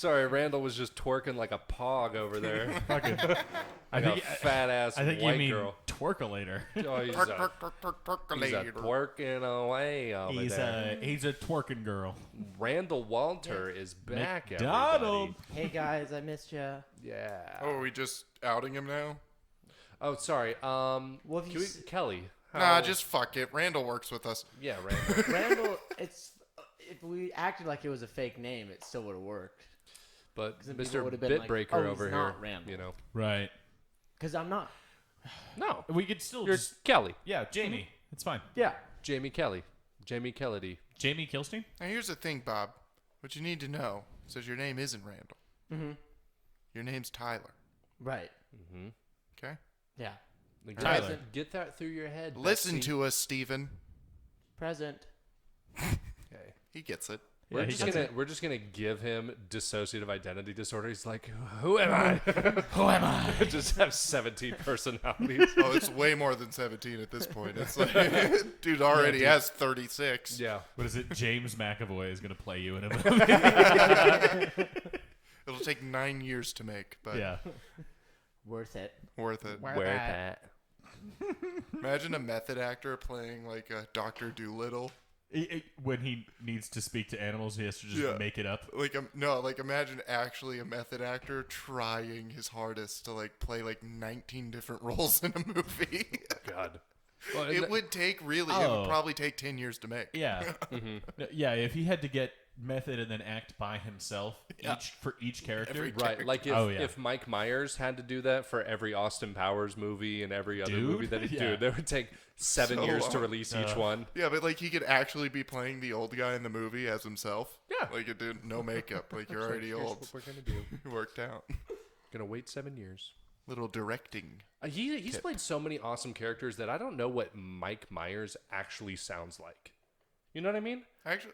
Sorry, Randall was just twerking like a pog over there. Fucking, Like a fat ass I think white you mean girl. twerkulator. Oh, he's a twerking away over there. He's a twerking girl. Randall Walter is back, McDonald. everybody. Hey guys, I missed you. Yeah. Oh, are we just outing him now? Oh, sorry. Well, if you Kelly. Nah, just fuck it. Randall works with us. Yeah, Randall. Randall, it's if we acted like it was a fake name, it still would have worked. But then people Mr. would have been Bitbreaker like, oh, over he's here, not Randall. you know. Right. Because I'm not. No, We could still you're just... Kelly. Yeah, Jamie. It's fine. Yeah. Jamie Kelly. Jamie Kelledy. Jamie Kilstein? Now, here's the thing, Bob. What you need to know is your name isn't Randall. Mm-hmm. Your name's Tyler. Right. Mm-hmm. Okay? Yeah. Tyler. Get that through your head. Listen Betsy. to us, Steven. Present. Okay. He gets it. We're just gonna give him dissociative identity disorder. He's like, who am I? Who am I? Just have 17 personalities. Oh, it's way more than 17 at this point. It's like, dude already has 36. Yeah. What is it? James McAvoy is going to play you in a movie. It'll take 9 years to make, but Yeah. Worth it. worth it. Where that? Imagine a method actor playing like a Dr. Doolittle. When he needs to speak to animals, he has to just Yeah. make it up. Like imagine actually a method actor trying his hardest to like play like 19 different roles in a movie. God. Well, It would probably take 10 years to make. Yeah. Yeah, if he had to get method and then act by himself for each character. Every Right, like if Mike Myers had to do that for every Austin Powers movie and every other movie that he'd do, that would take 7 years to release each one. Yeah, but like he could actually be playing the old guy in the movie as himself. Yeah. Like it did no makeup. Like you're already Here's old. what we're gonna do. It worked out. Gonna wait 7 years. Little directing. He's played so many awesome characters that I don't know what Mike Myers actually sounds like. You know what I mean? Actually,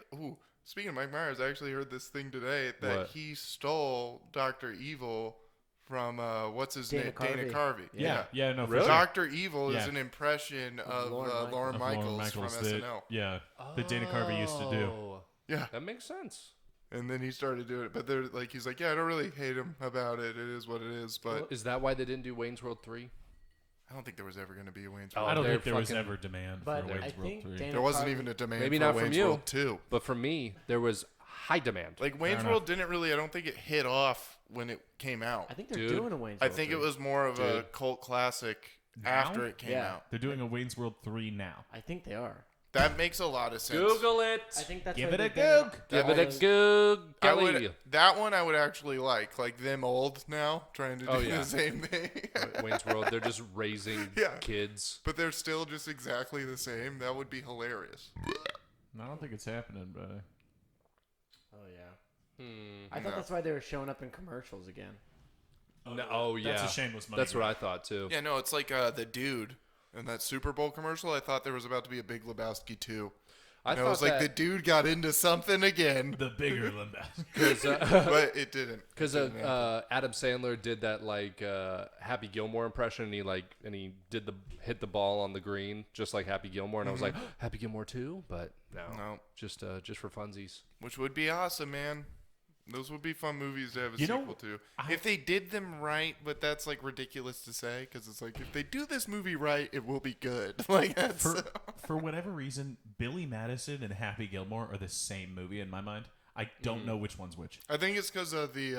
speaking of Mike Myers, I actually heard this thing today that What? he stole Dr. Evil from what's his Dana name? Carvey. Dana Carvey. Yeah, no, for Really? sure. Dr. Evil Yeah. is an impression of Lauren Of Michaels from that- SNL. Yeah, that Dana Carvey used to do. Oh, Yeah. that makes sense. And then he started doing it, but they're like, he's like, yeah, I don't really hate him about it. It is what it is, but Is that why they didn't do Wayne's World 3? I don't think there was ever going to be a Wayne's Oh, World. I don't they're think there was fucking- ever demand But for I Wayne's World think 3. Dana There wasn't Carvey- even a demand Maybe for not from Wayne's you. World 2. But for me, there was high demand. Like Wayne's Fair World didn't really, I don't think it hit off when it came out. I think they're Dude, doing a Wayne's I World think it 3. was more of a Dude. cult classic Now? after it came Yeah. out. They're doing a Wayne's World 3 now. I think they are. That makes a lot of sense. Google it. I think that's Give why it a they've been- goog. Give it a goog. I Kelly. would, that one I would actually like them old now, trying to do Oh, yeah. the same thing. Wayne's World, they're just raising Yeah. kids. But they're still just exactly the same. That would be hilarious. I don't think it's happening, but Oh yeah. I thought that's why they were showing up in commercials again. No, yeah. that's a shameless money That's what grab. I thought, too. Yeah, no, it's like the dude in that Super Bowl commercial. I thought there was about to be a Big Lebowski 2. I And I was like, the dude got into something again, the bigger Lebowski. but it didn't. Because It didn't happen. Adam Sandler did that like Happy Gilmore impression, and he did hit the ball on the green just like Happy Gilmore, and I was like, Happy Gilmore too, but no, just for funsies. Which would be awesome, man. Those would be fun movies to have a You know, sequel to. If they did them right, but that's like ridiculous to say because it's like if they do this movie right, it will be good. Like that's For whatever reason, Billy Madison and Happy Gilmore are the same movie in my mind. I don't know which one's which. I think it's because of the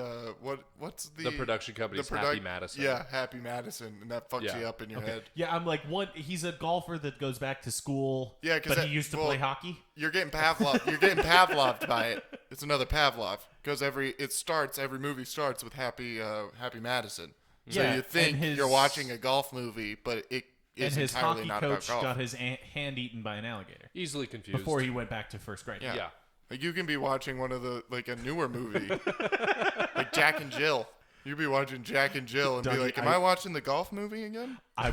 what's The production company's Happy Madison. Yeah, Happy Madison, and that fucks Yeah. you up in your head. Yeah, I'm like he's a golfer that goes back to school. Yeah, 'cause but that- he used to well, play hockey. You're getting Pavlov. You're getting Pavloved by it. It's another Pavlov because every movie starts with Happy Madison. So Yeah, you think and you're watching a golf movie, but it And is his entirely hockey not coach about golf. got his hand eaten by an alligator Easily confused. before he went back to first grade. Yeah. Like you can be watching one of the a newer movie, like Jack and Jill. You'd be watching Jack and Jill and be Dougie, like, "Am I watching the golf movie again?" I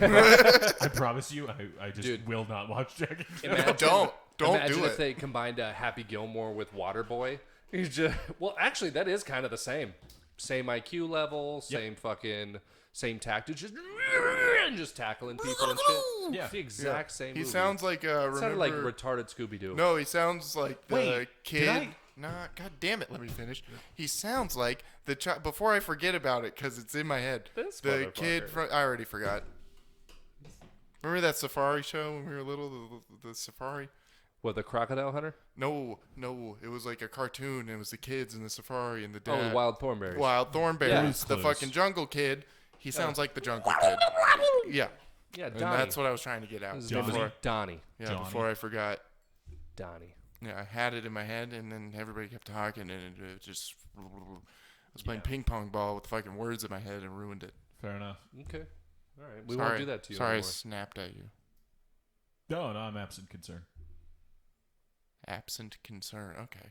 promise you, I just Dude. will not watch Jack and Jill. Imagine, Don't imagine do if it. they combined Happy Gilmore with Waterboy. He's just actually, that is kind of the same IQ level, same tactics, just tackling people and shit. Yeah. It's the exact same. He movie. sounds like It sounded like retarded Scooby Doo. No, he sounds like the Wait, kid Nah, god damn it, let me finish. He sounds like the child. Before I forget about it, because it's in my head. This the kid motherfucker. from. I already forgot. Remember that Safari show when we were little? The Safari? What, the Crocodile Hunter? No. It was like a cartoon. It was the kids in the Safari and the Oh, dad. the Wild Thornberries. Wild Thornberries. Yeah. The Clues. fucking jungle kid. He sounds like the jungle kid. Yeah. Yeah, And Donnie. that's what I was trying to get out. His name was Before, Donnie. yeah, Johnny. before I forgot. Donnie. Yeah, I had it in my head, and then everybody kept talking, and it just. I was playing ping pong ball with fucking words in my head and ruined it. Fair enough. Okay. All right. We won't do that to you Sorry, I anymore. snapped at you. No, I'm absent concern. Absent concern. Okay.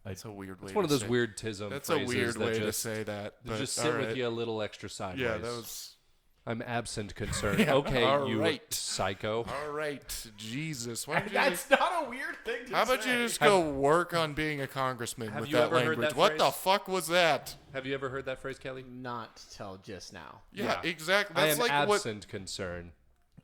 I- That's a weird way. It's one of to those say. weird tism That's a phrases weird that way to just, say that. that But just sit all with right. you a little extra sideways. Yeah, that was. I'm absent concerned. Yeah, Okay, all you right. psycho. All right, Jesus. Why don't you That's not a weird thing to how about you just go work on being a congressman Have with you that ever heard language? that What the phrase? fuck was that? Have you ever heard that phrase, Kelly? Not till just now. Yeah, exactly. I That's am like what. absent concern.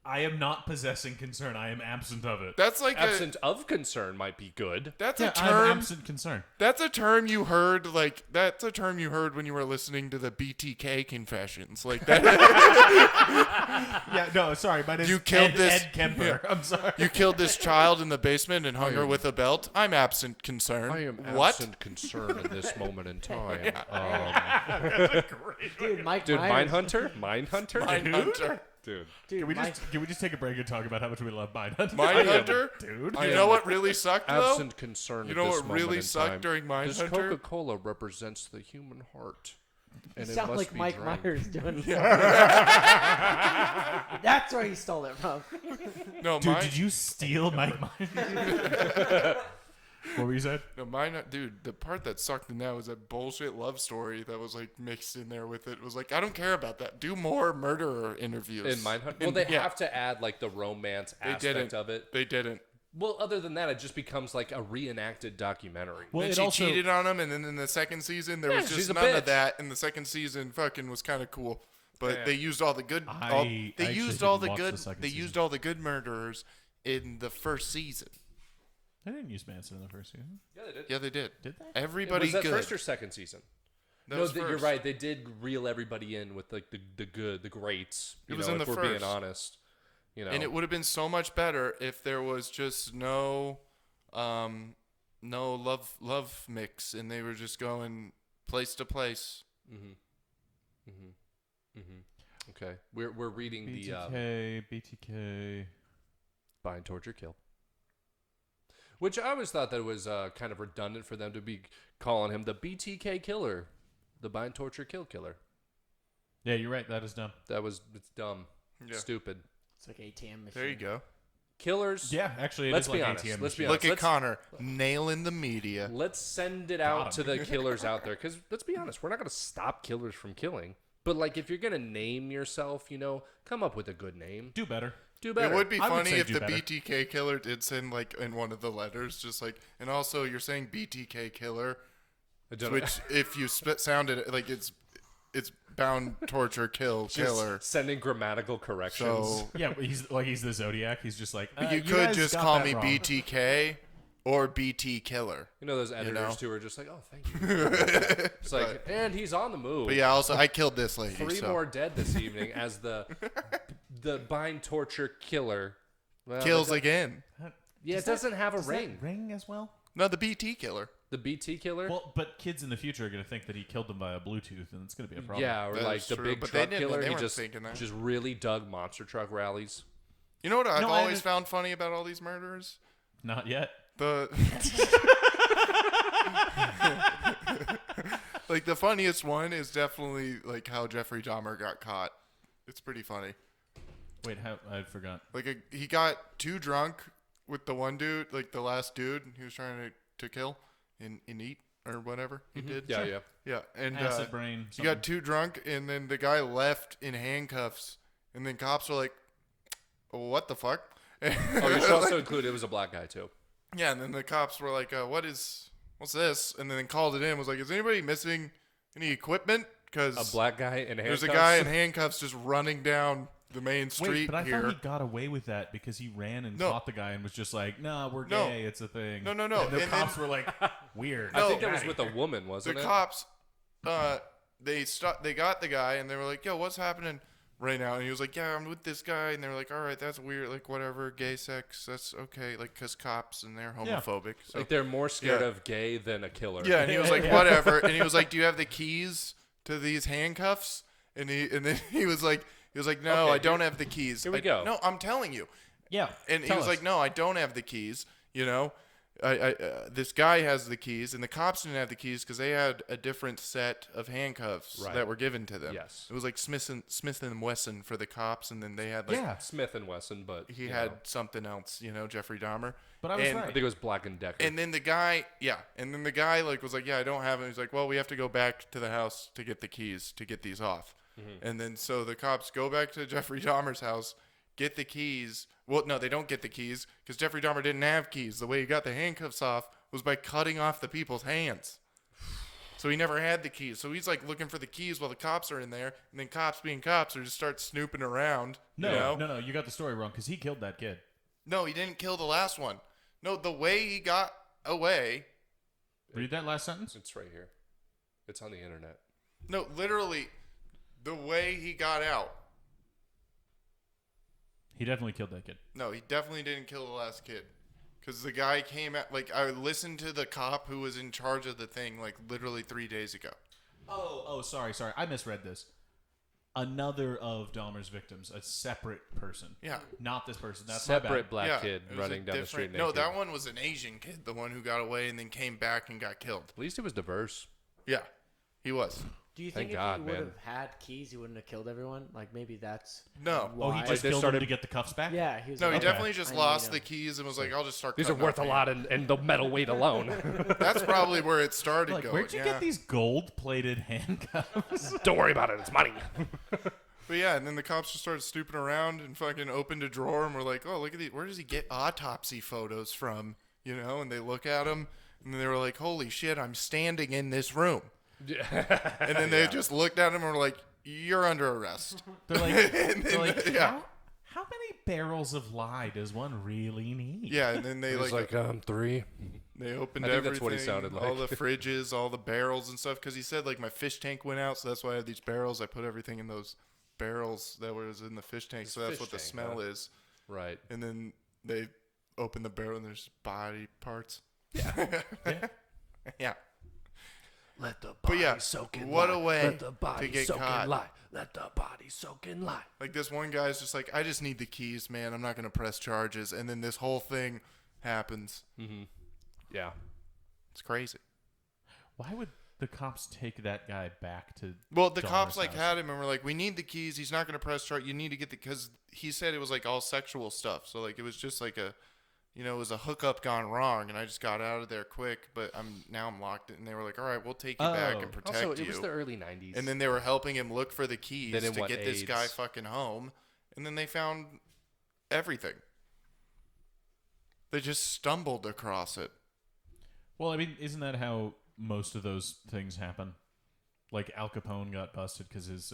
I am not possessing concern. I am absent of it. That's like Absent of concern might be good. That's Yeah, a I'm term. absent concern. That's a term you heard. Like that's a term you heard when you were listening to the BTK confessions. Like that. Yeah, no, sorry. My name's You killed Ed, this- Ed Kemper. I'm sorry. You killed this child in the basement and hung her am- with a belt. I'm absent concern. I am what? absent concern in this moment in time. Dude, Mike Dude, Myers. Mindhunter? Mindhunter? Mindhunter. Dude. Dude, Can we just take a break and talk about how much we love Mindhunter? Mindhunter. Dude. You know what really sucked though? Absent concern You at know this what moment really in sucked time. during This Mindhunter? Coca-Cola represents the human heart. You And it sound must like be Mike drank. Myers doing. That's where he stole it from. No, Dude, mine. did you steal Mike Myers? What were you saying? No, mine. Dude, the part that sucked in that was that bullshit love story that was like mixed in there with it. It was like, I don't care about that. Do more murderer interviews. In Mindhunter? Well, they have to add like the romance They aspect didn't. of it. They didn't. Well, other than that, it just becomes like a reenacted documentary. Well, And it she also cheated on him, and then in the second season there was she's just a none bitch. of that. And the second season fucking was kind of cool, but Yeah. they used all the good. I they actually used all didn't the watch good. the second They season. used all the good murderers in the first season. They didn't use Manson in the first season. Yeah, they did. Yeah, they did. Did they? Everybody was that good. first or second season? That No, was you're first. right. They did reel everybody in with like the good, the greats. You It was know, in if the we're being first. honest. You know, And it would have been so much better if there was just no love mix, and they were just going place to place. okay. We're reading the BTK. Bind, Torture, Kill. Which I always thought that was kind of redundant for them to be calling him the BTK killer, the Bind, Torture, Kill killer. Yeah, you're right. That is dumb. It's dumb, Yeah. stupid. It's like ATM machine. There you go. Killers. Yeah, actually, it Let's is be like honest. ATM Let's be machine. honest. Look at Let's- Connor nailing the media. Let's send it out Got to the killers out there, because let's be honest, we're not going to stop killers from killing. But like, if you're gonna name yourself, come up with a good name. Do better. Do better. It would be I would funny say if do the better. BTK killer did send like in one of the letters, just like, and also you're saying BTK killer, I don't which if you sounded like it's bound, torture, kill, killer. Sending grammatical corrections. So Yeah, he's the Zodiac. He's just like you could guys just got call that me wrong. BTK or BT killer. Those editors know? too are just like, oh, thank you. It's like, and he's on the move. But yeah, also I killed this lady. Three so. more dead this evening as the Bind, Torture, Killer. Well, kills it again. Yeah, it doesn't have a Does that ring. ring as well? No, the BT killer. The BT Killer. Well, but kids in the future are going to think that he killed them via Bluetooth, and it's going to be a problem. yeah, or That like is the true, big but they truck didn't- killer. they He weren't just thinking that. really dug monster truck rallies. You know what I've No, I always just- found funny about all these murders? Not yet. The like the funniest one is definitely like how Jeffrey Dahmer got caught. It's pretty funny. Wait, how? I forgot. Like he got too drunk with the one dude, like the last dude he was trying to kill and eat or whatever he did. Yeah, yeah. Yeah, and Acid brain. he got too drunk, and then the guy left in handcuffs, and then cops were like, "What the fuck?" Oh, you should also include it was a black guy too. Yeah, and then the cops were like, what's this? And then called it in. Was like, is anybody missing any equipment? Because A black guy in handcuffs. there's a guy in handcuffs just running down the main street Wait, but I here. thought he got away with that because he ran and No. caught the guy and was just like, "Nah, we're No. gay. It's a thing." No. And the And cops then were like, "Weird." I think that Get was outta with here. a woman, the wasn't it? cops, they got the guy and they were like, "Yo, what's happening right now?" And he was like, "Yeah, I'm with this guy." And they were like, "All right, that's weird. Like, whatever, gay sex, that's okay. Like, 'cause cops and they're Yeah. homophobic." So Like they're more scared Yeah. of gay than a killer. yeah, and he was like, "Whatever." And he was like, "Do you have the keys to these handcuffs?" And then he was like, "No, Okay, I don't have the keys." here we go. No, I'm telling you. Yeah, And he tell was us. like, "No, I don't have the keys. You know, this guy has the keys, and the cops didn't have the keys because they had a different set of handcuffs Right. that were given to them. Yes. It was like Smith and Wesson for the cops, and then they had like Yeah, Smith and Wesson, but he you had know. something else. You know, Jeffrey Dahmer. but I was and- I right. think it was Black and Decker. And then the guy, like was like, "Yeah, I don't have it." He's like, "Well, we have to go back to the house to get the keys to get these off." And then so the cops go back to Jeffrey Dahmer's house, get the keys. Well, no, they don't get the keys because Jeffrey Dahmer didn't have keys. The way he got the handcuffs off was by cutting off the people's hands. So he never had the keys. So he's like looking for the keys while the cops are in there, and then cops being cops are just start snooping around. No, you know? no, you got the story wrong because he killed that kid. No, he didn't kill the last one. No, the way he got away. Read that last sentence. It's right here. It's on the internet. No, literally, the way he got out. He definitely killed that kid. No, he definitely didn't kill the last kid. Because the guy came at, like, I listened to the cop who was in charge of the thing, like, literally 3 days ago. Oh, sorry. I misread this. Another of Dahmer's victims, a separate person. Yeah. Not this person. That's my Separate bad. black Yeah, kid it was a running down the street different- naked. No, that one was an Asian kid, the one who got away and then came back and got killed. At least it was diverse. Yeah, he was. Do you Thank think if God, he would man. have had keys, he wouldn't have killed everyone? Like maybe that's No. Oh, he why. just they killed started- him to get the cuffs back? Yeah, he was. No, like, he Okay. definitely just I need lost him. the keys and was like, "I'll just start These are cutting worth a off lot in the metal weight alone. hands." That's probably where it started Like, going. where'd you yeah. get these gold-plated handcuffs? Don't worry about it. It's money. But yeah, and then the cops just started snooping around and fucking opened a drawer and were like, "Oh, look at these. Where does he get autopsy photos from?" You know, and they look at them and they were like, "Holy shit, I'm standing in this room." And then they just looked at him and were like, "You're under arrest." They're like, yeah. how many barrels of lye does one really need? Yeah, and then they He's like, like, 3. they opened I think everything, that's what he sounded all like. the fridges, all the barrels and stuff, because he said like my fish tank went out, so that's why I have these barrels. I put everything in those barrels that was in the fish tank, so that's fish what the tank, smell huh? is. Right. And then they open the barrel and there's body parts. Yeah. Yeah. Let the But yeah, what a way Let the body to get soak caught. in lie. Let the body soak in lie. Like this one guy's just like, "I just need the keys, man. I'm not gonna press charges." And then this whole thing happens. Yeah. It's crazy. Why would the cops take that guy back to? Well, the Dahmer's cops like house? had him and were like, "We need the keys. He's not gonna press charge. You need to get the," because he said it was like all sexual stuff. So like it was just like a, you know, it was a hookup gone wrong, and I just got out of there quick. But I'm locked in. And they were like, "All right, we'll take you back Oh. and protect Also, you." it was the early 90s. And then they were helping him look for the keys They didn't to want get this guy AIDS. fucking home. And then they found everything. They just stumbled across it. Well, I mean, isn't that how most of those things happen? Like Al Capone got busted because his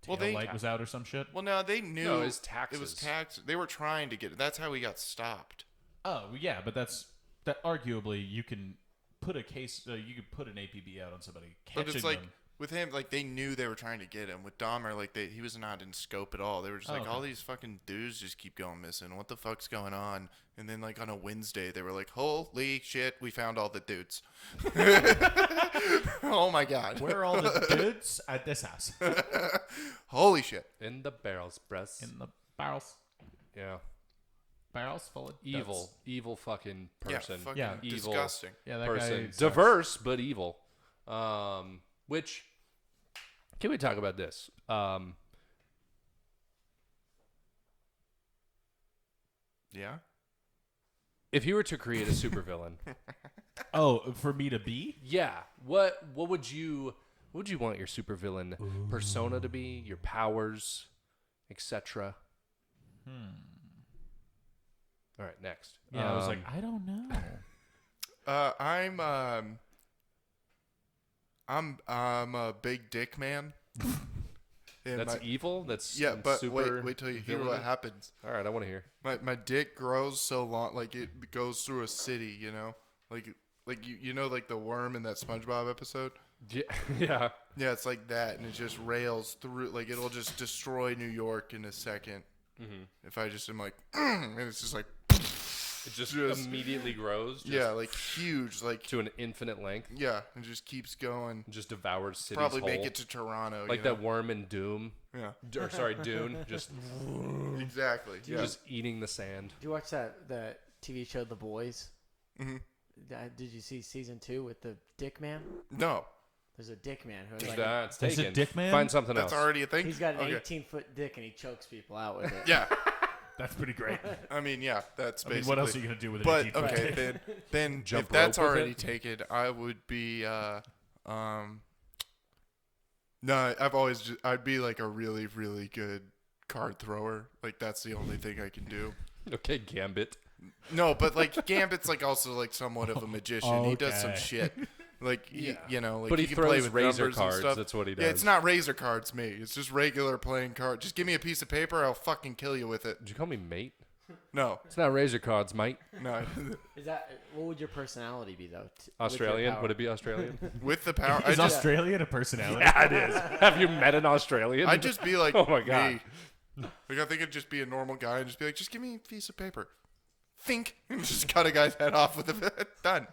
tail they- light was out or some shit. Well, no, they knew. No, it was It was taxes. tax. They were trying to get it. That's how he got stopped. Oh yeah, but that arguably you can put a case. You could put an APB out on somebody catching But it's like them. with him, like they knew they were trying to get him. With Dahmer, like he was not in scope at all. They were just like, okay. all these fucking dudes just keep going missing. What the fuck's going on? And then like on a Wednesday, they were like, holy shit, we found all the dudes. Oh my god. Where are all the dudes at this house? Holy shit. In the barrels, breasts. In the barrels. Yeah. Barrels full of Evil. Evil fucking person. Yeah, fucking Yeah. Evil. disgusting. Yeah, that person. guy sucks. Diverse, but evil. Which, can we talk about this? Yeah. If you were to create a supervillain, Oh, for me to be? yeah, what would you want your supervillain persona to be? Your powers, etc. All right, next. Yeah, I was like, I don't know. I'm a big dick man. And That's evil. That's but super wait till you hear what villainy? happens. All right, I want to hear. My dick grows so long, like it goes through a city, you know, like you know, like the worm in that SpongeBob episode. Yeah, yeah. Yeah, it's like that, and it just rails through, like it'll just destroy New York in a second. If I just am like, and it's just like, It just immediately grows. yeah, like huge, like to an infinite length. yeah, it just keeps going. Just devours cities Probably whole. make it to Toronto, Like you know? that worm in Doom. Yeah, Or sorry, Dune. Just exactly. Yeah. just eating the sand. Did you watch the TV show The Boys? Did you see season 2 with the Dick Man? No, There's a Dick Man who's like That's There's a taken. dick man? Find something that's else. already a thing. he's got an Okay. 18-foot dick and he chokes people out with it. Yeah, That's pretty great. I mean, yeah, that's I mean, basically. what else are you gonna do with an But 18 foot okay, dick? then Jump if that's rope with already it? taken, I would be no, I'd be like a really really good card thrower. Like that's the only thing I can do. Okay, Gambit. No, but like Gambit's like also like somewhat of a magician. He does some Okay. shit. Like you know, like But he can play throws with razor numbers and cards. stuff. That's what he Yeah, does. it's not razor cards, me. It's just regular playing cards. Just give me a piece of paper, I'll fucking kill you with it. Did you call me mate? No, It's not razor cards, mate. no. Is that what would your personality be though? Australian? Would it be Australian? With the power, I Is just Australian a personality? Yeah, it is. Have you met an Australian? I'd just be like, Oh my God. me. Like I think I'd just be a normal guy and just be like, just give me a piece of paper. Think and just cut a guy's head off with it. Done.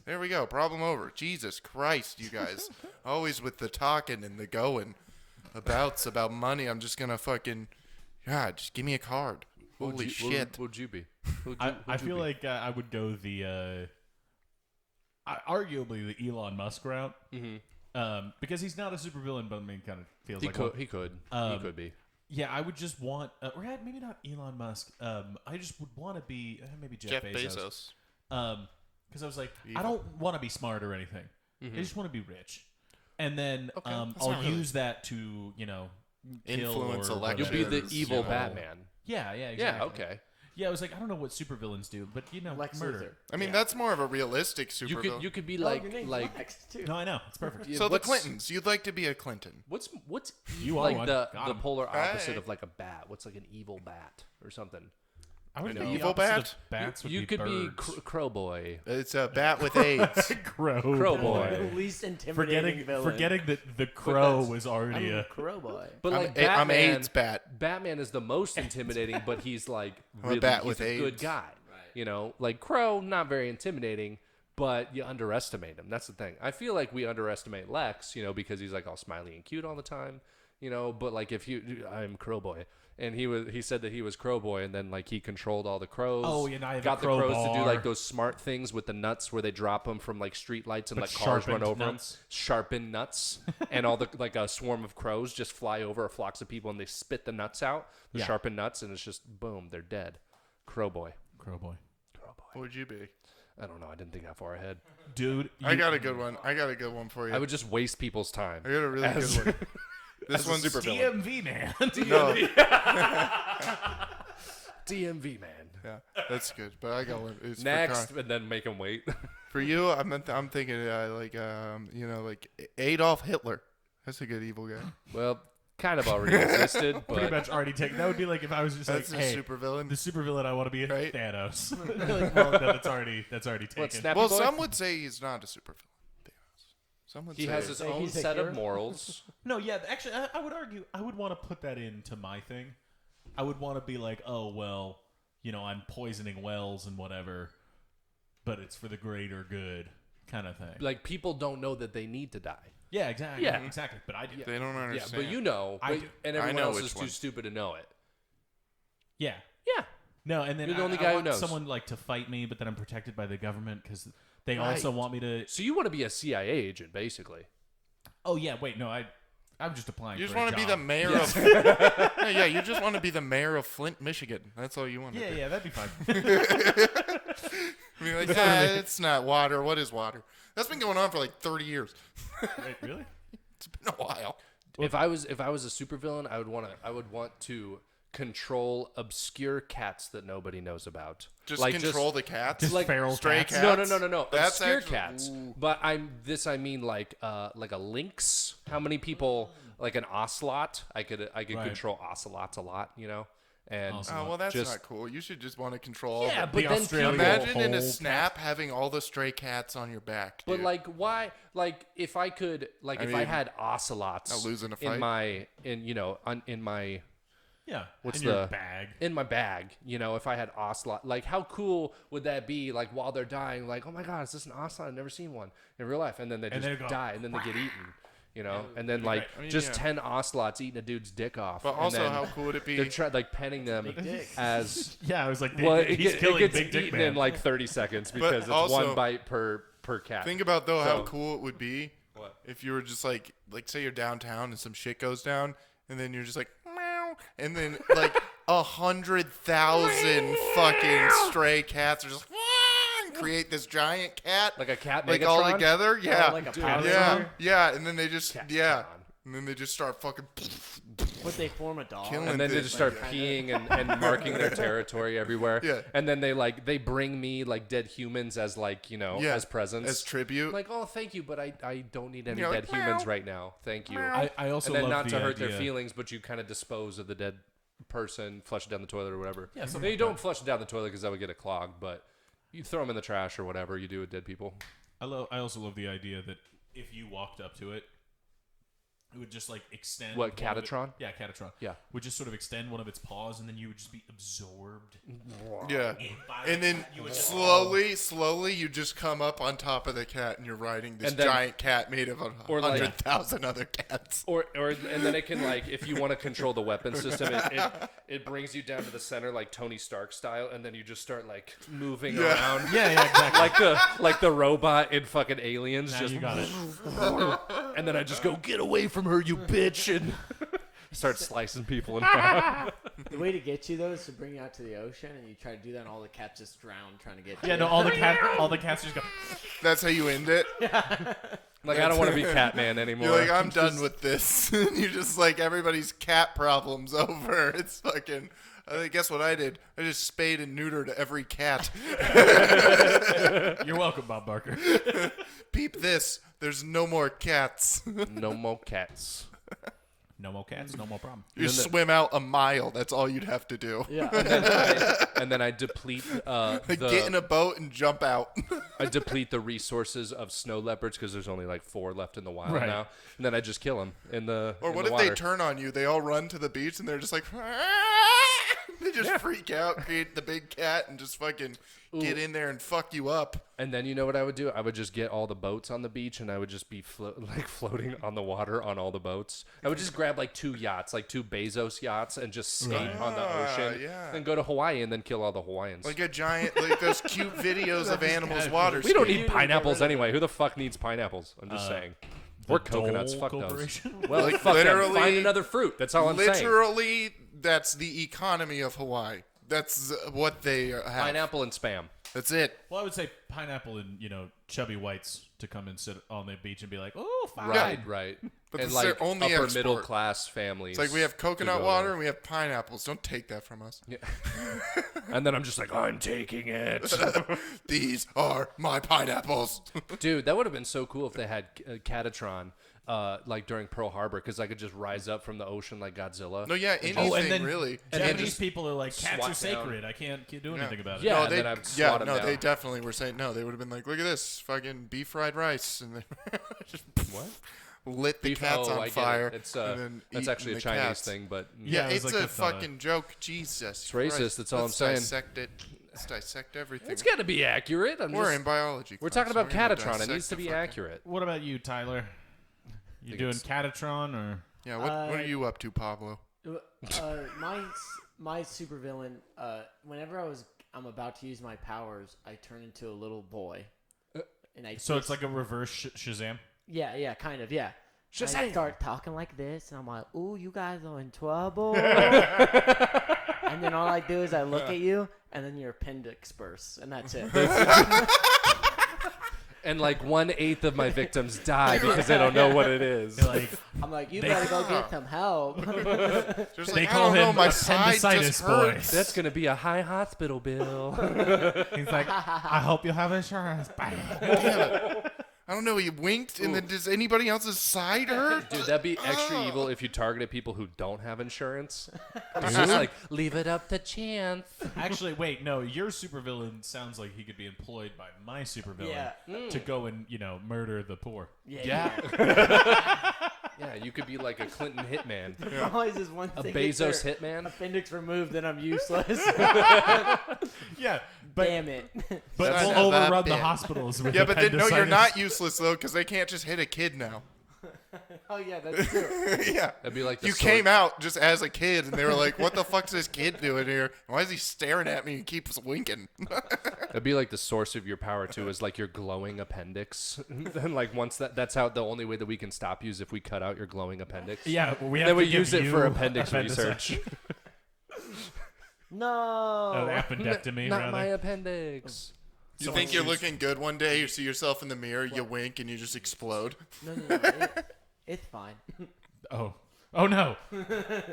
There we go. Problem over. Jesus Christ, you guys. Always with the talking and the going. About money. I'm just gonna fucking God, just give me a card. Holy shit. What would you be? I feel like I would go the arguably the Elon Musk route. Because he's not a supervillain, but I mean, kind of feels He like could. one. He could. He could be. Yeah, I would just want, or maybe not Elon Musk. I just would want to be maybe Jeff Bezos. Because I was like, I don't want to be smart or anything. I just want to be rich, and then I'll not really- use that to kill Influence or elections. You'll be the Sure. evil You know. Batman. Yeah, Yeah. exactly. Okay. Yeah, I was like, I don't know what supervillains do, but Lex murder. Luthor. I mean, Yeah. that's more of a realistic You supervillain. could be Oh, like your name's Lex, too. No, I know it's perfect. Yeah, So the what's- Clintons. You'd like to be a Clinton. What's You are like one. the Got him. polar opposite Hey. of like a bat? What's like an evil bat or something? I would An think the evil opposite bat? of bats would You be could be birds. Crowboy. It's a bat with AIDS. Crow Crowboy. The least intimidating villain. Forgetting that the crow was already I'm a. a Crowboy. But I'm, like I'm Batman, AIDS bat. Batman is the most intimidating, but he's like I'm a really bat he's with a good AIDS. guy. You know, like Crow, not very intimidating, but you underestimate him. That's the thing. I feel like we underestimate Lex, because he's like all smiley and cute all the time, But like if I'm Crowboy, and he said that he was Crowboy, and then like he controlled all the crows. Oh, yeah, now I have got a the crows to do crowbar. like those smart things with the nuts where they drop them from like street lights and Like let cars run sharpened over nuts. them. Sharpened nuts, and all the like a swarm of crows just fly over flocks of people, and they spit the nuts out, the Yeah. sharpened nuts, and it's just boom, they're dead. Crowboy. Crowboy. What would you be? I don't know. I didn't think that far ahead. Dude, I got a good one. For you. I would just waste people's time. I got a really as- good one. This as a one's supervillain. DMV man. No, DMV man. yeah, that's good. But I got one. It's Next, and then make him wait. for you. I'm thinking like Adolf Hitler. That's a good evil guy. Well, kind of already existed, Pretty but much already taken. That would be like if I was just That's like, a hey, supervillain. the supervillain I want to be Right? Thanos. Like, well, no, that's already taken. what, Snappy Well, Boy? some would say he's not a supervillain. Thanos. Some would He say has his Say own he's a set of hero? morals. No, yeah, actually, I would argue I would want to put that into my thing. I would want to be like, oh well, I'm poisoning wells and whatever, but it's for the greater good, kind of thing. Like people don't know that they need to die. Yeah, exactly. Yeah. exactly. But I do. they don't Yeah, understand. but you know, I but- do. and I everyone know else which is too one. stupid to know it. Yeah. Yeah. No, and then You're the only I guy who want knows. someone like to fight me, but then I'm protected by the government because they Right. also want me to. So you want to be a CIA agent, basically. Oh yeah, wait, no, I'm just applying. You just want to be the mayor of. Yeah, you just want to be the mayor of Flint, Michigan. That's all you want. Yeah, to do. yeah, that'd be fine. I mean, like, it's not water. What is water? That's been going on for like 30 years. Wait, really? It's been a while. If I was a supervillain, I would want to control obscure cats that nobody knows about. Just like control the cats. Just like feral stray cats. cats. No. That's Obscure actually- cats. ooh. But I mean like a lynx. How many people like an ocelot. I could Right. control ocelots a lot, you know. And Ocelot. Oh, well, that's Just- not cool. You should just want to control. yeah, all but The then Australian- people, imagine in a whole snap having all the stray cats on your back. but dude. like why? Like if I could, like I if I mean, had ocelots not losing a in fight. my in my Yeah. What's in your the- bag? in my bag, you know, if I had ocelot, like how cool would that be? Like while they're dying, like, oh my god, is this an ocelot? I've never seen one in real life, and then they And just they go, die, and then they get eaten, you know, and then Right. like I mean, just yeah. 10 ocelots eating a dude's dick off. But and also, then how cool would it be? they're like penning them Big dick. as Yeah, I was like, well. he's It killing gets Big Dick eaten Man. in like 30 seconds because it's also- one bite per cat. Think about though how So- cool it would be What? if you were just like say you're downtown and some shit goes down, and then you're just like meow, and then like 100,000 fucking stray cats are just and create this giant cat Like a cat like Megatron? all together. Yeah, like a Dude, power yeah, car? yeah, and then they just Cat's and then they just start fucking But they form a dog. Killing And then they this, just start like, peeing and marking their territory everywhere. Yeah. And then they bring me like dead humans as like, you know, Yeah, as presents. as tribute. Like, oh, thank you, but I don't need any You're dead like, humans meow. right now. Thank you. I also And then love not the to hurt their idea- feelings, but you kind of dispose of the dead person, flush it down the toilet or whatever. Yeah, something No, you like don't that. flush it down the toilet because that would get it clogged, but you throw them in the trash or whatever you do with dead people. I also love the idea that if you walked up to it, it would just like extend. What, one of it- Catatron? Yeah, Catatron. Yeah. Would just sort of extend one of its paws, and then you would just be absorbed. Yeah. by And then you would just- slowly, you just come up on top of the cat, and you're riding this And then- giant cat made of Or like- 100,000 other cats. Or and then it can like if you want to control the weapon system, it brings you down to the center like Tony Stark style, and then you just start like moving around Yeah, exactly. like the robot in fucking Aliens. Now Just you got it. and then I just go get away from her, you bitch, and start slicing people in half. The way to get you though is to bring you out to the ocean, and you try to do that, and all the cats just drown trying to get you. Yeah, no, all the cats just go. That's how you end it. Like I don't want to be Catman anymore. You're like, I'm done with this. And you just like everybody's cat problems over. It's fucking. Guess what I did? I just spayed and neutered every cat. You're welcome, Bob Barker. Peep this. There's no more cats. No more cats. No more cats, no more problem. You swim out a mile. That's all you'd have to do. Yeah. And then I deplete Get in a boat and jump out. I deplete the resources of snow leopards because there's only like 4 left in the wild Right. now, and then I just kill them in the. Or in what the if they water. turn on you? They all run to the beach and they're just like, they just freak out, create the big cat, and just fucking get in there and fuck you up. And then you know what I would do? I would just get all the boats on the beach, and I would just be floating on the water on all the boats. I would just grab like 2 yachts, like 2 Bezos yachts, and just skate on the ocean, yeah. and go to Hawaii, and then kill all the Hawaiians. Like a giant, like those cute videos of animals water we don't skiing. need pineapples anyway. Who the fuck needs pineapples? I'm just saying. Or coconuts. Dole Fuck Corporation? those. Well, Like, fuck them. literally- Find another fruit. That's all I'm saying. Literally, that's the economy of Hawaii. That's what they have. Pineapple and spam. That's it. Well, I would say pineapple and chubby whites to come and sit on the beach and be like, oh, fine. Right. But and this is like their only upper export. middle class families. It's like we have to coconut go water there. and we have pineapples. Don't take that from us. Yeah. And then I'm just like, I'm taking it. These are my pineapples. Dude, that would have been so cool if they had Catatron, like during Pearl Harbor, because I could just rise up from the ocean like Godzilla. No, yeah, anything and then really. And then Japanese just people are like, cats are swat down. sacred. I can't do anything about it. Yeah, no, and they, then I'd swat 'em down. they definitely were saying no. They would have been like, look at this, fucking beef fried rice, and they just What? lit the Beef- cats oh, on I get it. fire. It's and then that's eating actually a the Chinese cats. thing, but Yeah, it was it's like a that's not fucking joke. Jesus, It's racist, Christ. that's all I'm Let's saying. Dissect it. Let's dissect everything. it's got to be accurate. We're in biology. We're class, talking about so we're gonna Catatron. It dissect needs to the be fucking- accurate. What about you, Tyler? You think doing it's- Catatron or? Yeah, what are you up to, Pablo? My supervillain. Whenever I'm about to use my powers, I turn into a little boy, and I. So it's like a reverse Shazam? Yeah, kind of, yeah. I Shazam! start talking like this, and I'm like, "Ooh, you guys are in trouble." And then all I do is I look at you, and then your appendix bursts, and that's it. And like 1/8 of my victims die because they don't know what it is. You're like, I'm like, "You better go get some help." Just they like, call I don't know, him my side appendicitis just boy. hurts. That's gonna be a high hospital bill. he's like, I hope you have insurance. Bang. I I don't know. He winked, and then does anybody else's side hurt? Dude, that'd be extra evil if you targeted people who don't have insurance. It's just like, leave it up to chance. Actually, wait, no. Your supervillain sounds like he could be employed by my supervillain to go and murder the poor. Yeah. Yeah, you could be like a Clinton hitman. Always is one A thing. Bezos hitman. Appendix removed, then I'm useless. Yeah, but Damn it. But Son we'll of a overrun the bitch. hospitals with Yeah, but then, no, you're appendicitis. not useless though, because they can't just hit a kid now. Oh yeah, that's true. Yeah. That'd be like the You sword- came out just as a kid, and they were like, "What the fuck's this kid doing here? Why is he staring at me and keeps winking?" That'd be like the source of your power too, is like your glowing appendix. Then like once that's how the only way that we can stop you is if we cut out your glowing appendix. Yeah, we have Then to we give use it you for appendix appendicitis. research. No. The appendectomy, Not rather. my appendix. You think you're looking good one day? You see yourself in the mirror, you wink, and you just explode. No. It's fine. Oh no.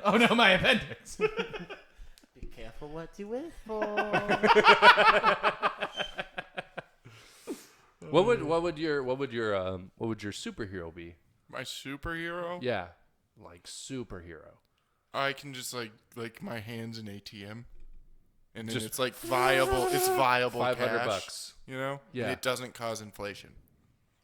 Oh no, my appendix. Be careful what you wish for. What would your superhero be? My superhero? Yeah, like superhero. I can just like my hands in ATM, and then Just- it's like viable. It's viable $500 cash, bucks. You know? Yeah. And it doesn't cause inflation.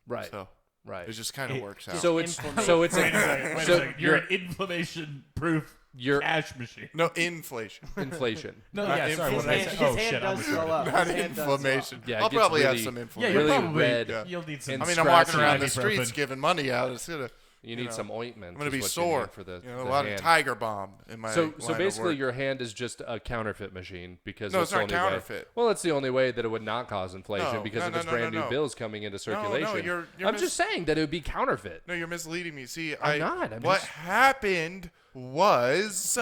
Right. So Right. it just kind of works out. So it's Inflammation. so it's Wait a second. so You're an inflammation-proof you're cash machine. no inflation, inflation. No, Not yeah, sorry. What did I His say? hand, Oh his hand shit, I'm does retarded. swell up. not His hand does inflammation. Yeah, it I'll gets probably have really- some Yeah, inflammation. you're Really probably red Yeah. You'll need some. and I mean, I'm walking scratchy around the ibuprofen. streets giving money out. It's gonna, You need know, some ointment. I'm gonna is be what you sore. need for the, a the lot hand. of Tiger Bomb in my. So line of basically, work. your hand is just a counterfeit machine because No, that's it's not the only counterfeit. Way. Well, it's the only way that it would not cause inflation No, because no, of no, its no, brand no, new no. bills coming into circulation. you're I'm just saying that it would be counterfeit. No, you're misleading me. See, I'm not. I'm what just- happened was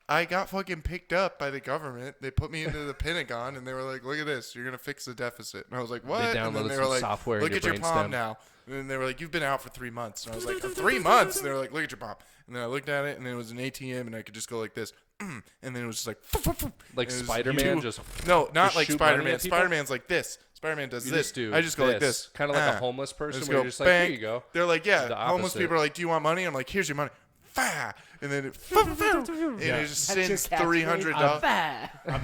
I got fucking picked up by the government. They put me into the Pentagon, and they were like, "Look at this. You're gonna fix the deficit." And I was like, "What?" And then downloaded they some were like, software in "Look your at your palm brainstem." now." And then they were like, "You've been out for 3 months." And I was like, 3 months?" And they were like, "Look at your palm." And then I looked at it, and it was an ATM, and I could just go like this. And then it was just like, Like and it was Spider-Man, you- just no, not just like shoot money Spider-Man. at people? Spider-Man's like this. Spider-Man does you this. just do. I just go like this, kind of like a homeless I person just where go, you're just like, bang. here you go. They're like, yeah, The homeless opposite. people are like, do you want money? I'm like, here's your money. Fah! And then it, and it just That's your sends catchphrase. $300. Fat. I'm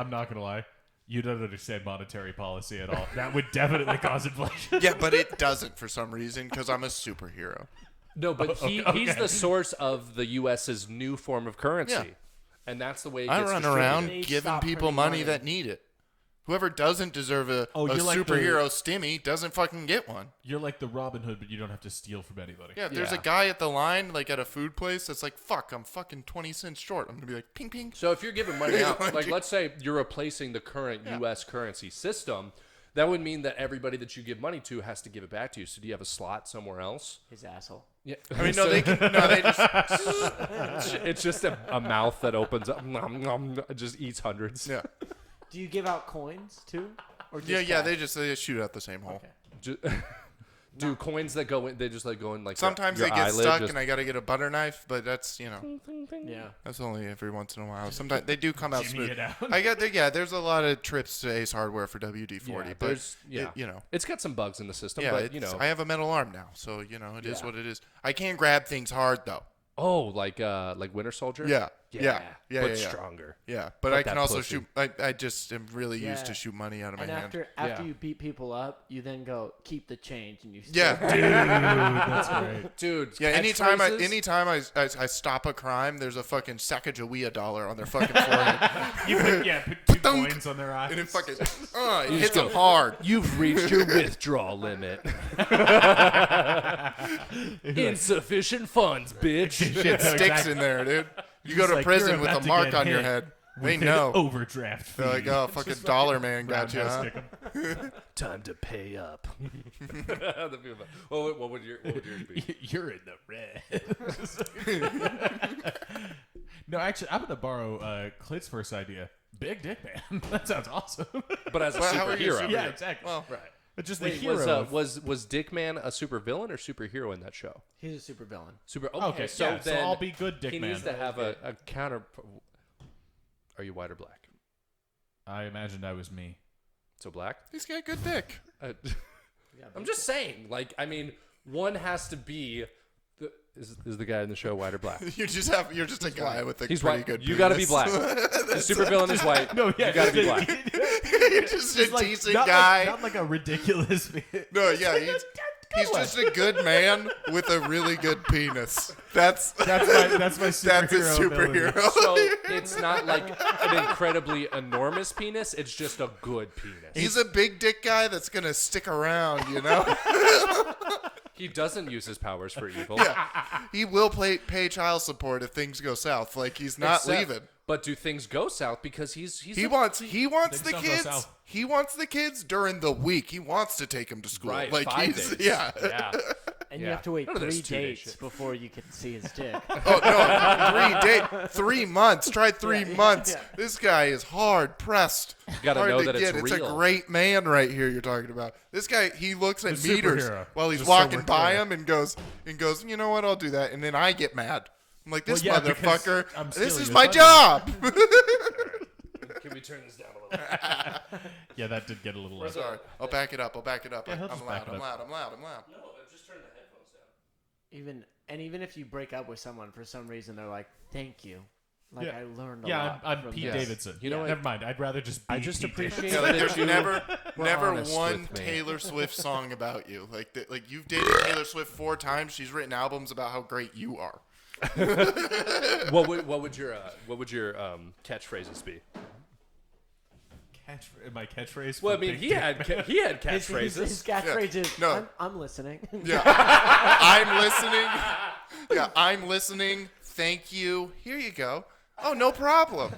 not gonna lie. You don't understand monetary policy at all. That would definitely cause inflation. Yeah, but it doesn't for some reason because I'm a superhero. No, but he's okay. the source of the U.S.'s new form of currency, Yeah. and that's the way it I gets run distributed. around They giving stop people printing money money. that need it. Whoever doesn't deserve a you're like superhero stimmy doesn't fucking get one. You're like the Robin Hood, but you don't have to steal from anybody. Yeah, if there's a Yeah. guy at the line, like at a food place, that's like, fuck, I'm fucking 20 cents short. I'm going to be like, ping, ping. So if you're giving money out, like let's say you're replacing the current U.S. currency system, that would mean that everybody that you give money to has to give it back to you. So do you have a slot somewhere else? His asshole. Yeah. I mean, no, they can, no, they just, It's just a mouth that opens up, it just eats hundreds. yeah. Do you give out coins too? Or just Yeah, cash? they just shoot out the same hole. Okay. Ju- Do coins that go in? They just like go in like Sometimes your they get eyelid, stuck just- and I got to get a butter knife, but that's, Yeah. that's only every once in a while. Sometimes they do come out Jimmy smooth. it out. There's a lot of trips to Ace Hardware for WD-40, Yeah, but there's it's it's got some bugs in the system, yeah, but I have a metal arm now, so it is Yeah. what it is. I can't grab things hard though. Oh, like Winter Soldier. Yeah, but yeah. stronger. Yeah, but Like I can that also pussy. shoot. I just am really used to Yeah. shoot money out of my And hand. after Yeah. you beat people up, you then go keep the change and you. Yeah. steal. That's great. Dude. Yeah, catchphrases? anytime I stop a crime, there's a fucking Sacagawea dollar on their fucking forehead, You put two Dunk. coins on their eyes. and it fucking it hits them hard. You've reached your withdrawal limit. Insufficient funds, bitch. Shit sticks in there, dude. You go to like, prison you're with a about to mark get on your hit head. They With an know. overdraft fee. They're like, oh, fucking dollar man got you, huh? Roundhouse kick 'em. Time to pay up. What would yours be? You're in the red. No, actually, I'm gonna borrow Clit's first idea. Big dick man. That sounds awesome. But as a Well, how are you superhero. super- Yeah, exactly. Well, Right. But just the Wait, hero. was Dick Man a supervillain or superhero in that show? He's a super villain. Super. Okay, so yeah, so then I'll be good Dick he Man. needs to have a counter. Are you white or black? I imagined I was me. So black. he's got good dick. I'm just saying. Like, I mean, one has to be. Is the guy in the show white or black? You're just a guy with a He's pretty white. good. You got to be penis. black. The supervillain is white. No, yeah, you got to be black. You're just a decent guy. Not like a ridiculous. No, yeah, he's just a good man with a really good penis. That's my superhero. That's his superhero. So it's not like an incredibly enormous penis. It's just a good penis. He's a big dick guy that's gonna stick around, you know. He doesn't use his powers for evil. Yeah, he will pay child support if things go south. Like he's not leaving. But do things go south because he wants the don't go kids. south. He wants the kids during the week. He wants to take them to school. Right, like 5 he's days. yeah. Yeah. And you Yeah. have to wait None of this 3 2-day dates shit. before you can see his dick. Oh no, 3 months. Try 3 months. yeah. This guy is hard pressed. You gotta Hard know to that it's get. It's a real. great man right here you're talking about. This guy, he looks at The meters superhero. while he's Just so walking we're by clear. him and goes, you know what, I'll do that. And then I get mad. I'm like, this Well, yeah, because motherfucker, I'm this stealing is his my thunder. job. Can we turn this down a little bit? Yeah, that did get a little loud. Sorry. I'll back it up. Yeah, he'll I'm just loud. back it I'm up. loud. No, just turn the headphones down. Even if you break up with someone for some reason, they're like, "Thank you." Like Yeah. I learned a Yeah, lot. I'm from Pete this. Davidson. You know what? Never mind. I'd rather just be I just Pete appreciate Davidson. Like, that there's you never were honest one with me. Taylor Swift song about you. Like you've dated Taylor Swift 4 times. She's written albums about how great you are. What would your catchphrases be? My catchphrase. Well, I for mean, Big he Dick had His catchphrases. catchphrase is, No. I'm listening. Yeah, I'm listening. Yeah, I'm listening. Thank you. Here you go. Oh, no problem.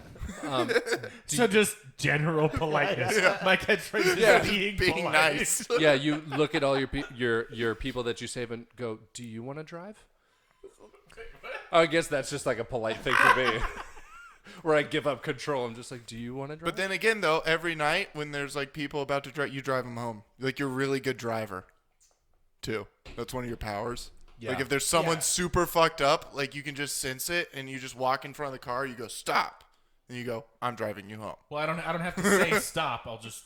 So just general politeness. My catchphrase is being Being polite. nice. Yeah, you look at all your people that you save and go, "Do you want to drive?" I guess that's just like a polite thing for me. Where I give up control. I'm just like, "Do you want to drive?" But then again, though, every night when there's like people about to drive, you drive them home. Like you're a really good driver, too. That's one of your powers. Yeah. Like if there's someone super fucked up, like you can just sense it, and you just walk in front of the car. You go stop, and you go, "I'm driving you home." Well, I don't have to say stop. I'll just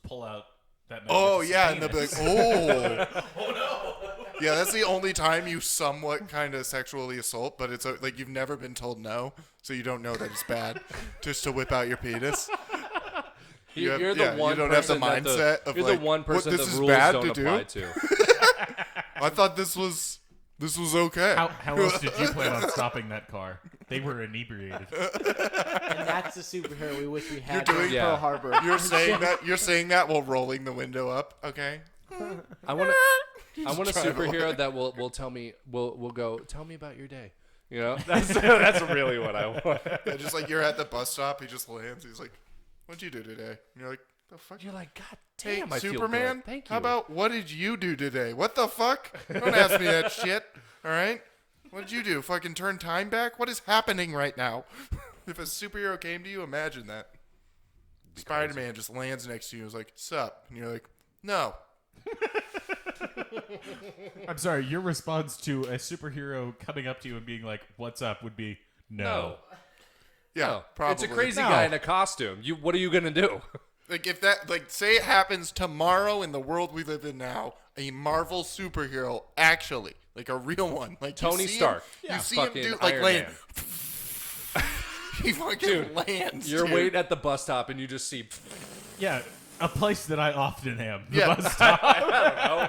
pull out that. Oh magnificent yeah, and they'll be penis. like, "Oh, oh no." Yeah, that's the only time you somewhat kind of sexually assault, but it's like you've never been told no, so you don't know that it's bad. Just to whip out your penis. You're the one. You don't have the person that mindset of you're like, the one person this the is rules bad don't to do. apply to. I thought this was okay. How else did you plan on stopping that car? They were inebriated. And that's the superhero we wish we had. doing- in Yeah. Pearl Harbor. You're saying that while rolling the window up, okay? I want a superhero that will tell me will go tell me about your day. You know, that's really what I want. Yeah, just like you're at the bus stop, he just lands. He's like, "What'd you do today?" And you're like, "The fuck?" You're like, God Hey, damn, I feel Superman. good. Thank you. How about what did you do today? What the fuck? Don't ask me that shit. All right. What did you do? Fucking turn time back? What is happening right now? If a superhero came to you, imagine that. Spider-Man just lands next to you and is like, "Sup?" And you're like, "No." I'm sorry. Your response to a superhero coming up to you and being like, "What's up?" would be no. Yeah, No. probably. It's a crazy No. guy in a costume. What are you gonna do? Like if that, like, say it happens tomorrow in the world we live in now, a Marvel superhero, actually, like a real one, like Tony you see Stark. Him, you see Fucking him do like Iron land. Man. He fucking Dude, lands. You're dude. waiting at the bus stop and you just see. Yeah, a place that I often am. The Yeah. bus stop.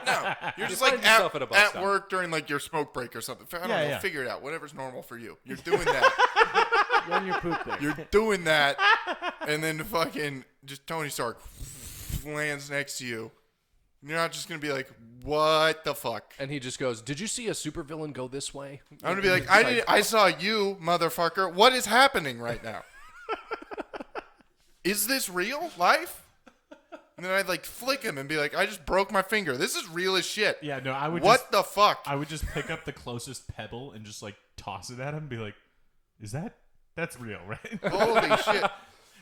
No, you're just find like yourself at a bus at stop. work during like your smoke break or something. I don't Yeah, know. yeah. Figure it out. Whatever's normal for you. You're doing that. When you're poop there. You're doing that, and then fucking just Tony Stark lands next to you. You're not just gonna be like, "What the fuck?" And he just goes, "Did you see a supervillain go this way?" I'm gonna be like, I saw you, motherfucker. What is happening right now? Is this real life? And then I'd like flick him and be like, I just broke my finger. This is real as shit. Yeah, no, I would. What the fuck? I would just pick up the closest pebble and just like toss it at him and be like, that's real, right?" Holy shit.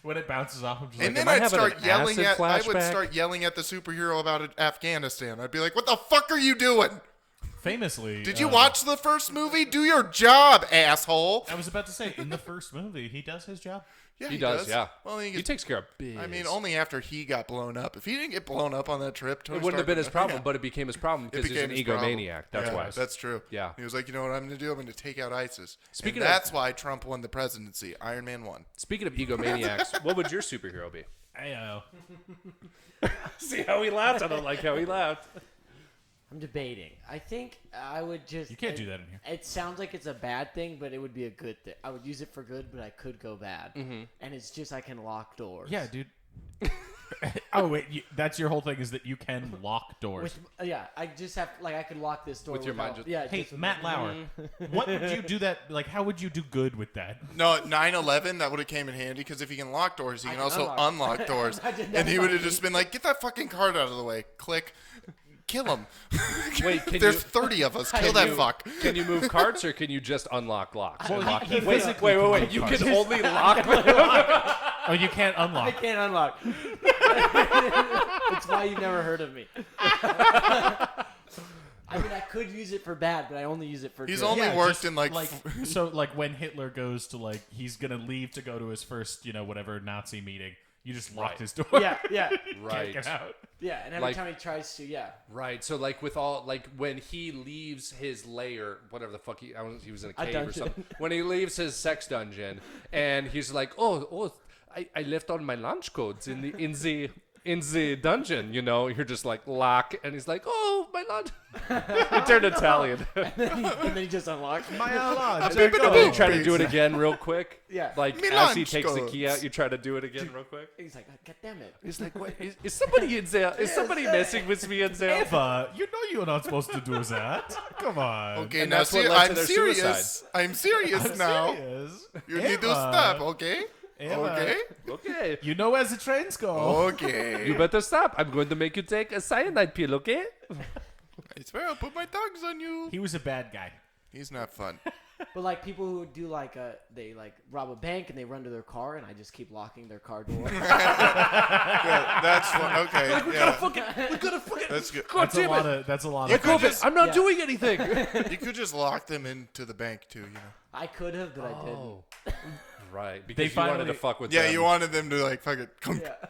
When it bounces off, I'm just And like, then I I'd having start an yelling acid I would flashback? start yelling at the superhero about Afghanistan. I'd be like, "What the fuck are you doing?" famously. Did you watch the first movie? Do your job, asshole. I was about to say, in the first movie, he does his job. Yeah, he does. Yeah. Well, he takes care of biz. I mean, only after he got blown up. If he didn't get blown up on that trip, Tony it wouldn't have been his problem, yeah. but it became his problem because he's an egomaniac. That's why. That's true. Yeah. He was like, you know what I'm going to do? I'm going to take out ISIS. Speaking and that's why Trump won the presidency. Iron Man won. Speaking of egomaniacs, what would your superhero be? Ayo. See how he laughed? I don't like how he laughed. I'm debating. I think I would just. You can't do that in here. It sounds like it's a bad thing, but it would be a good thing. I would use it for good, but I could go bad. Mm-hmm. And it's just I can lock doors. Yeah, dude. Oh wait, that's your whole thing is that you can lock doors. Yeah, I just have I could lock this door with your mind. Yeah. Hey, just Matt Lauer, what would you do that? Like, how would you do good with that? No, at 9/11 that would have came in handy because if he can lock doors, he can also unlock doors. And he would have just been like, "Get that fucking card out of the way." Click. Kill him. Wait, there's 30 of us. Kill that fuck. Can you move carts or can you just unlock locks? Well, Wait. You can only lock them. Oh, you can't unlock. I can't unlock. That's why you've never heard of me. I mean, I could use it for bad, but I only use it for He's good. only worked in so when Hitler goes to he's gonna leave to go to his first whatever Nazi meeting. You just locked his door. Yeah. Right. Can't get out. Yeah, and every time he tries to, Right. So with all when he leaves his lair, whatever the fuck he was in a cave or something. When he leaves his sex dungeon, and he's like, oh, I left all my lunch codes in the dungeon. You're just like lock, and he's like, oh, my lunch. He turned Italian. and then he just unlocks. My lunch. And then you try to do it again real quick. Yeah. As he takes the key out, you try to do it again real quick. He's like, God damn it. He's like, wait, is somebody in there? Is somebody messing with me in there? Eva, you know you're not supposed to do that. Come on. Okay, And now that's what led to I'm their serious. suicide. I'm serious now. Serious. You need to stop, okay? Eva, Okay. You know as the trains go. Okay. You better stop. I'm going to make you take a cyanide pill, okay? I swear I'll put my tongues on you. He was a bad guy. He's not fun. But people who do they rob a bank and they run to their car and I just keep locking their car door. Yeah, that's fun. Okay. We yeah. gotta fucking. That's good. God damn it. That's a lot You of could just- I'm not doing anything. You could just lock them into the bank too, I could have, but I didn't. Right, because They you wanted to finally- fuck with Yeah, them you wanted them to fucking.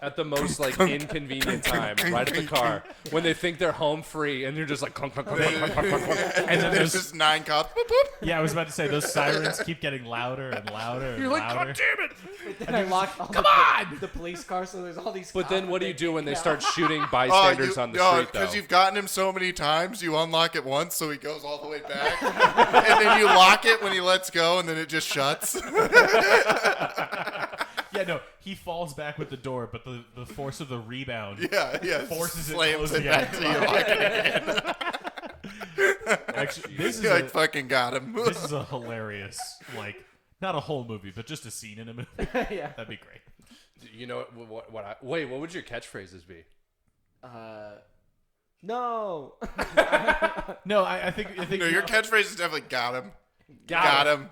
at the most inconvenient time, right at the car, when they think they're home free, and you're just like clunk, clunk, clunk, clunk, clunk, clunk, clunk. And then there's just 9 cops. Boop, boop. Yeah, I was about to say those sirens keep getting louder and louder and You're like, louder. God damn it! Then I locked all Come the police car, so there's all these. But then cops what do and you do when they yeah. start shooting bystanders on the street, though? Because you've gotten him so many times, you unlock it once, so he goes all the way back, and then you lock it when he lets go, and then it just shuts. Yeah, no, he falls back with the door, but the force of the rebound Yeah, forces it slams closed it back again. to you. Lock it again. Actually, this is You a, fucking got him. this is a hilarious, not a whole movie, but just a scene in a movie. Yeah. That'd be great. You know what what would your catchphrases be? No. No, I think No, your catchphrase is definitely got him. Got him.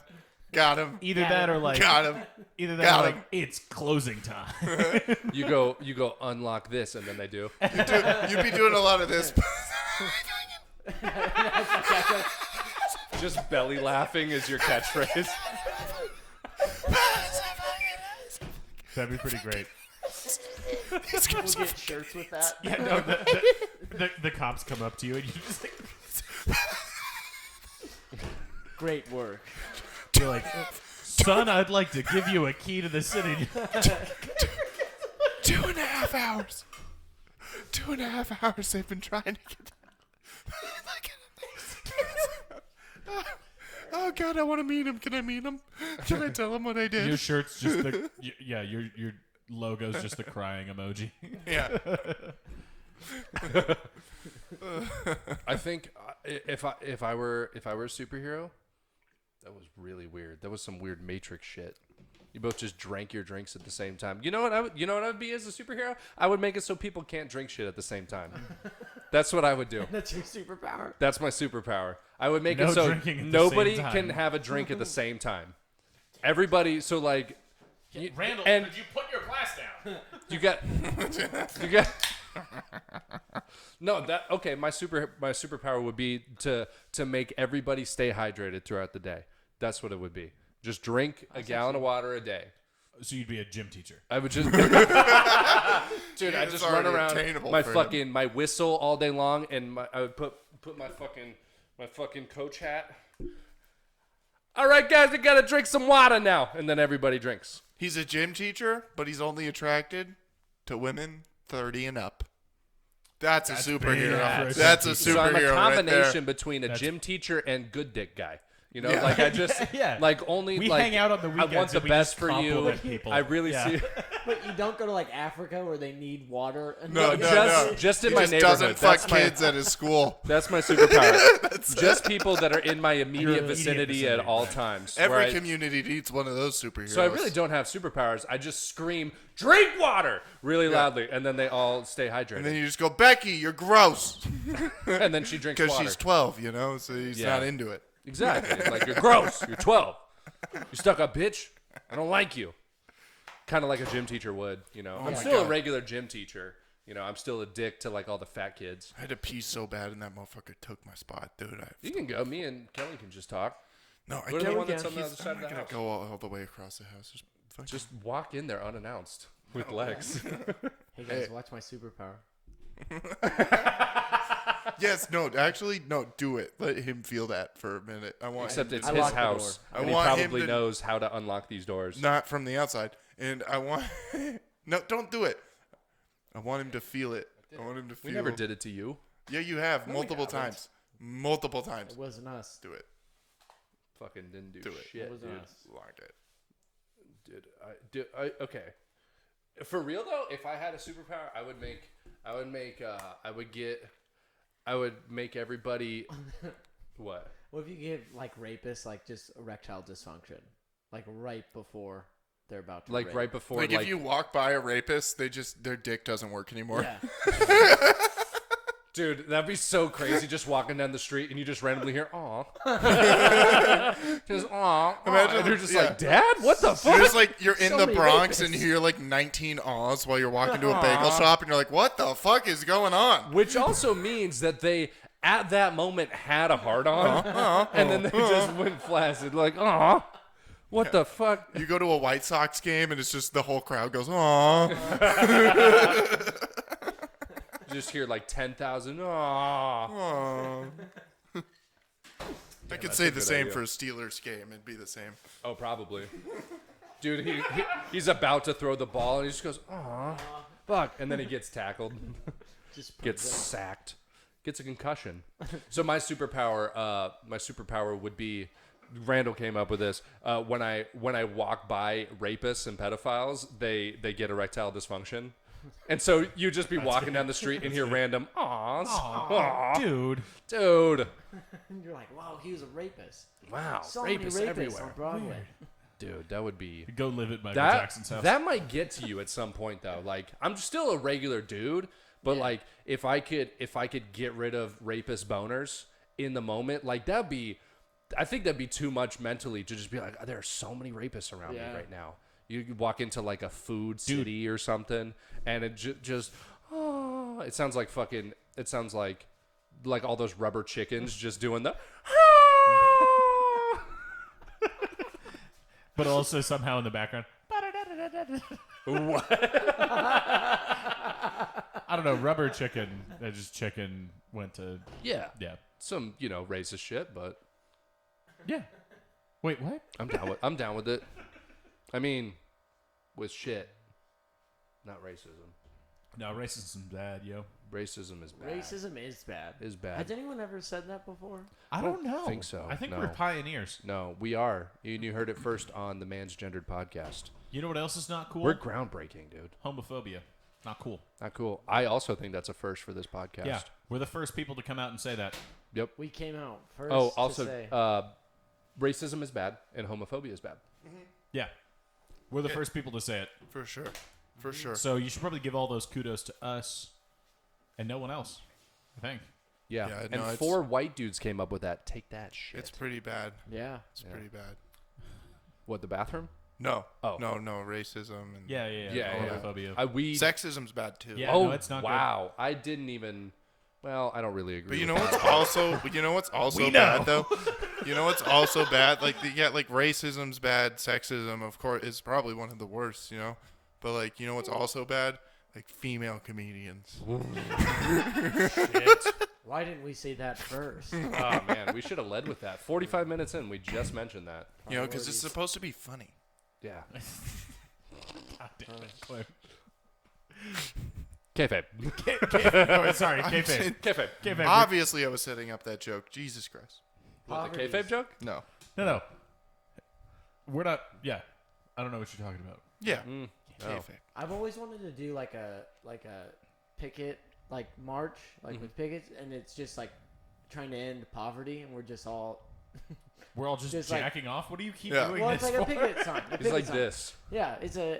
Got him. either Got that it. or Got him. either that Got or him. it's closing time. You go unlock this, and then they do. You'd be doing a lot of this. Just belly laughing is your catchphrase. That'd be pretty great. We'll get shirts with that. Yeah, no, the cops come up to you and you just Great work. you're like, son, I'd like to give you a key to the city. 2.5 hours. 2.5 hours they've been trying to get. Oh God, I want to meet him. Can I meet him? Can I tell him what I did? Your shirt's just your logo's just the crying emoji. Yeah. I think if I were a superhero, that was really weird. That was some weird Matrix shit. You both just drank your drinks at the same time. You know what I would be as a superhero? I would make it so people can't drink shit at the same time. That's what I would do. That's your superpower. That's my superpower. I would make No it so drinking at the nobody same time. can have a drink at the same time. Everybody, so Randall, and could you put your glass down? you got No, my superpower would be to make everybody stay hydrated throughout the day. That's what it would be. Just drink a gallon of water a day. So you'd be a gym teacher. I would just, dude. I just run around my whistle all day long, and I would put my fucking coach hat. All right, guys, we gotta drink some water now, and then everybody drinks. He's a gym teacher, but he's only attracted to women 30 and up. That's a superhero. That's a superhero. So I'm a combination right between a gym teacher and good dick guy. You know, Yeah. like I just like only we like hang out on the weekends. I want the and we best just for you. compliment people. I really see. But you don't go to like Africa where they need water. And No, just in he my just neighborhood. doesn't That's fuck my- kids at his school. That's my superpower. Just people that are in my immediate immediate vicinity at vicinity, all right. times. Every where I- community needs one of those superheroes. So I really don't have superpowers. I just scream, "Drink water!" really loudly, and then they all stay hydrated. And then you just go, Becky, you're gross. And then she drinks Because water. she's 12, you know, so he's Yeah. not into it. Exactly. Like, you're gross. You're 12. You stuck up, bitch. I don't like you. Kind of like a gym teacher would, you know. I'm my still a God. regular gym teacher. You know, I'm still a dick to like all the fat kids. I had to pee so bad, and that motherfucker took my spot, dude. You can go. Me and Kelly can just talk. No, I Go to the can't. one that's on the other I'm side of not the gonna house. go all the way across the house. Just walk in there unannounced with legs. Hey guys, watch my superpower. Yes, no, actually, no, do it. Let him feel that for a minute. I want Except him it's to, his locked the house. door. And I he want him probably to- knows how to unlock these doors. not from the outside. And I want no, don't do it. I want him to feel it. I want him to feel. We never did it to you. Yeah, you have we multiple haven't. times. Multiple times. It wasn't us. Do it. Fucking didn't do Do it. shit, It wasn't dude. us. Lock it. Okay. For real though, if I had a superpower, I would make everybody. What? What if you give like rapists like just erectile dysfunction, like right before they're about to Like rape? right before, Like, if you walk by a rapist, their dick doesn't work anymore. Yeah. dude, that'd be so crazy. Just walking down the street and you just randomly hear, "Aw," just "Aw," Imagine- and you're just yeah. like, "Dad, what the You're fuck?" just like you're in So the many Bronx and rapists. you hear like 19 ahs while you're walking to a bagel shop and you're like, what the fuck is going on? Which also means that they, at that moment, had a hard on, and then they just went flaccid, like, "Aw, what the fuck?" You go to a White Sox game and it's just the whole crowd goes, aw. You just hear like 10,000. Aw. Aw. I could that's say a the good same idea. for a Steelers game. It'd be the same. Oh, probably. Dude, he's about to throw the ball and he just goes, "Aw, fuck," and then he gets tackled, Just gets sacked, gets a concussion. So my superpower would be. Randall came up with this. When I walk by rapists and pedophiles, they get erectile dysfunction, and so you just be walking down the street and hear random "Aws, aw, Dude. dude, And you're like, wow, he was a rapist. wow, So many rapists rapists everywhere, on Broadway. dude, that would be." Go live at Michael That, Jackson's house. that might get to you at some point though. Like, I'm still a regular dude, but like if I could get rid of rapist boners in the moment, like I think that'd be too much mentally to just be like, there are so many rapists around me Yeah. right now. You could walk into like a food city or something, and it just it sounds like all those rubber chickens just doing the but also somehow in the background. what? I don't know. Rubber chicken. Just chicken went to. Yeah, Yeah. some racist shit, but Yeah. Wait, what? I'm down with it. I mean, with shit, not racism. No, racism's bad, yo. Racism is bad. Racism is bad. Is bad. Has anyone ever said that before? I don't know. think so, I think no. we're pioneers. No, we are. You heard it first on the Mansgendered podcast. You know what else is not cool? We're groundbreaking, dude. Homophobia. Not cool. Not cool. I also think that's a first for this podcast. Yeah. We're the first people to come out and say that. Yep. We came out first. Oh, to also, say, racism is bad and homophobia is bad. Yeah. We're the first people to say it. For sure. For sure. So you should probably give all those kudos to us and no one else, I think. Yeah. Yeah, and no, it's- 4 white dudes came up with that. Take that shit. It's pretty bad. yeah. It's pretty bad. What, the bathroom? No. Oh. No, racism. And Yeah. Yeah. Homophobia. We. Sexism's bad too. Yeah. Oh, no, it's not good. wow. I didn't even. Well, I don't really agree. But you with know that. what's also bad though? You know what's also bad? Like like racism's bad, sexism of course is probably one of the worst, you know? But like, you know what's also bad? Like female comedians. Shit. Why didn't we say that first? Oh man, we should have led with that. 45 minutes in, we just mentioned that. You know, cuz it's supposed to be funny. Yeah. God damn it, Cliff. Kayfabe. Oh, sorry, kayfabe. Kayfabe. Kayfabe. Obviously I was setting up that joke. Jesus Christ. What, the kayfabe joke? No. No. We're not. Yeah, I don't know what you're talking about. Yeah. No. Kayfabe. I've always wanted to do like a picket march with pickets, and it's just like trying to end poverty, and we're just all We're all just like- jacking off. What do you keep Yeah. doing well, this it's like a for? picket sign. It's picket like sign. this. Yeah,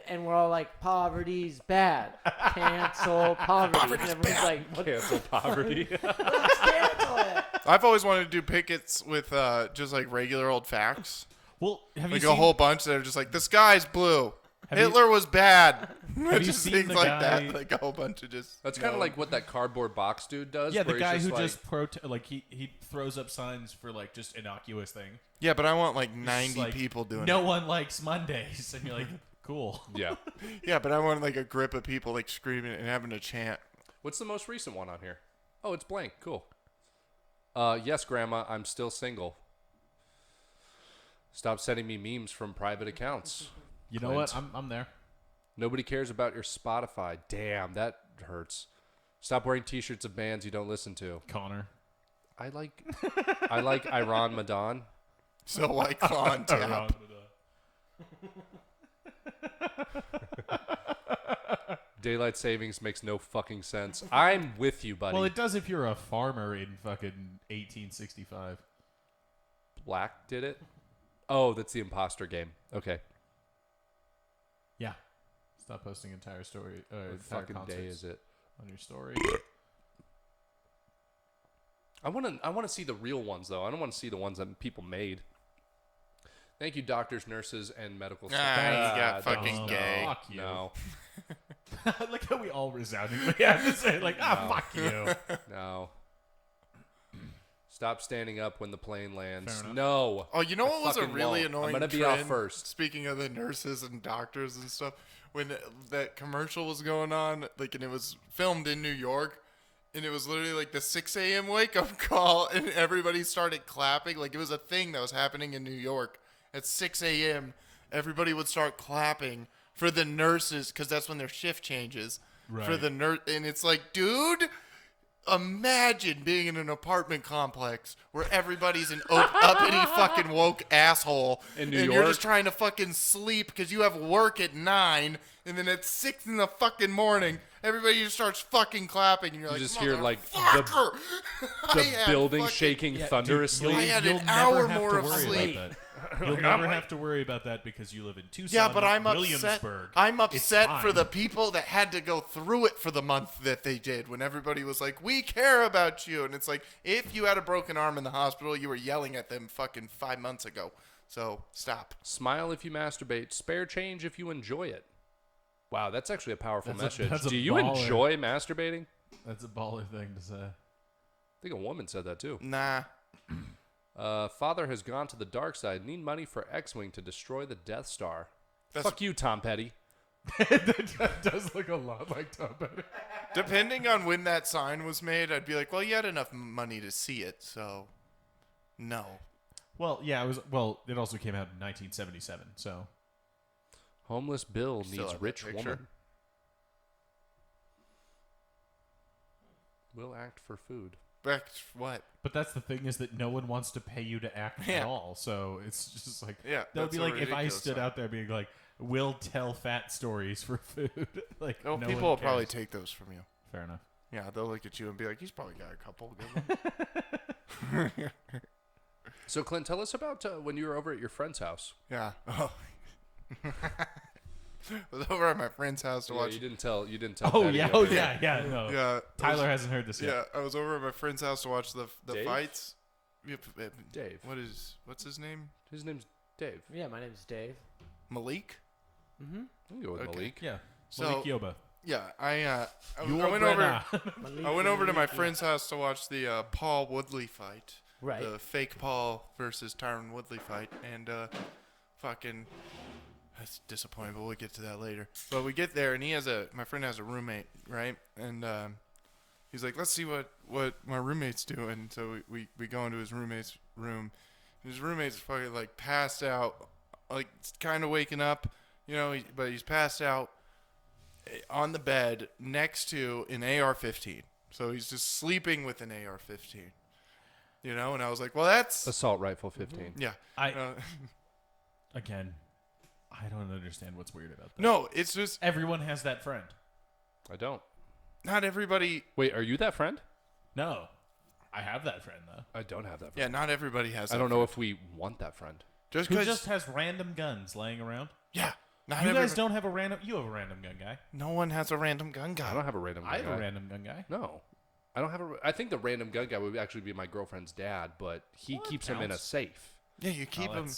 and we're all like, poverty's bad. Cancel poverty. And everyone's like, what? Cancel poverty. Let's cancel it. I've always wanted to do pickets with just like regular old facts. Well, have you Like seen? a whole bunch that are just like the sky's blue. Have you- Hitler was bad. Have you Just seen things the like guy- that. Like a whole bunch of just. That's kind of no. like what that cardboard box dude does. Yeah, the where he's guy who like, just he throws up signs for like just innocuous thing. Yeah, but I want like It's 90 like, people doing No it. one likes Mondays, and you're like, cool. Yeah. Yeah, but I want like a grip of people like screaming and having a chant. What's the most recent one on here? Oh, it's blank. Cool. Yes, Grandma, I'm still single. Stop sending me memes from private accounts. You know Clint. what? I'm there. Nobody cares about your Spotify. Damn, that hurts. Stop wearing T-shirts of bands you don't listen to. Connor. I like Iran Madan. So like on tap. Daylight savings makes no fucking sense. I'm with you, buddy. Well, it does if you're a farmer in fucking 1865. Black did it. Oh, that's the imposter game. Okay. Yeah. Stop posting entire story. What Entire fucking concerts day is it? on your story. I want to see the real ones though. I don't want to see the ones that people made. Thank you, doctors, nurses, and medical staff. You got fucking no. gay. Fuck you. No, I like how we all resoundingly have to say like, fuck you. no. Stop standing up when the plane lands. Fair enough. No. Oh, you know what was a fucking really won't. annoying I'm gonna be trend? out first. Speaking of the nurses and doctors and stuff, when that commercial was going on, like, and it was filmed in New York, and it was literally like the 6 a.m. wake-up call, and everybody started clapping. Like, it was a thing that was happening in New York. At 6 a.m., everybody would start clapping for the nurses, because that's when their shift changes. For Right. the nurse, and it's like, dude, imagine being in an apartment complex where everybody's an uppity fucking woke asshole, In New and York? you're just trying to fucking sleep because you have work at 9, and then at 6 in the fucking morning, everybody just starts fucking clapping, and you're like, just hear, like, "Motherfucker!" I The had building fucking- shaking Yeah, thunderously. I had You'll an never hour have more to of worry sleep. about that. You'll never have to worry about that because you live in Tucson, Yeah, but I'm not upset. Williamsburg. I'm It's upset for fine. the people that had to go through it for the month that they did. When everybody was like, "We care about you," and it's like, if you had a broken arm in the hospital, you were yelling at them fucking 5 months ago. So stop. Smile if you masturbate. Spare change if you enjoy it. Wow, that's actually a powerful That's a- message. that's a Do you baller. enjoy masturbating? That's a baller thing to say. I think a woman said that too. Nah. Father has gone to the dark side. Need money for X-Wing to destroy the Death Star. That's- Fuck you, Tom Petty. That does look a lot like Tom Petty. Depending on when that sign was made, I'd be like, well, you had enough money to see it, so no. Well, yeah, it was. Well, it also came out in 1977. So Homeless Bill Still needs have that rich picture. woman. Will act for food. Back what? But that's the thing is that no one wants to pay you to act Yeah. at all. So it's just like Yeah, that would be that's a like if I ridiculous stood sign. out there being like, "Will tell fat stories for food." Like No, no people one will probably cares. take those from you. Fair enough. Yeah, they'll look at you and be like, he's probably got a couple. Give him. So, Clint, tell us about when you were over at your friend's house. Yeah. Oh. I was over at my friend's house to Yeah, watch. you didn't tell. Oh Petty yeah, over oh there. yeah, yeah. No, Yeah. Tyler hasn't heard this yet. Yeah, I was over at my friend's house to watch the Dave? fights. Yep, Dave. What's his name? His name's Dave. Yeah, my name's Dave. Malik. Mm-hmm. I can go with Okay. Malik. Yeah. So- Malik Yoba. Yeah, I Your went over. Brenna. I went over to my friend's house to watch the Paul Woodley fight. Right. The fake Paul versus Tyron Woodley fight, and fucking. That's disappointing, but we'll get to that later. But we get there, and my friend has a roommate, right? And he's like, let's see what my roommate's doing. So we go into his roommate's room. His roommate's fucking like passed out, like kind of waking up, but he's passed out on the bed next to an AR-15. So he's just sleeping with an AR-15. And I was like, well, that's Assault rifle 15. Yeah. Again, I don't understand what's weird about that. No, it's just Everyone has that friend. I don't. not everybody. Wait, are you that friend? No. I have that friend, though. I don't have that friend. Yeah, not everybody has. I don't know if we want that friend. Just Who because. just has random guns laying around? Yeah. Not You guys everybody- don't have a random... You have a random gun guy. No one has a random gun guy. I don't have a random gun I have guy. a random gun guy. No. I don't have a... I think the random gun guy would actually be my girlfriend's dad, but he keeps him in a counts. safe. Yeah, you keep them.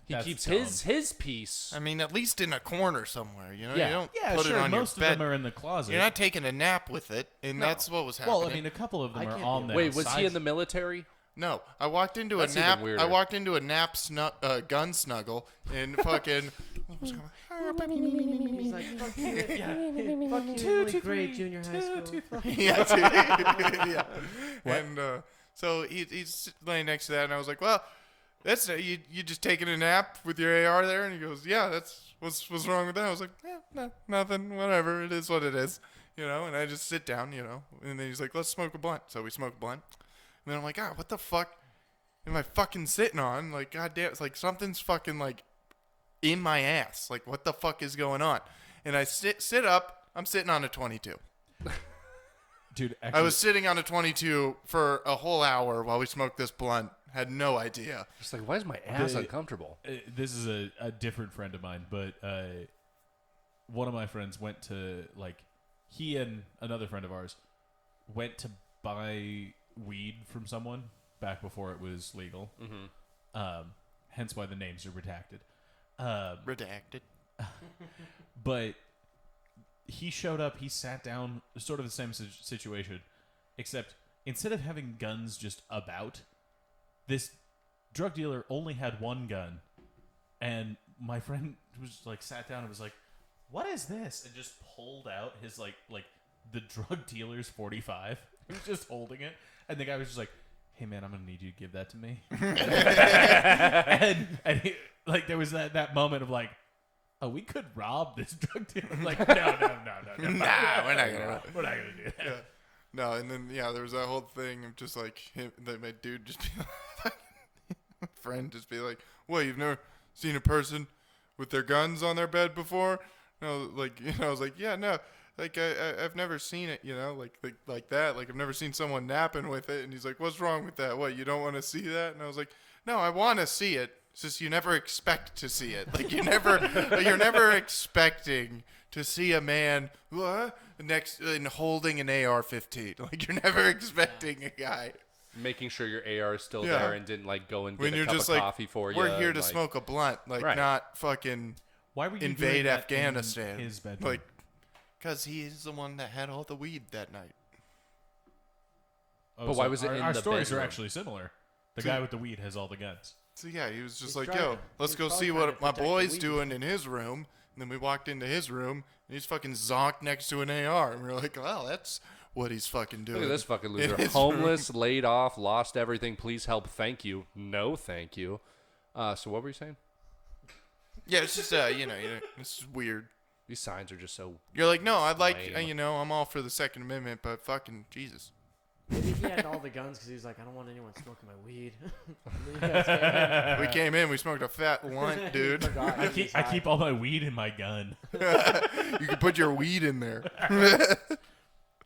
He keeps dumb. his piece. I mean, at least in a corner somewhere. You Yeah. don't Yeah, put sure. it on Most your of bed. them are in the closet. You're not taking a nap with it, and that's what was happening. Well, I mean, a couple of them I are can't on do there. Wait, was he in the military? No, I walked into That's a even nap. weirder. I walked into a nap gun snuggle and fucking. He's like, fuck you. Yeah. Fuck you. Really great junior high school. Fuck you. Yeah, dude. Yeah. And so he's laying next to that, and I was like, well, that's you just taking a nap with your AR there, and he goes, yeah, that's what's wrong with that. I was like, yeah, no, nothing, whatever, it is what it is, and I just sit down, and then he's like, let's smoke a blunt. So we smoke a blunt. And then I'm like, what the fuck am I fucking sitting on? Like, goddamn, it's like something's fucking like in my ass. Like, what the fuck is going on? And I sit up. I'm sitting on a 22. Dude, actually, I was sitting on a 22 for a whole hour while we smoked this blunt. Had no idea. Just like, why is my ass uncomfortable? This is a different friend of mine, but one of my friends went to, like, he and another friend of ours went to buy weed from someone back before it was legal. Mm-hmm. Hence why the names are redacted. Redacted. But he showed up, he sat down, sort of the same situation, except instead of having guns just about, this drug dealer only had one gun. And my friend was like, sat down and was like, what is this? And just pulled out his, like the drug dealer's 45. He was just holding it. And the guy was just like, hey, man, I'm going to need you to give that to me. and he, like, there was that moment of like, oh, we could rob this drug dealer. Like, no. Nah, we're not gonna. We're not going to do that. Yeah. No, and then there was that whole thing of just like my dude just be like, my friend just be like, "What? You've never seen a person with their guns on their bed before?" No, like I was like, "Yeah, no." Like I've never seen it, like that. Like I've never seen someone napping with it. And he's like, "What's wrong with that? What, you don't want to see that?" And I was like, "No, I want to see it. It's just you never expect to see it. Like you're never expecting to see a man next and holding an AR-15. Like you're never expecting a guy Making sure your AR is still there and didn't like go and get when a you're cup just of like, coffee for you. we're here to like, smoke a blunt, like Right. not fucking Why were you invade doing that Afghanistan. in his bedroom? Like, because he's the one that had all the weed that night. Oh, But why was it our, in our the stories are bedroom? actually similar. The guy with the weed has all the guns. So yeah, he was just He's like, trying "Yo, to- let's he's go probably see trying what to my protect the boy's weed. doing in his room." And then we walked into his room, and he's fucking zonked next to an AR, and we were like, "Well, that's what he's fucking doing." Look at this fucking in loser. his Homeless, laid off, lost everything. Please help. Thank you. No, thank you. So what were you saying? Yeah, it's just this is weird. These signs are just so. You're like, "No, I'd like, Lame. I'm all for the Second Amendment, but fucking Jesus." Maybe he had all the guns because he was like, I don't want anyone smoking my weed. And then you guys came in. We came in, we smoked a fat blunt, He dude. forgot he was I high. keep all my weed in my gun. You can put your weed in there.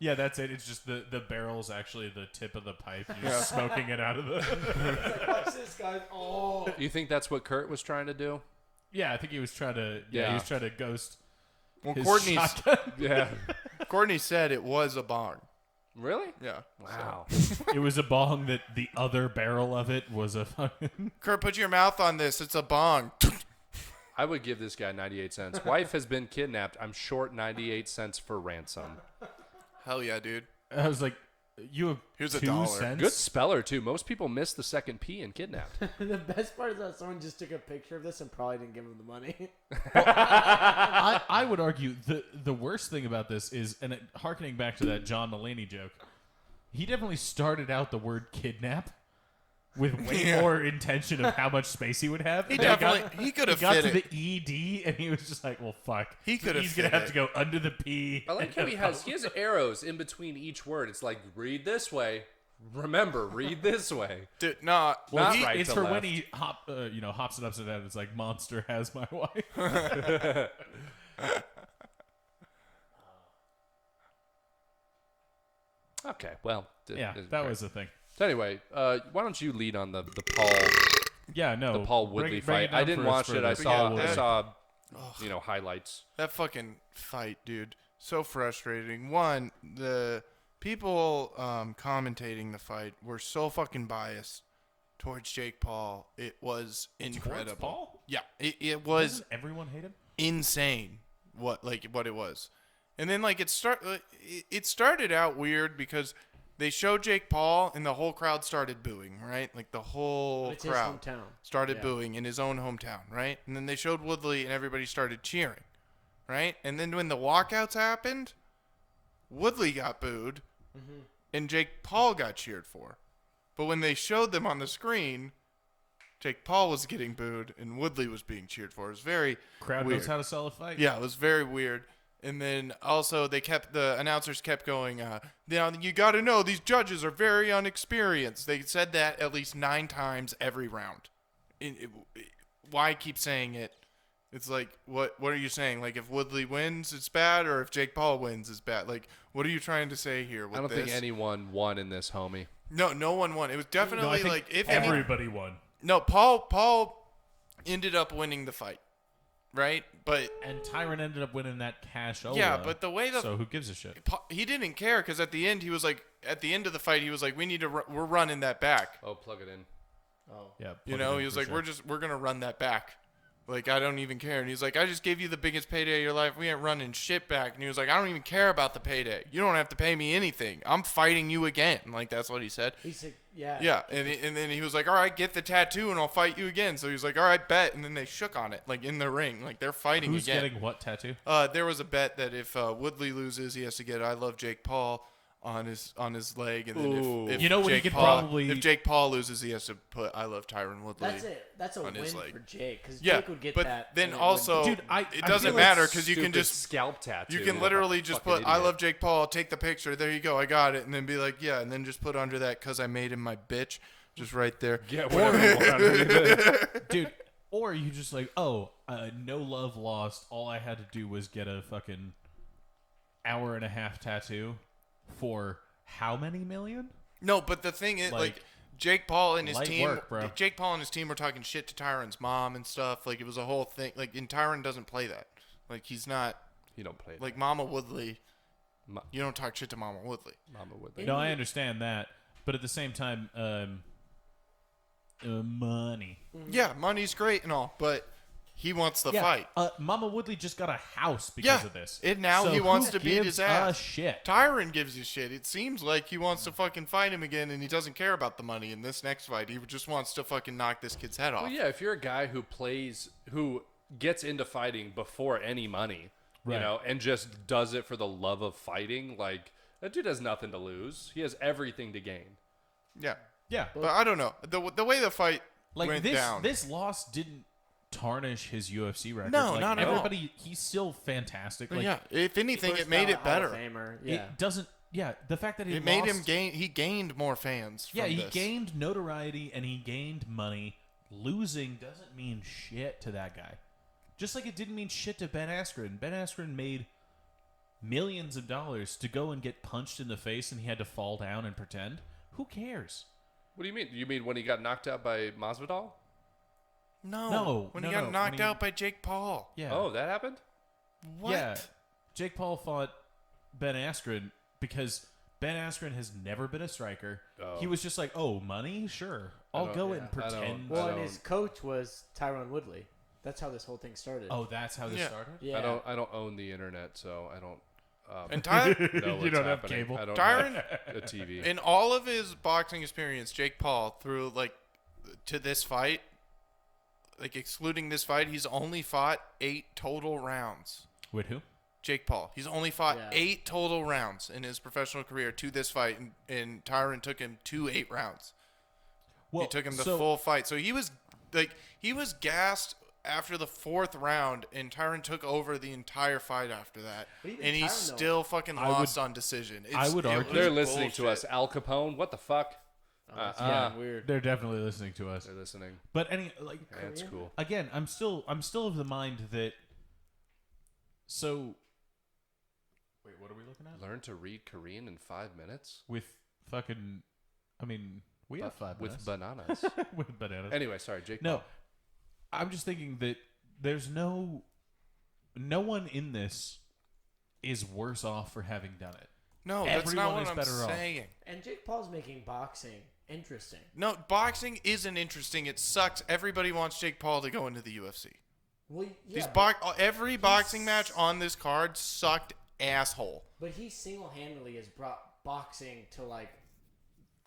Yeah, that's it. It's just the barrel's actually the tip of the pipe. You're just smoking it out of the... Watch this, guys. Oh. You think that's what Kurt was trying to do? Yeah, I think he was trying to... Yeah. he was trying to ghost Well, his Courtney's shotgun. Yeah. Courtney said it was a bong. Really? Yeah. Wow. It was a bong that the other barrel of it was a fucking... Kurt, put your mouth on this. It's a bong. I would give this guy 98 cents. Wife has been kidnapped. I'm short 98 cents for ransom. Hell yeah, dude. I was like, you have Here's $2 $1. cents? Good speller, too. Most people miss the second P in kidnapped. The best part is that someone just took a picture of this and probably didn't give him the money. I would argue the worst thing about this is, and harkening back to that John Mulaney joke, he definitely started out the word kidnap with way more intention of how much space he would have. He could have got fit to it. the ED, and he was just like, well, fuck. He could have He's going to fit have it. to go under the P. I like how he has arrows in between each word. It's like, read this way. Remember, read this way. Dude, Not right it's to for left. when he hops it upside down. It's like, monster has my wife. Okay, well. Yeah, that was the thing. So anyway, why don't you lead on the Paul Yeah, no. the Paul Woodley fight? I didn't watch it. I saw highlights. That fucking fight, dude. So frustrating. One, the people commentating the fight were so fucking biased towards Jake Paul. It was incredible. Paul? Yeah, it was Doesn't everyone hate him? insane what it was. And then like it started out weird because they showed Jake Paul and the whole crowd started booing, right? Like the whole It's his crowd hometown. started booing in his own hometown, right? And then they showed Woodley and everybody started cheering, right? And then when the walkouts happened, Woodley got booed and Jake Paul got cheered for. But when they showed them on the screen, Jake Paul was getting booed and Woodley was being cheered for. It was very Crowd weird. knows how to sell a fight. Yeah, it was very weird. And then also the announcers kept going, now you got to know these judges are very unexperienced. They said that at least 9 times every round. Why keep saying it? It's like, what are you saying? Like if Woodley wins, it's bad, or if Jake Paul wins, it's bad. Like, what are you trying to say here with I don't this? think anyone won in this, homie. No one won. It was definitely No, I think like if everybody won. No, Paul ended up winning the fight, right? But And Tyron ended up winning that cash over. yeah, but the way so who gives a shit? he didn't care because at the end he was like, at the end of the fight he was like, we need to we're running that back. Oh, plug it in. Oh. Yeah, You plug it know, in he was for like, sure. we're gonna run that back. Like, I don't even care. And he's like, I just gave you the biggest payday of your life. We ain't running shit back. And he was like, I don't even care about the payday. You don't have to pay me anything. I'm fighting you again. Like, that's what he said. He said, yeah. Yeah. And then he was like, all right, get the tattoo and I'll fight you again. So he was like, all right, bet. And then they shook on it, like in the ring. Like, they're fighting Who's again. getting what tattoo? There was a bet that if Woodley loses, he has to get I Love Jake Paul on his leg, and then if You know what he Jake could Paul, probably- if Jake Paul loses, he has to put I Love Tyron Woodley. That's it. That's a on win his leg. for Jake because Yeah, Jake would get but that. then and it also, wouldn't- Dude, I it feel doesn't like matter because you can Stupid just scalp tattoo. you can like literally a just fucking put I idiot. Love Jake Paul, take the picture, there you go, I got it, and then be like, yeah, and then just put under that because I made him my bitch, just right there. Yeah, whatever you want underneath it. Dude, or you just like, no love lost. All I had to do was get a fucking hour-and-a-half tattoo for how many million? No, but the thing is, like Jake Paul and his light team, work, bro. Jake Paul and his team were talking shit to Tyron's mom and stuff. Like it was a whole thing. Like, and Tyron doesn't play that. Like he's not You don't play like Mama Woodley. Ma- You don't talk shit to Mama Woodley. Mama would. No, I understand that, but at the same time, money. Yeah, money's great and all, but he wants the fight. Mama Woodley just got a house because of this. And now So he wants who to beat his gives ass. a shit. Tyron gives a shit. It seems like he wants to fucking fight him again, and he doesn't care about the money in this next fight. He just wants to fucking knock this kid's head off. Well, yeah, if you're a guy who gets into fighting before any money, you Right. know, and just does it for the love of fighting, like that dude has nothing to lose. He has everything to gain. Yeah. Yeah, But I don't know. The way the fight like went this. down. This loss didn't tarnish his UFC record. No, like, not at all. everybody. He's still fantastic. Like, yeah. If anything, First it made it ballot Hall better. of Famer, yeah. it doesn't. Yeah, the fact that he It made lost, him gain. He gained more fans. From Yeah, he this. gained notoriety and he gained money. Losing doesn't mean shit to that guy. Just like it didn't mean shit to Ben Askren. Ben Askren made millions of dollars to go and get punched in the face and he had to fall down and pretend. Who cares? What do you mean? You mean when he got knocked out by Masvidal? No, When no, he got no, knocked when he- out by Jake Paul. Yeah. Oh, that happened? What? Yeah. Jake Paul fought Ben Askren because Ben Askren has never been a striker. Oh. He was just like, oh, money? Sure. I'll don't- go yeah, and I don't- pretend. Well, I and his coach was Tyron Woodley. That's how this whole thing started. Oh, that's how this started? Yeah. I don't own the internet, so I don't. And Tyler, know what's You don't have happening. cable? I don't Tyron, have a TV. in all of his boxing experience, Jake Paul, through like to this fight, like excluding this fight, he's only fought 8 total rounds. With who? Jake Paul. He's only fought 8 total rounds in his professional career to this fight, and Tyron took him to 8 rounds. Well, He took him the full fight. So he was gassed after the 4th round, and Tyron took over the entire fight after that. And he still fucking lost on decision. I would argue They're listening to us. Al Capone, what the fuck? yeah, weird. They're definitely listening to us. They're listening. But That's cool. Again, I'm still of the mind that. So. Wait, what are we looking at? Learn to read Korean in 5 minutes With fucking. I mean, we have 5 minutes. with bananas. With bananas. Anyway, sorry, Jake. No, Paul. I'm just thinking that there's no one in this is worse off for having done it. No, that's not Everyone what is I'm better off. saying. And Jake Paul's making boxing interesting. No, boxing isn't interesting. It sucks. Everybody wants Jake Paul to go into the UFC. Well, yeah, Every boxing match on this card sucked asshole. but he single-handedly has brought boxing to like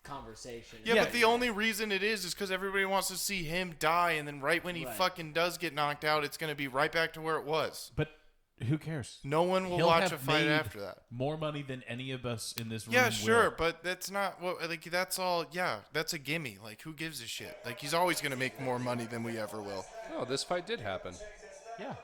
conversation. Yeah, but the only reason it is because everybody wants to see him die, and then right when he fucking does get knocked out, it's going to be right back to where it was. But who cares? No one will He'll watch have a fight made after that. More money than any of us in this room. Yeah, sure, will. but that's not what. Like that's all. Yeah, that's a gimme. Like who gives a shit? Like he's always going to make more money than we ever will. Oh, this fight did happen. Yeah.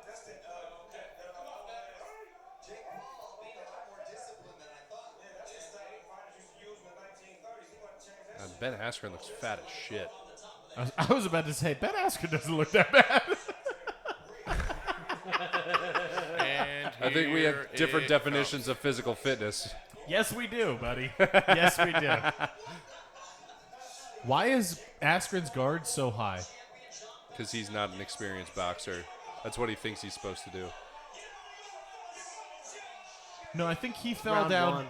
Ben Askren looks fat as shit. I was about to say Ben Askren doesn't look that bad. And I think we have here different it definitions of physical fitness. Yes, we do, buddy. Yes, we do. Why is Askren's guard so high? Because he's not an experienced boxer. That's what he thinks he's supposed to do. No, I think he fell Round down. one.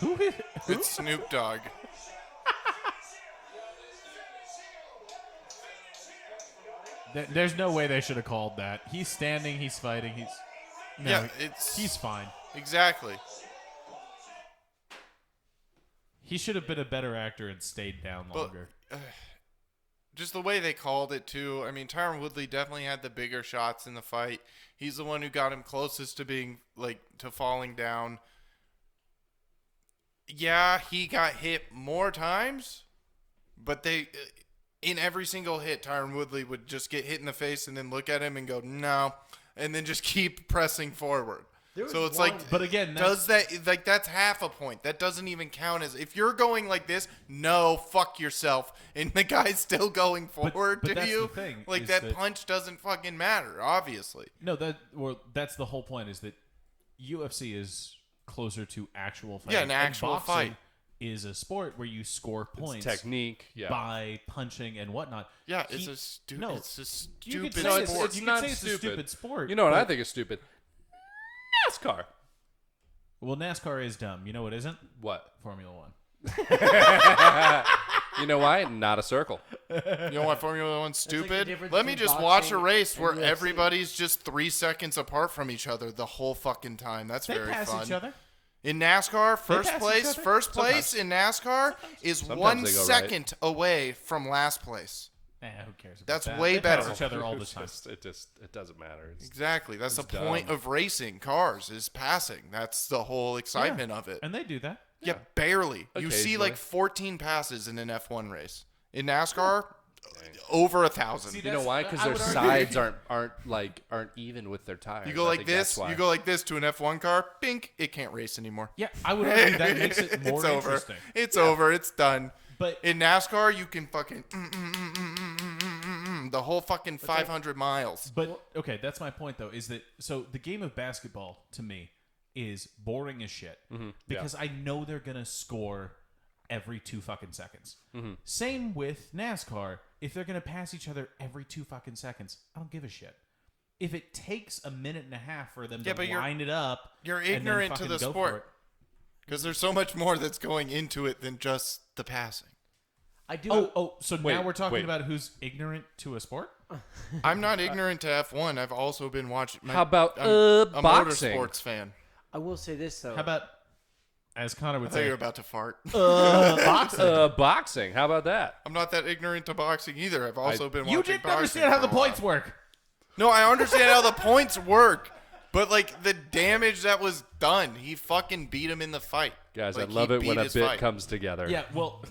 Who is? It's Snoop Dogg. There's no way they should have called that. He's standing. He's fighting. Yeah, he's fine. Exactly. He should have been a better actor and stayed down longer. Just the way they called it too. I mean, Tyron Woodley definitely had the bigger shots in the fight. He's the one who got him closest to being to falling down. Yeah, he got hit more times, but in every single hit, Tyron Woodley would just get hit in the face and then look at him and go, no, and then just keep pressing forward. So it's but again, that's half a point. That doesn't even count as if you're going like this. No, fuck yourself, and the guy's still going forward but to that's you. the thing, Like is that that- punch doesn't fucking matter. Obviously, No, that's the whole point. Is that UFC is closer to actual fighting. Yeah, an And actual boxing fight. is a sport where you score points Technique, yeah. by punching and whatnot. yeah, it's a stupid. no, It's a You could stupid say it's- sport. it's you not could say it's a stupid. stupid sport. You know what I but- think is stupid? NASCAR. Well, NASCAR is dumb. You know what isn't? What? Formula One. You know why? Not a circle. You know why Formula One's like the stupid? difference Let me between just watch a boxing race and where UFC. everybody's just 3 seconds apart from each other the whole fucking time. That's They very pass fun. each other. In NASCAR, first pass each place, other? first place in NASCAR is Sometimes 1 they go right. second away from last place. Who cares? About That's that? way They pass better. each other all the time. It doesn't matter. Exactly. That's the It's point dumb. of racing cars is passing. That's the whole excitement of it. And they do that. Yeah, barely. You see like Occasionally. 14 passes in an F1 race. In NASCAR, over 1,000. See, You know why? Because I their would argue- sides aren't even with their tires. You go I like think this, that's why. you go like this to an F1 car, bink, it can't race anymore. Yeah, I would argue that makes it more It's over. interesting. It's over. It's done. But In NASCAR, you can fucking the whole fucking 500 miles. But okay, that's my point though. Is that so? The game of basketball to me is boring as shit because I know they're gonna score every 2 fucking seconds. Same with NASCAR. If they're gonna pass each other every 2 fucking seconds, I don't give a shit. If it takes a minute and a half for them to but you're- line it up, you're and then ignorant to fucking the go sport. for it. Because there's so much more that's going into it than just the passing. I do. So now we're talking about who's ignorant to a sport? I'm not ignorant to F1. I've also been watching. How about I'm a boxing? motorsports fan. I will say this though. How about, as Connor I would thought say, you were about to fart. boxing? Boxing. How about that? I'm not that ignorant to boxing either. I've also been watching You boxing. didn't understand how for the a while. points work. No, I understand how the points work, but like the damage that was done, he fucking beat him in the fight. Guys, Like, I love he it when beat a his bit fight. comes together. Yeah, well,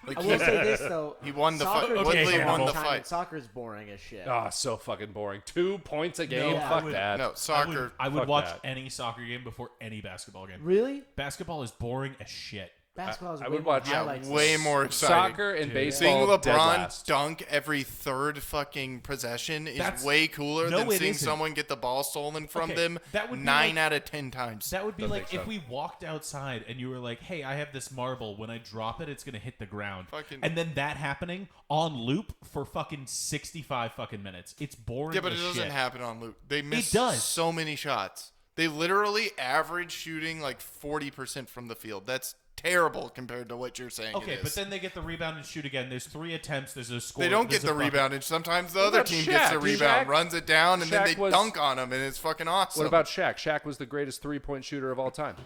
Like, I will say this though. he won the Soccer- fight. Okay, Woodley yeah, won the Time, fight. Soccer's boring as shit. Ah, so fucking boring. 2 points a game? No, Fuck I would- that. No, soccer. I would Fuck watch that. any soccer game before any basketball game. Really? Basketball is boring as shit. Basketball is I way would more watch highlights. way more exciting. Soccer and Seeing baseball dead LeBron last. dunk every third fucking possession is That's- way cooler No, than it seeing isn't. someone get the ball stolen from Okay, them that would be 9 like- out of 10 times. That would be Don't like think if so. we walked outside and you were like, "Hey, I have this marble. When I drop it, it's gonna hit the ground." Fucking- And then that happening on loop for fucking 65 fucking minutes. It's boring. Yeah, but it as doesn't shit. happen on loop. They miss does. so many shots. They literally average shooting like 40% from the field. That's terrible compared to what you're saying. Okay, it is. but then they get the rebound and shoot again. There's 3 attempts. There's a score. they don't there's get the a fucking- rebound, and sometimes the What other about team gets the Shaq? rebound, Shaq- runs it down, and then Shaq they was- dunk on him, and it's fucking awesome. What about Shaq? Shaq was the greatest 3-point shooter of all time.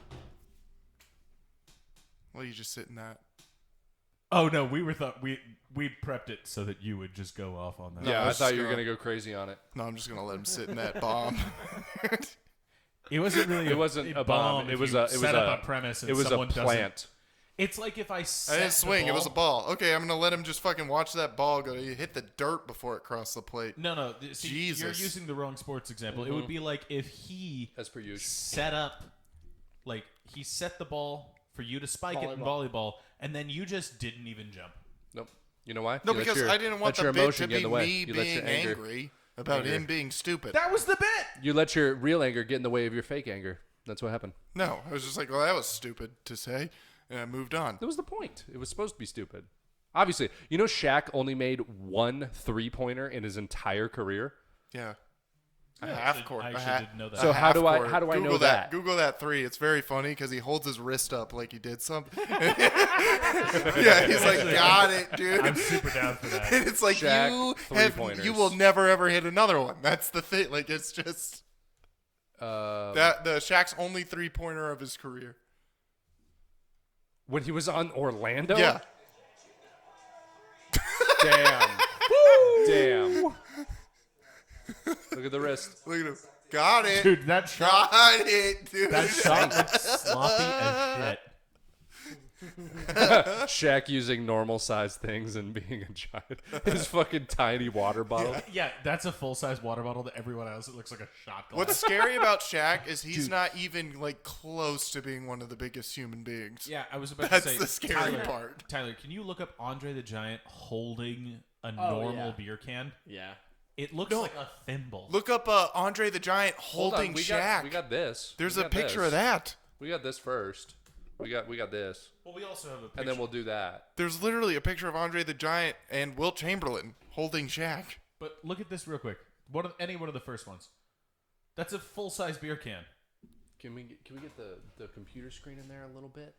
Well, you just sit in that. Oh no, we prepped it so that you would just go off on that. No, Yeah, I I was thought just you were gonna- going to go crazy on it. No, I'm just gonna let him sit in that bomb. It wasn't really. It wasn't a bomb. It if was you a. It was set a. up a premise. And It was a someone doesn't- plant. It's like if I I set didn't swing. The It was a ball. ball. Okay, I'm gonna let him just fucking watch that ball go. You hit the dirt before it crossed the plate. No. See, you're Jesus. using the wrong sports example. It would be like if he As per usual. set up, like he set the ball for you to spike it in volleyball, and then you just didn't even jump. Nope. You know why? No, You let because your- I didn't want let your the bit emotion to get in be the way. me You let your being anger. angry about Anger. him being stupid. That was the bit. You let your real anger get in the way of your fake anger. That's what happened. No, I was just like, well, that was stupid to say, and I moved on. That was the point. It was supposed to be stupid. Obviously, you know Shaq only made 1 3-pointer in his entire career. Yeah. A half court. I a actually ha- didn't know that. So a how do I- half how do I Google know that? Google that 3. It's very funny because he holds his wrist up like he did something. Yeah, he's like, got it, dude. I'm super down for that. And it's like Shaq, three-pointers. you will never ever hit another one. That's the thing. Like it's just that the Shaq's only 3-pointer of his career. When he was on Orlando? Yeah. Damn. Damn. Look at the wrist. Look at him. Got it. Dude, that shot, Got it, dude. that shot looked sloppy as shit. Shaq using normal sized things and being a giant. His fucking tiny water bottle. Yeah, that's a full-size water bottle to everyone else. It looks like a shot glass. What's scary about Shaq is he's not even like close to being one of the biggest human beings. Yeah, I was about That's to say the scary Tyler, part. Tyler, can you look up Andre the Giant holding a Oh, normal yeah. beer can? Yeah. It looks No. like a thimble. Look up Andre the Giant Hold on, holding we Shaq. we got this. There's We a got picture this. of that. We got this first. We got this. Well, we also have a picture. And then we'll do that. There's literally a picture of Andre the Giant and Wilt Chamberlain holding Shaq. But look at this real quick. Any one of the first ones. That's a full-size beer can. Can we get the computer screen in there a little bit?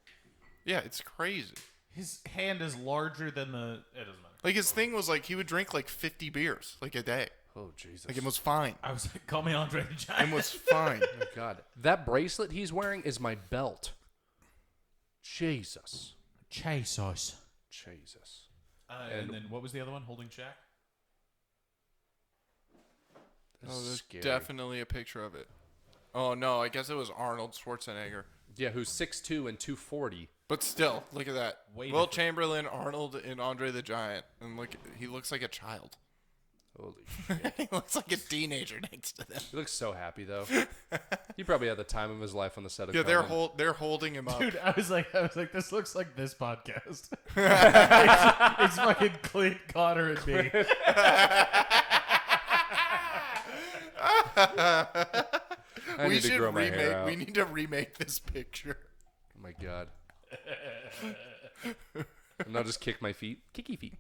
Yeah, it's crazy. His hand is larger than the... It doesn't matter. Like his thing was like he would drink like 50 beers like a day. Oh Jesus. Like it was fine. I was like, call me Andre the Giant. It was fine. Oh God. That bracelet he's wearing is my belt. Jesus. Chase us. Jesus. And then what was the other one? Holding Shaq? This Oh, is there's scary. definitely a picture of it. Oh no, I guess it was Arnold Schwarzenegger. Yeah, who's 6'2" and 240. But still, look at that. Way Wilt different. Chamberlain, Arnold, and Andre the Giant. And look, he looks like a child. Holy shit. He looks like a teenager next to them. He looks so happy though. He probably had the time of his life on the set of Yeah, Conan. they're holding him up. Dude, I was like, this looks like this podcast. it's fucking Clint, Connor, and me. I need to grow my hair out. We need to remake this picture. Oh my God. And I'll just kick my feet. Kicky feet.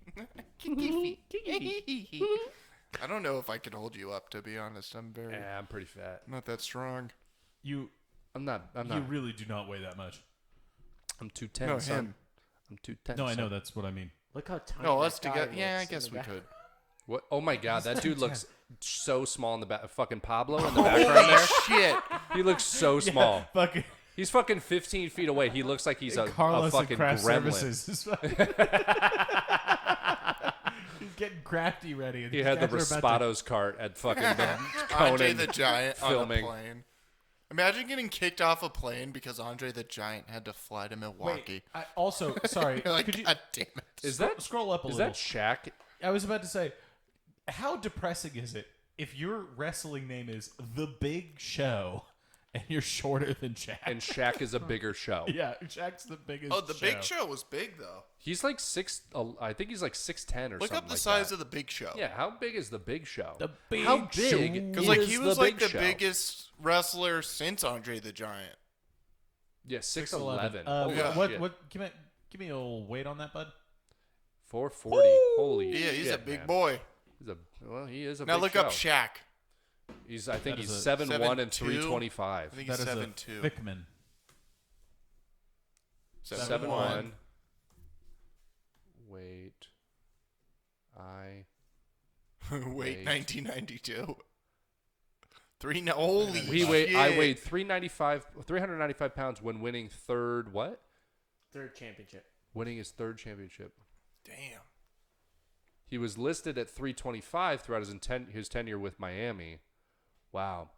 I don't know if I could hold you up, to be honest. I'm I'm pretty fat. not that strong. You I'm not. really do not weigh that much. I'm 210. No, son. him. I'm 210. No, I know son. that's what I mean. Look how tiny. No, that us guy together. Yeah, I looks in guess the we back. could. What? Oh my God, that dude looks so small in the back. Fucking Pablo in the background there. Shit. He looks so small. Fucking He's fucking 15 feet away. He looks like he's a Carlos and fucking Craft gremlin. Services. He's getting crafty ready. And He these had the guys are about to- Raspados cart at fucking the Andre Conan the Giant filming. on a plane. Imagine getting kicked off a plane because Andre the Giant had to fly to Milwaukee. Wait, also, sorry. You're like, could you God damn it. Is that scroll up a is little? that Shaq? I was about to say, how depressing is it if your wrestling name is The Big Show and you're shorter than Shaq? And Shaq is a bigger show. Yeah, Shaq's the biggest. Oh, the Big Show was big, though. He's like I think he's like 6'10" or Look something up the like size that. of the Big Show. Yeah, how big is the Big Show? The Big how big? Show. Because like he is was the like Big the Show? biggest wrestler since Andre the Giant. Yeah, 6'11". What? Give me a little weight on that, bud. 440. Holy Yeah, shit, he's a big man. boy. He is a Now big look show. up Shaq. I think That he's is a 7'1" and 7'2". 325. I think That he's is 7'2". a Fickman. 7'1". Wait. Wait, 1992. Holy shit. I weighed 395 pounds when winning third what? Third championship. Winning his third championship. Damn. He was listed at 325 throughout his tenure with Miami. Wow.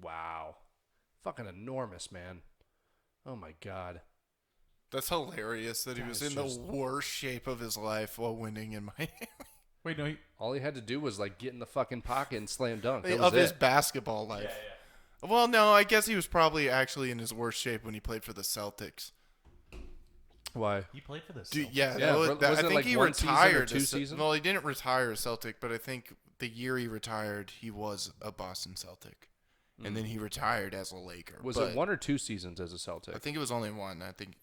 Wow. Fucking enormous, man. Oh my God. That's hilarious that he was in the worst shape of his life while winning in Miami. Wait, no. All he had to do was like get in the fucking pocket and slam dunk. That Of was his it. basketball life. Well, no, I guess he was probably actually in his worst shape when he played for the Celtics. Why? He played for this. Dude, Yeah, I wasn't think it like he one season or retired. two seasons? Well, he didn't retire a Celtic, but I think the year he retired, he was a Boston Celtic. And then he retired as a Laker. Was But it 1 or 2 seasons as a Celtic? I think it was only one. I think.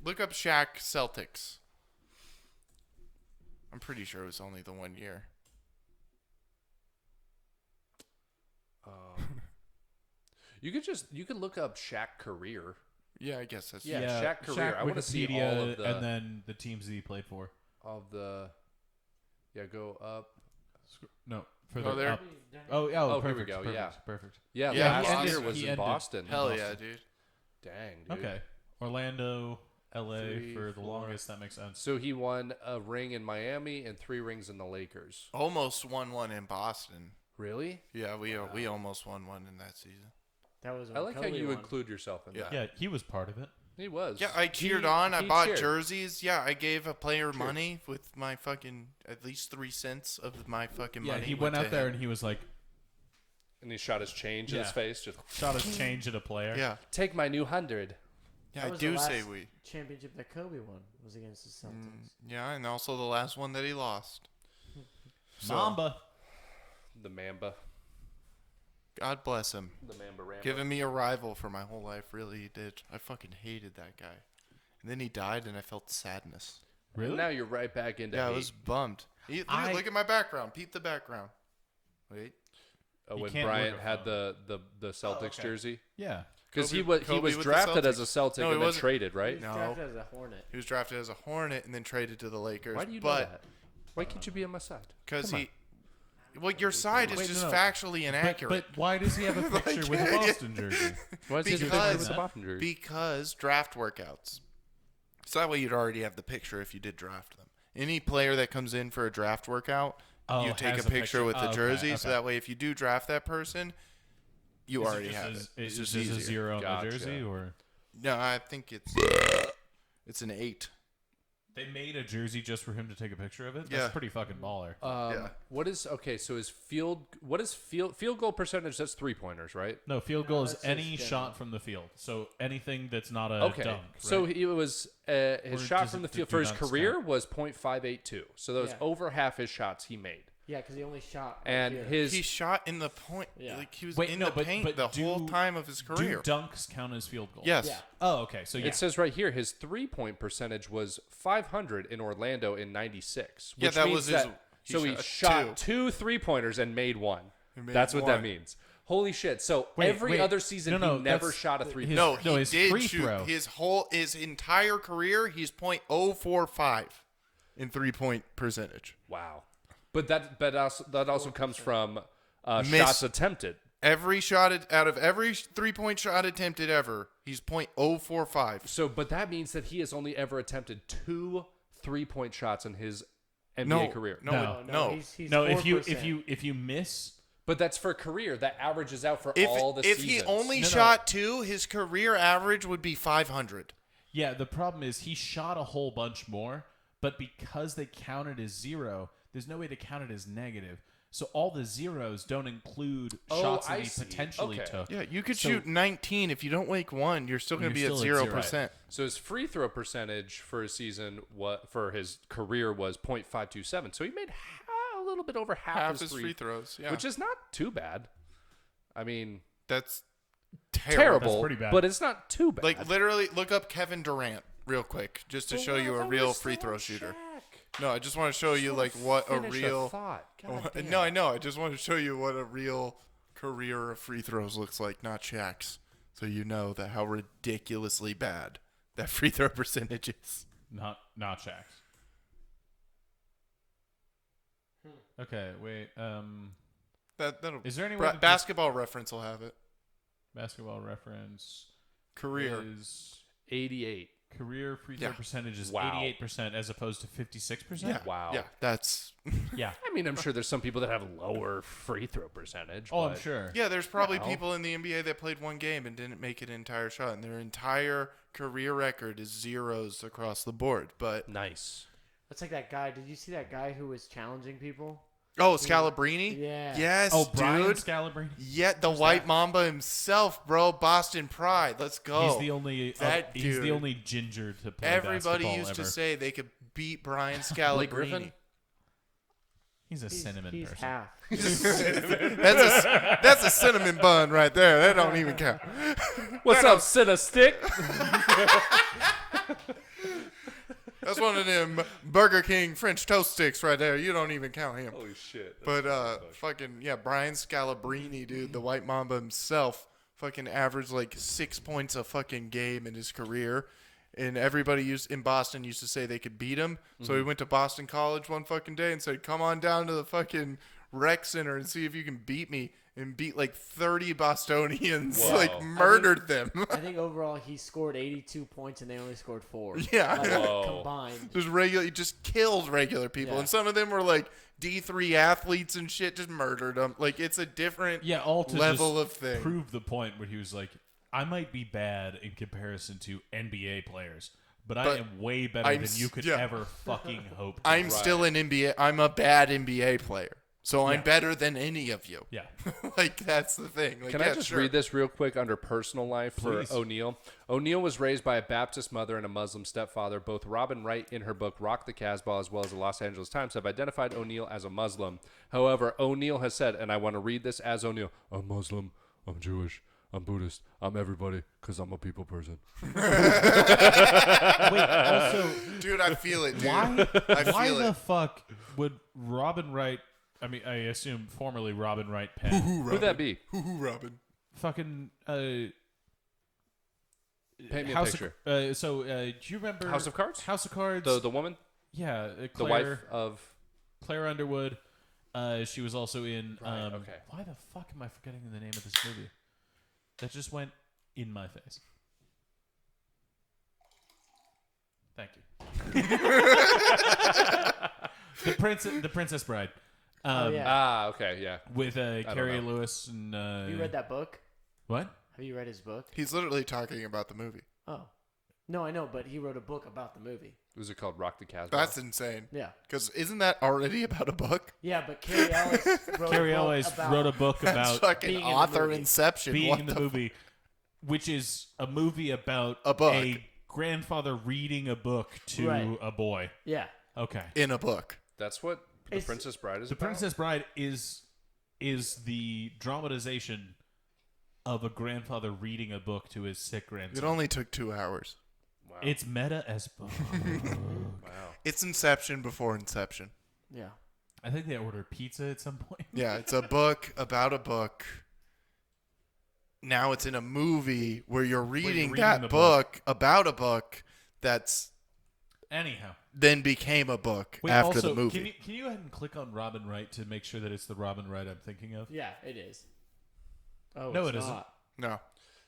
Look up Shaq Celtics. I'm pretty sure it was only the 1 year. You could look up Shaq career. Yeah, I guess that's Yeah, Shaq career. I want to see Wikipedia, all of the and then the teams that he played for. Go up. No, further there. up. Oh, here perfect. we go, Perfect, yeah. perfect. Yeah, Yeah, last Boston. year was He in ended- Boston. Hell yeah, dude. Dang, dude. Okay. Orlando, LA 3, for the 4. longest. That makes sense. So he won a ring in Miami and 3 rings in the Lakers. Almost won one in Boston. Really? Yeah, we almost won one in that season. That was. I like how Kobe you won. include yourself in that. Yeah, he was part of it. He was. Yeah, I cheered on. I he bought cheered. jerseys. Yeah, I gave a player money with my fucking at least 3 cents of my fucking Yeah, money. he went went out to there him. and he was like, And he shot his change in his Yeah. face. Just shot his change at a player. Yeah, take my new 100. yeah, That I was do the say last we. championship that Kobe won was against the Celtics. Yeah, and also the last one that he lost. So, Mamba. The Mamba. God bless him. The Mamba Rambo. Giving me a rival for my whole life. Really, he did. I fucking hated that guy. And then he died, and I felt sadness. Really? Now you're right back into Yeah, I hate. was bummed. I- Look at my background. Peep the background. Wait. Oh, You when can't Bryant look at had phone. the Celtics okay. jersey. Yeah. Because he Kobe was with the drafted as Celtics. a Celtic No, he and then wasn't. traded, He right? was No. drafted as a Hornet. He was drafted as a Hornet and then traded to the Lakers. Why do you know but that? Why can't you be on my side? Because Come he. Well, your side is Wait, just no. factually inaccurate. But why does he have a picture with a Boston jersey? Why is he Because- with the Boston jersey? Because draft workouts. So that way you'd already have the picture if you did draft them. Any player that comes in for a draft workout, you take has a picture with the Oh, jersey. okay, So okay. that way if you do draft that person, you already have it. It's Is just this a easier. 0 on Gotcha. the jersey, or No, I think it's an 8. they made a jersey just for him to take a picture of it? That's Yeah. pretty fucking baller. Yeah. What is okay? So his field goal percentage? That's 3-pointers, right? No, field goal is that's any just shot from the field. So anything that's not a Okay. dunk. So right? he was Or his shot does from it- the field do for his dunks career count? was .582. So that was Yeah. over half his shots he made. Yeah, because he only shot. right And here. his He shot in the point. Yeah. Like he was Wait, in no, the but- paint but the do- whole time of his career. Do dunks count as field goals? Yes. Yeah. Oh, okay. So yeah. it says right here his 3-point percentage was .500 in Orlando in '96. Yeah, Which that means was his- that, he so he shot shot two 3-pointers and made one. He made That's what that one. means. Holy shit! So every other season, he never shot a 3-point. No, he his did free shoot throw. his entire career. He's .045 in 3-point percentage. Wow. But that also comes from shots attempted. Every shot out of every 3-point shot attempted ever, he's .045. So, but that means that he has only ever attempted 2 3-point shots in his NBA career. No. He's No, 4%. if you miss. But that's for career. That averages out for all the If seasons. he only shot 2, his career average would be 500. Yeah, the problem is he shot a whole bunch more, but because they counted as 0, there's no way to count it as negative. So all the zeros don't include shots that he potentially took. Yeah, you could shoot 19. If you don't make 1, you're still going to be at 0%. So his free throw percentage for his season, for his career, was .527. So he made a little bit over half his free throws, which is not too bad. I mean, that's terrible. That's pretty bad. But it's not too bad. Like, literally, look up Kevin Durant real quick, just to show you a real free throw shooter. No, I just want to show you like what a real. No, I know. I just want to show you what a real career of free throws looks like, not Shaq's, so you know that how ridiculously bad that free throw percentage is. Not Shaq's. Okay, wait. That'll. Is there any way Basketball Reference will have it? Basketball Reference career is 88. Career free throw percentage is Wow. 88% as opposed to 56%. Yeah. Wow. Yeah, that's. Yeah. I mean, I'm sure there's some people that have lower free throw percentage. Oh, but I'm sure. Yeah, there's probably people in the NBA that played 1 game and didn't make an entire shot, and their entire career record is zeros across the board. But nice. That's like that guy. Did you see that guy who was challenging people? oh, Scalabrini. Yeah. Yes, Oh, Brian dude. Scalabrine. Yet the White Mamba himself, bro. Boston Pride. Let's go. He's the only. He's dude. the only ginger to play Everybody basketball used ever. to say they could beat Brian Blake Griffin? Scalabrine. He's a cinnamon He's person. half. That's a cinnamon bun right there. That don't even count. What's up, Cinna Stick? That's one of them Burger King French toast sticks right there. You don't even count him. Holy shit. But fucking yeah, Brian Scalabrine, dude, the White Mamba himself, fucking averaged like 6 points a fucking game in his career, and everybody in Boston used to say they could beat him. So he went to Boston College one fucking day and said, "Come on down to the fucking rec center and see if you can beat me." And beat like 30 Bostonians, Whoa. like murdered them. I think overall he scored 82 points and they only scored 4. Yeah. Like, Whoa. combined. He just killed regular people, Yeah. and some of them were like D3 athletes and shit. Just murdered them. Like it's a different all to level just of thing. prove the point where he was like, I might be bad in comparison to NBA players, but I am way better than you could ever fucking hope. I'm still an NBA. I'm a bad NBA player, so I'm better than any of you. Yeah. Like that's the thing. Like, Can I just read this real quick under personal life for Please. O'Neal? O'Neal was raised by a Baptist mother and a Muslim stepfather. Both Robin Wright in her book Rock the Casbah as well as the Los Angeles Times have identified O'Neal as a Muslim. However, O'Neal has said, and I want to read this as O'Neal, I'm Muslim, I'm Jewish, I'm Buddhist, I'm everybody because I'm a people person. Wait, also, dude, I feel it, dude. why feel the it. fuck would Robin Wright, I mean, I assume formerly Robin Wright pen, Who'd that be? Robin? fucking, Paint me a House picture. do you remember House of Cards? House of Cards. The woman? Yeah, The Claire, wife of... Claire Underwood. She was also in. Right, okay. Why the fuck am I forgetting the name of this movie? That just went in my face. Thank you. The Princess Bride. Oh, yeah. Ah, okay, yeah. With Carrie know. Lewis and. Have you read that book? What? Have you read his book? He's literally talking about the movie. Oh. No, I know, but he wrote a book about the movie. Was it called Rock the Casbah? That's insane. Yeah. Because isn't that already about a book? Yeah, but Carrie Ellis wrote a book That's about fucking being in the author movie. inception. being What in the the movie, which is a movie about A book. a grandfather reading a book to Right. a boy. Yeah. Okay. in a book. That's what The It's- Princess Bride is The about? Princess Bride is the dramatization of a grandfather reading a book to his sick It grandson. only took 2 hours. Wow. It's meta as fuck. Wow. It's Inception before Inception. Yeah. I think they ordered pizza at some point. Yeah, it's a book about a book. now it's in a movie where you're reading reading that the book about a book that's Anyhow. then became a book Wait, after also, the movie. Can you go ahead and click on Robin Wright to make sure that it's the Robin Wright I'm thinking of? Yeah, it is. Oh, No, it's it isn't. not. No.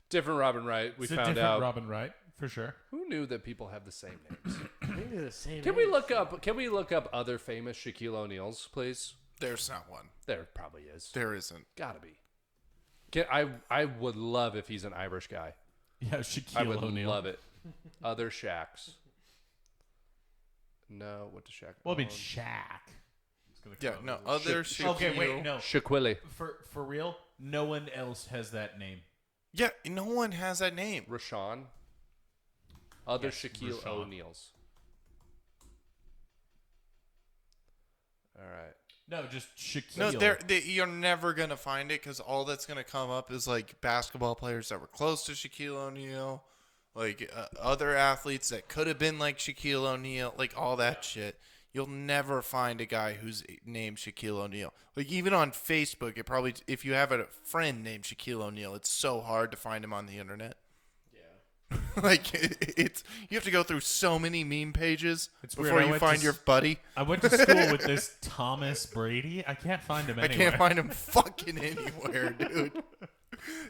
Different Robin Wright. We It's a found different out. Robin Wright, for sure. Who knew that people have the same names? I think they're the same. Can we age. look up other famous Shaquille O'Neals, please? There's not one. There probably is. There isn't. Gotta be. I would love if he's an Irish guy. Yeah, I Shaquille would O'Neal. love it. Other Shaqs. No, what does Shaq? Well, I mean, own? Shaq. It's gonna Yeah, come no. up. Other Shaquille. Okay, wait, no. Shaquille. For real, no one else has that name. Yeah, no one has that name. Rashawn. Other Yes, Shaquille Rashawn. O'Neals. All right. No, just Shaquille. No, you're never gonna find it because all that's gonna come up is like basketball players that were close to Shaquille O'Neal, like other athletes that could have been like Shaquille O'Neal, like all that shit. You'll never find a guy who's named Shaquille O'Neal. Like even on Facebook, it probably if you have a friend named Shaquille O'Neal, it's so hard to find him on the internet. Yeah. Like it's you have to go through so many meme pages It's weird. before I you went find to your buddy. I went to school with this Thomas Brady. I can't find him I anywhere. can't find him fucking anywhere, dude.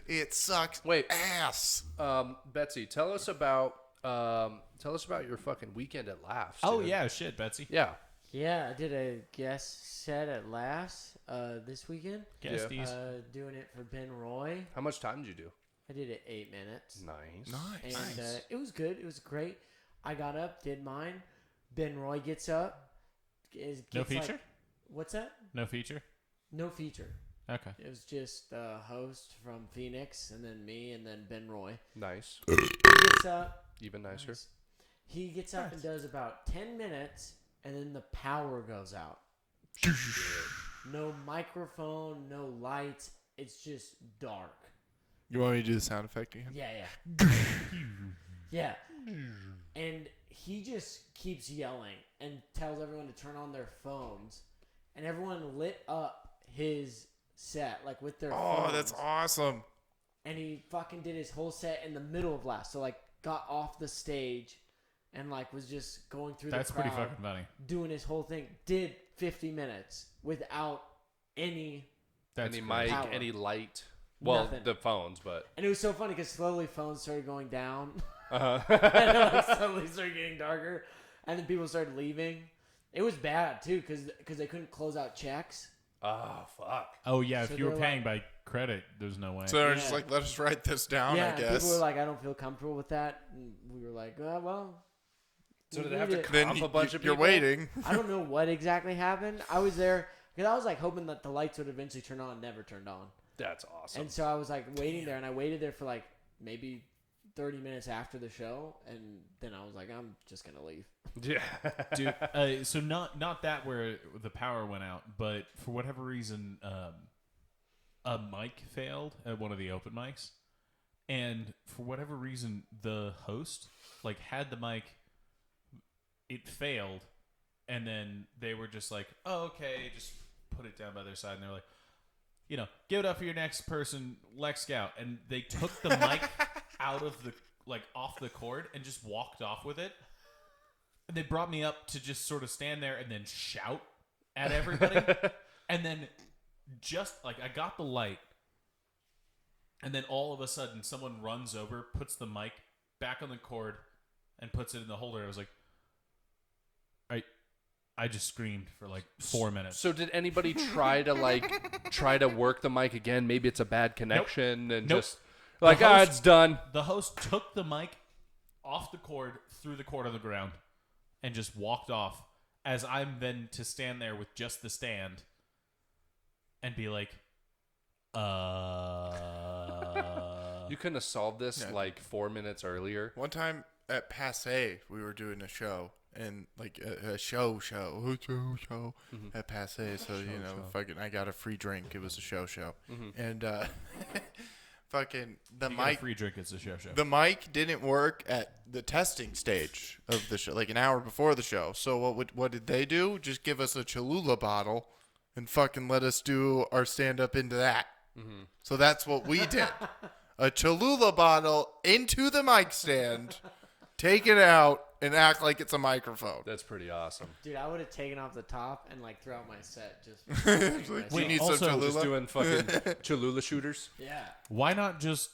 It sucks. Wait. Ass. Betsy, tell us about your fucking weekend at Laughs. Oh dude. yeah, shit, Betsy. Yeah. Yeah, I did a guest set at Laughs this weekend. Guesties. Doing it for Ben Roy. How much time did you do? I did it 8 minutes. Nice. Nice. And it was good. It was great. I got up, did mine. Ben Roy gets up. No gets feature? like- what's that? No feature. No feature. Okay. It was just a host from Phoenix, and then me, and then Ben Roy. Nice. He gets up. Even nicer. Nice. He gets up and does about 10 minutes, and then the power goes out. No microphone, no lights. It's just dark. You want me to do the sound effect again? Yeah. Yeah. And he just keeps yelling and tells everyone to turn on their phones. And everyone lit up his set, like with their Oh, phones. that's awesome. And he fucking did his whole set in the middle of Laughs. So, like, got off the stage and, like, was just going through That's the crowd. pretty fucking funny. Doing his whole thing. Did 50 minutes without any... That's Any great. mic, Power. any light. Well, Nothing. the phones, but. And it was so funny because slowly phones started going down. Uh-huh. And it like slowly started getting darker. And then people started leaving. It was bad, too, because they couldn't close out checks. Oh, fuck. Oh yeah, So if you were they're paying by credit, there's no way. So they're Yeah. just like, let us write this down, yeah, I and guess. people were like, I don't feel comfortable with that. And we were like, well... So we did they have need to it. then comp a bunch of you're people? waiting. I don't know what exactly happened. I was there because I was like hoping that the lights would eventually turn on. Never turned on. That's awesome. And so I was like waiting there, and I waited there for like maybe 30 minutes after the show, and then I was like, I'm just gonna leave. Yeah. Dude, so not that where the power went out, but for whatever reason, a mic failed at one of the open mics, and for whatever reason, the host like had the mic. It failed, and then they were just like, "Oh, okay, just put it down by their side," and they're like, "You know, give it up for your next person, Lex Scout," and they took the mic out of the off the cord and just walked off with it. And they brought me up to just sort of stand there and then shout at everybody. And then just like I got the light, and then all of a sudden someone runs over, puts the mic back on the cord, and puts it in the holder. I was like, I just screamed for like 4 minutes. So did anybody try to work the mic again? Maybe it's a bad connection and Nope. just like, host- it's done. The host took the mic off the cord, threw the cord on the ground, and just walked off. As I'm then to stand there with just the stand and be like, You couldn't have solved this Yeah. like 4 minutes earlier. One time at Passe, we were doing a show. And like a show at Passe, so fucking, I got a free drink. It was a show, and fucking the you get a mic, free drink. It's a show. the mic didn't work at the testing stage of the show, like an hour before the show. So what did they do? Just give us a Cholula bottle and fucking let us do our stand up into that. So that's what we did. a Cholula bottle into the mic stand, take it out, and act like it's a microphone. That's pretty awesome. Dude, I would have taken off the top and like throughout my set just. Like, Wait, you need also, some Cholula? Just doing fucking Cholula shooters. Yeah. Why not just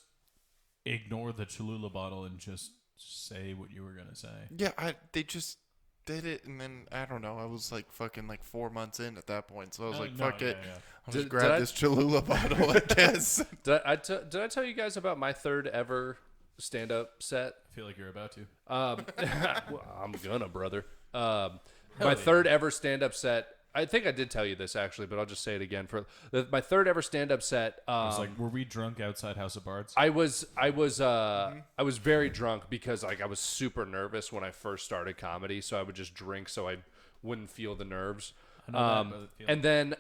ignore the Cholula bottle and just say what you were gonna say? Yeah, they just did it, and then I don't know. I was like fucking like 4 months in at that point, so I was like, "Fuck it, I'll just grab this Cholula bottle." I guess. Did I tell you guys about my third ever stand-up set? I feel like you're about to. Well, I'm gonna, brother. My third ever stand-up set. I think I did tell you this actually, but I'll just say it again. My third ever stand-up set. I was like, were we drunk outside House of Bards? I was very drunk because like I was super nervous when I first started comedy, so I would just drink so I wouldn't feel the nerves. And then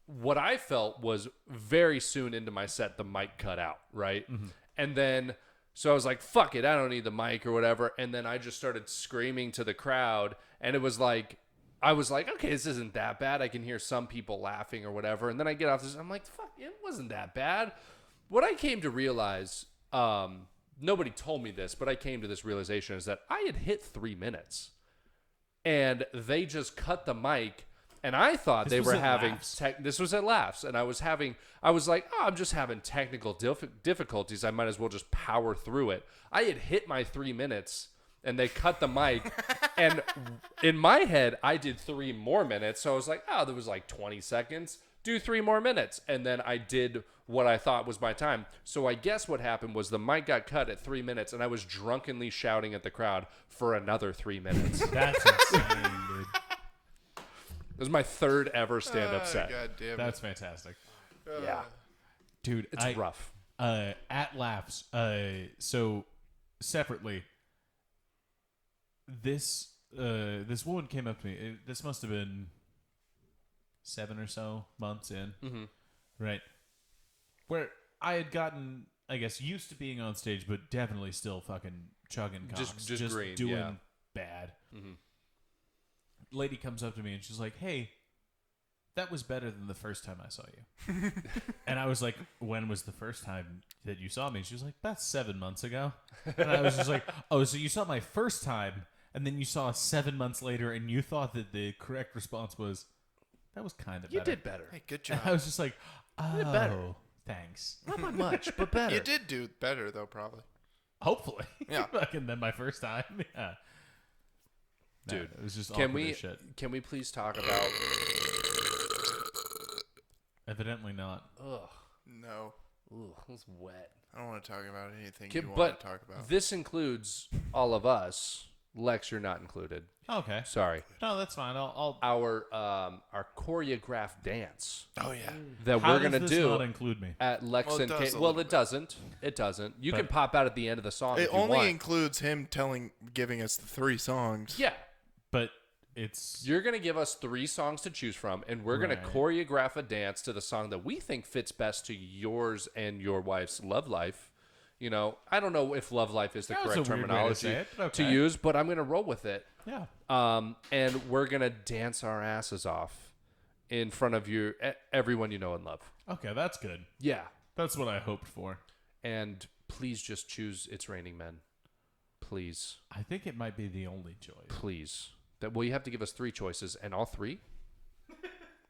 what I felt was very soon into my set, the mic cut out, right? Mm-hmm. And then so I was like, fuck it, I don't need the mic or whatever. And then I just started screaming to the crowd, and it was like, I was like, okay, this isn't that bad. I can hear some people laughing or whatever. And then I get off this, I'm like, fuck, it wasn't that bad. What I came to realize, nobody told me this, but I came to this realization is that I had hit 3 minutes. And they just cut the mic. And I thought they were having this was at Laughs, and I was like, oh, I'm just having technical difficulties. I might as well just power through it. I had hit my 3 minutes, and they cut the mic, and in my head, I did 3 more minutes. So I was like, oh, there was like 20 seconds. Do 3 more minutes, and then I did what I thought was my time. So I guess what happened was the mic got cut at 3 minutes, and I was drunkenly shouting at the crowd for another 3 minutes. That's insane, dude. This is my third ever stand-up set. God damn it. That's fantastic. Yeah. Dude, It's rough. At Laughs, so separately, this woman came up to me. This must have been 7 or so months in, right? Where I had gotten, I guess, used to being on stage, but definitely still fucking chugging cocks, just green, doing yeah. bad. Mm-hmm. Lady comes up to me and she's like, "Hey, that was better than the first time I saw you." And I was like, "When was the first time that you saw me?" She was like, "That's 7 months ago." And I was just like, "Oh, so you saw my first time, and then you saw 7 months later, and you thought that the correct response was, that was kind of better." You did better. Hey, good job. And I was just like, "Oh, better. Thanks." Not by much, but better. You did do better though, probably. Hopefully. Yeah. Fucking then my first time. Yeah. Dude, it was just can awkward we as shit. can we please talk about? Evidently not. Ugh, No. ooh, it was wet. I don't want to talk about anything Can, you but want to talk about. this includes all of us. Lex, you're not included. Okay. Sorry. No, that's fine. I'll Our choreographed dance Oh yeah. that How we're does gonna this do not include me? at Lex Well, it and does Kate. a Well, little it bit. doesn't. It doesn't. You can But- pop out at the end of the song. It if you only want. includes him giving us the 3 songs. Yeah. But it's You're going to give us 3 songs to choose from, and we're going Right. to choreograph a dance to the song that we think fits best to yours and your wife's love life. You know, I don't know if love life is the That was correct a weird way to terminology say it, but to okay. use, but I'm going to roll with it. yeah. And we're going to dance our asses off in front of everyone you know and love. Okay, that's good. Yeah. That's what I hoped for. And please just choose It's Raining Men. Please. I think it might be the only choice. Please. Well, you have to give us 3 choices, and all 3,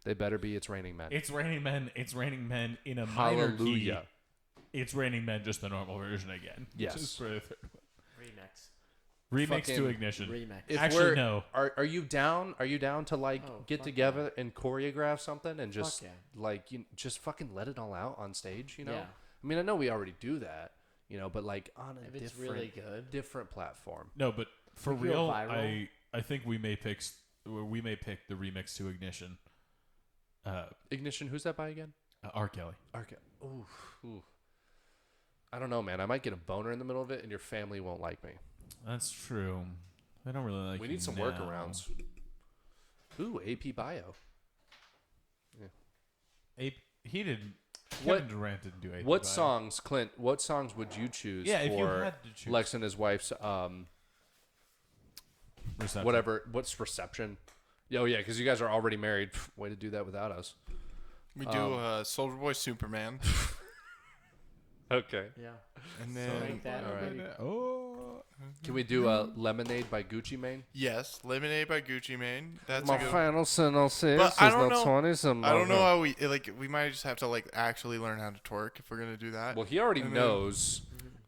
they better be It's Raining Men. It's Raining Men. It's Raining Men in a minor Hallelujah. key. It's Raining Men, just the normal version again. Yes. Just for the third one. Remix. Remix Fucking to Ignition. Remix. If Actually, we're- no. Are you down? Are you down to like Oh, get fuck together and choreograph something and just yeah. like just fucking let it all out on stage? You know. Yeah. I mean, I know we already do that. You know, but like on a If it's different, really good. different platform. No, but for We go real, viral. I think we may pick the remix to Ignition. Ignition. Who's that by again? R. Kelly. Ooh. I don't know, man. I might get a boner in the middle of it, and your family won't like me. That's true. I don't really like. We need some now. workarounds. Ooh, AP Bio. He didn't. What- Kevin Durant didn't do AP What Bio. songs, Clint? What songs would you choose Yeah, if you for had to choose. Lex and his wife's Reception. whatever? What's reception? Oh yeah, because you guys are already married. Way to do that without us. We do Soldier Boy Superman. Okay. Yeah. And So then rank that. all right. Maybe. Can we do a Lemonade by Gucci Mane? yes, Lemonade by Gucci Mane. That's My a good. final sentence is But I don't not know. 20 I don't know how we might just have to like actually learn how to twerk if we're gonna do that. Well, he already And then- knows,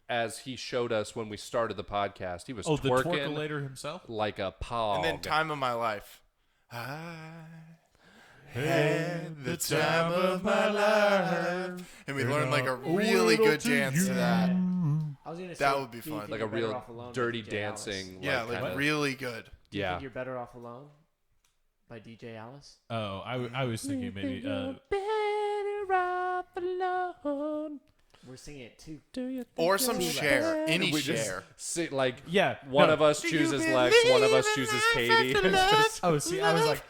as he showed us when we started the podcast. He was Oh, the twerking twerkulator himself? like a pog. And then Time of My Life. I had the time of my life. And we learned like a really good dance to that. I was gonna say That would be do you fun. think like a you're better real off alone by dirty DJ Alice? dancing. Yeah, like, like kinda, really good. Do you yeah. think you're better off alone by DJ Alice? Oh, I was thinking maybe. Better off alone. We're singing it too. Do you Or some Cher. Any we just Cher. sit like Yeah. one no. of us chooses Lex, one of us chooses Katie. Oh, see, I was like,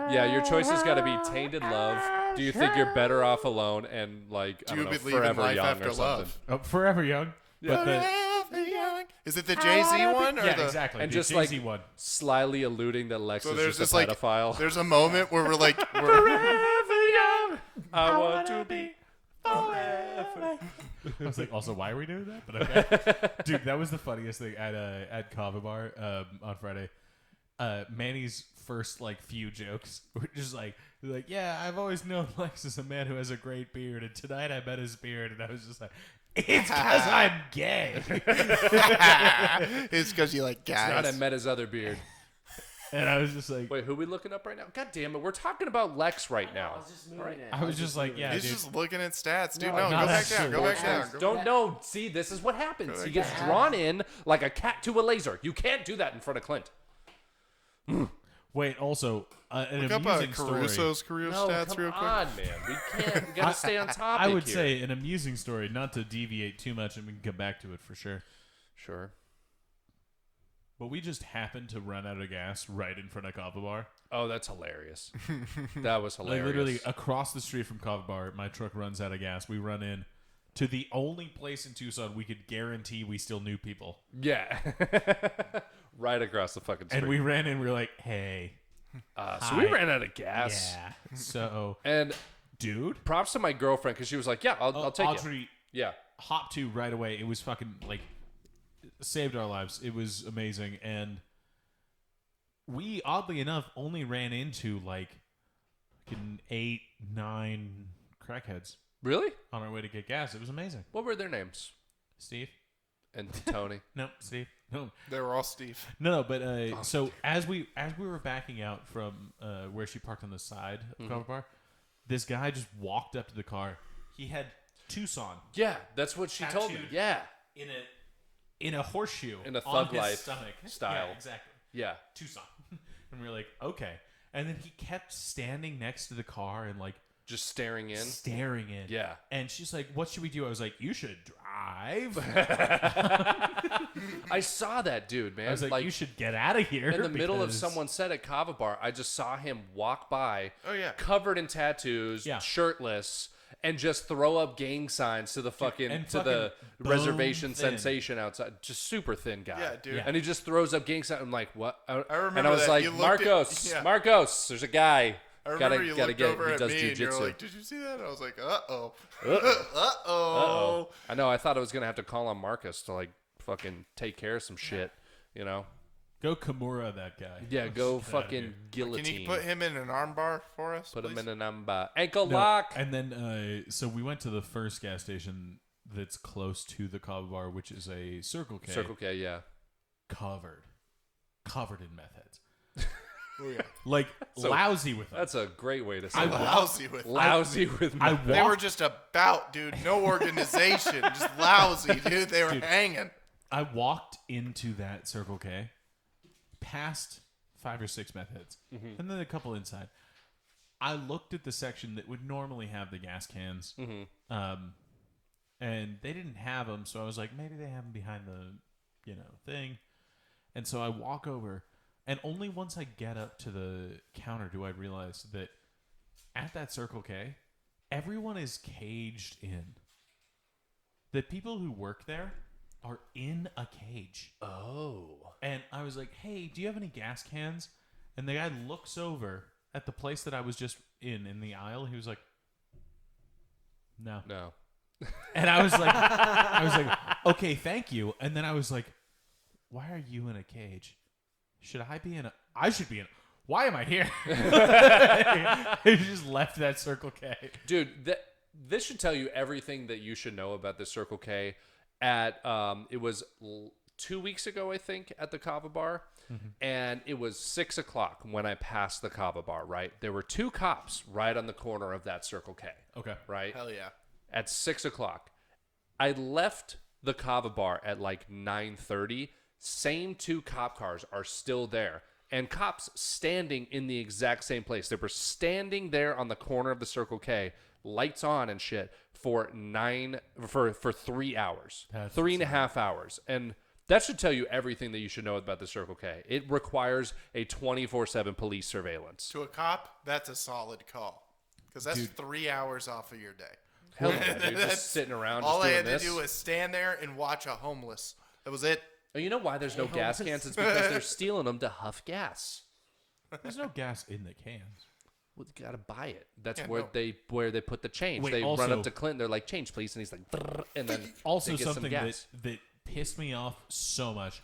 Yeah, your choices got to be Tainted Love. Do you think you're better off alone? And like I Do you don't know, believe in Forever life Young after or something. love? oh, Forever Young. But the, Is it the Jay-Z one? Or yeah, the, exactly. And the just Jay-Z like one. slyly alluding that Lex So is there's just this a like, pedophile. there's a moment where we're like, I want to be forever. I was like, also, why are we doing that? But okay. Dude, that was the funniest thing at Kava Bar on Friday. Manny's first like few jokes were just like, yeah, I've always known Lex is a man who has a great beard, and tonight I met his beard, and I was just like, it's because I'm gay. it's because you like guys. Not I met his other beard. And I was just like, Wait, who are we looking up right now? God damn it, we're talking about Lex right I now. was just moving it. I was just like, yeah, He's dude. just looking at stats, dude. No, No, not go back down. actually. Go back down. That's- Go- Don't know. See, this is what happens. He gets Yeah. drawn in like a cat to a laser. You can't do that in front of Clint. Wait, also, an Look up amusing story. Caruso's career No, stats come real quick. on, man. We can't. We gotta stay on topic. I would here. say an amusing story, not to deviate too much, and we can come back to it for sure. Sure. But we just happened to run out of gas right in front of Kava Bar. Oh, that's hilarious. That was Like hilarious. literally across the street from Kava Bar, my truck runs out of gas. We run in to the only place in Tucson we could guarantee we still knew people. Yeah. Right across the fucking street. And we ran in, we were like, hey. so we Hi. ran out of gas. Yeah. So, And dude, props to my girlfriend because she was like, "Yeah, I'll take it." Audrey Yeah. hopped to right away. It was fucking like saved our lives. It was amazing. And we, oddly enough, only ran into like fucking 8, 9 crackheads Really? on our way to get gas. It was amazing. What were their names? Steve? And Tony. No, Steve. No. They were all Steve. No, but so as we were backing out from where she parked on the side of Kava Bar, this guy just walked up to the car. He had Tucson Yeah, that's what she told me. Tattooed. Yeah. in a horseshoe In a on thug his life stomach style. Yeah, exactly. Yeah. Tucson. And we were like, okay. And then he kept standing next to the car and like Just staring in. staring in. Yeah. And she's like, what should we do? I was like, you should drive. I saw that dude, man. I was like, you should get out of here. in the middle of because- someone said at Kava Bar, I just saw him walk by, Oh, yeah. covered in tattoos, Yeah. shirtless, and just throw up gang signs to the fucking and to the fucking reservation bone thin. sensation outside. Just super thin guy. Yeah, dude. Yeah. And he just throws up gang signs. I'm like, what? I remember and I was that. like, You looked at- Marcos, yeah. Marcos, there's a guy. I remember gotta you gotta looked get. over He at does me and you jujitsu. were like, did you see that? I was like, uh-oh. Uh-oh. Uh-oh. I know. I thought I was gonna have to call on Marcus to like fucking take care of some shit. You know? Go Kimura that guy. Yeah. Go Let's get outta fucking here. guillotine. Can you put him in an arm bar for us, Put him please? in an ankle No, lock. And then, so we went to the first gas station that's close to the Kava Bar, which is a Circle K. Circle K. Yeah. Covered in meth heads. Oh, yeah. Like, So- lousy with them. That's a great way to say I'm it. lousy with Lousy with I meth. They were walked, just about, dude. No organization. Just lousy, dude. They were hanging. I walked into that Circle K, past 5 or 6 meth heads, and then a couple inside. I looked at the section that would normally have the gas cans, and they didn't have them, so I was like, maybe they have them behind the, thing. And so I walk over, and only once I get up to the counter do I realize that at that Circle K, everyone is caged in. The people who work there are in a cage. Oh. And I was like, hey, do you have any gas cans? And the guy looks over at the place that I was just in the aisle. He was like, No. And I was like, okay, thank you. And then I was like, why are you in a cage? I should be in. Why am I here? He just left that Circle K. Dude, this should tell you everything that you should know about the Circle K. It was 2 weeks ago, I think, at the Kava Bar. Mm-hmm. And it was 6 o'clock when I passed the Kava Bar, right? There were 2 cops right on the corner of that Circle K. Okay. Right? Hell yeah. At 6 o'clock. I left the Kava Bar at like 9:30. Same 2 cop cars are still there. And cops standing in the exact same place. They were standing there on the corner of the Circle K, lights on and shit, for 3 hours. That's 3.5 hours. And that should tell you everything that you should know about the Circle K. It requires a 24/7 police surveillance. To a cop, that's a solid call. Because that's 3 hours off of your day. Hell yeah, dude. Just sitting around All just I doing had this. to do was stand there and watch a homeless. That was it. Oh, you know why there's no gas cans? It's because they're stealing them to huff gas. There's no gas in the cans. Well, you gotta buy it. That's Yeah, where no. they put the change. Wait, they run also- up to Clint. They're like, "Change, please," and he's like, "Brrr," and then Also, they get some something gas. that pissed me off so much.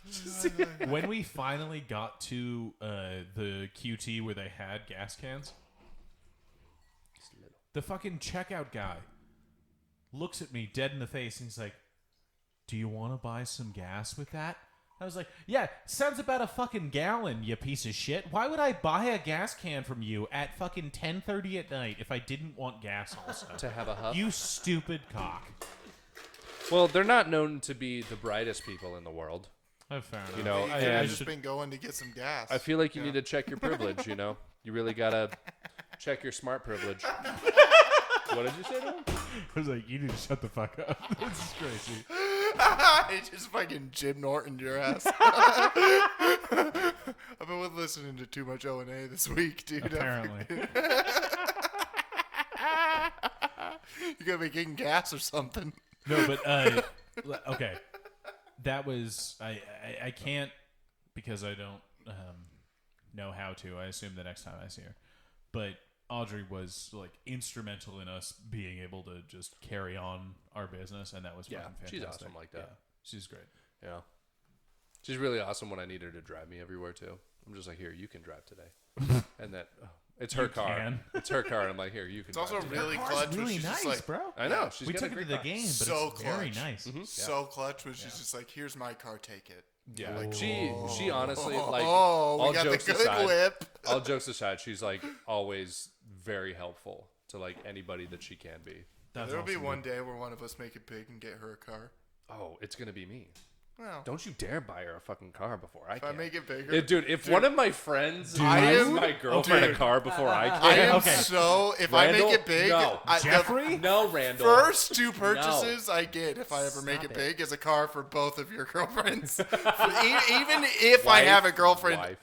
When we finally got to the QT where they had gas cans, the fucking checkout guy looks at me dead in the face and he's like, "Do you want to buy some gas with that?" I was like, "Yeah, sounds about a fucking gallon, you piece of shit. Why would I buy a gas can from you at fucking 10:30 at night if I didn't want gas also?" To have a huff. You stupid cock. Well, they're not known to be the brightest people in the world. I've found You know, I've and just been going to get some gas. I feel like you need to check your privilege. You know, you really gotta check your smart privilege. What did you say to him? I was like, "You need to shut the fuck up." This is crazy. I just fucking Jim Norton your ass. I've been listening to too much O&A this week, dude. Apparently. You gotta be getting gas or something. No, but okay. That was I can't because I don't know how to. I assume the next time I see her. But Audrey was like instrumental in us being able to just carry on our business, and that was fucking fantastic. she's awesome like that. Yeah, she's great. Yeah, she's really awesome when I need her to drive me everywhere too. I'm just like, "Here, you can drive today," and that it's her You car. can. It's her car. And I'm like, "Here, you can." It's also drive today." really Car's clutch. when really she's just nice, like, bro. I know. She's We got took a it to great the car. game, but So it's very clutch. nice. So clutch when she's just like, "Here's my car, take it." Yeah, Like, she honestly like oh, all we got the jokes good aside, whip. all jokes aside, she's like always very helpful to like anybody that she can be. That's There'll be awesome. one day where one of us make it big and get her a car. Oh, it's gonna be me. Well, Don't you dare buy her a fucking car before I if can. I make it bigger, Dude, if one of my friends I buys am- my girlfriend a dude. car before I can, I am Okay. so. If Randall? I make it big, No. Jeffrey? no, Randall. First 2 purchases I get if I ever make Stop it it. big is a car for both of your girlfriends. Even if I have a girlfriend, wife.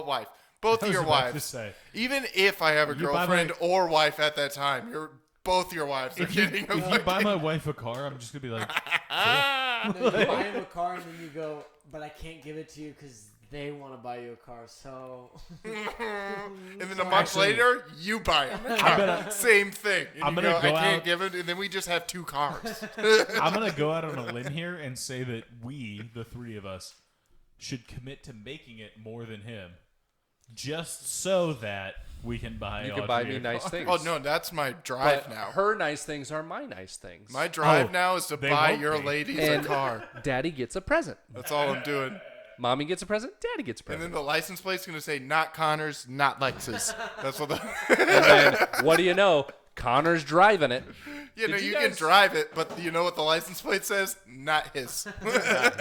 wife, both I of was your about to wives. say. Even if I have a You buy my- girlfriend or wife at that time, both your wives are If you, getting a if you buy my wife a car, I'm just gonna be like, No, you buy him a car and then you go, but I can't give it to you because they want to buy you a car. So and then a month Actually, later, you buy him a I'm car. gonna- Same thing. And I'm you gonna go, I go can't out- give it, and then we just have 2 cars. I'm gonna go out on a limb here and say that we, the 3 of us, should commit to making it more than him, just so that we can buy. You can Audrey buy a me nice car. things. Oh no, that's my drive But now. her nice things are my nice things. My drive Oh, now is to they buy won't your be. ladies And a car. Daddy gets a present. That's all I'm doing. Mommy gets a present. Daddy gets a And present. then the license plate's gonna say not Connors, not Lexus. That's what the. And then what do you know? Connor's driving it. You know, Did you you can guys- drive it, but you know what the license plate says? Not his.